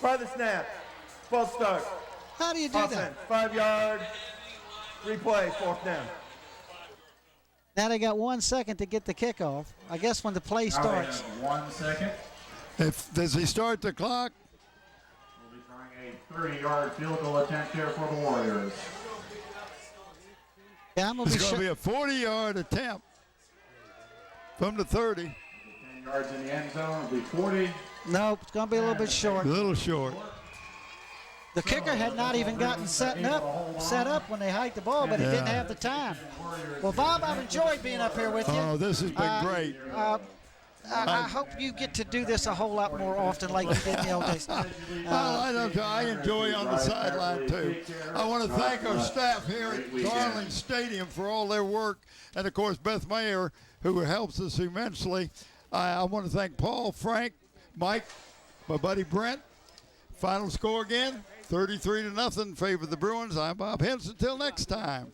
By the snap. False start. How do you do that? 5 yard. Replay 4th down. Now they got 1 second to get the kickoff. I guess when the play starts. 1 second. Does he start the clock? We'll be trying a 30-yard field goal attempt here for the Warriors. Yeah, I'm going to be It's going to be a 40-yard attempt from the 30. 10 yards in the end zone will be 40. Nope, it's going to be a little bit short. A little short. The kicker had not even gotten set up when they hiked the ball, but he didn't have the time. Well, Bob, I've enjoyed being up here with you. Oh, this has been great. I hope you get to do this a whole lot more often like you did in the old days. I enjoy on the sideline, too. I want to thank our staff here at Darling Stadium for all their work, and, of course, Beth Mayer, who helps us immensely. I want to thank Paul, Frank, Mike, my buddy Brent. Final score again, 33-0 in favor of the Bruins. I'm Bob Henson. Until next time.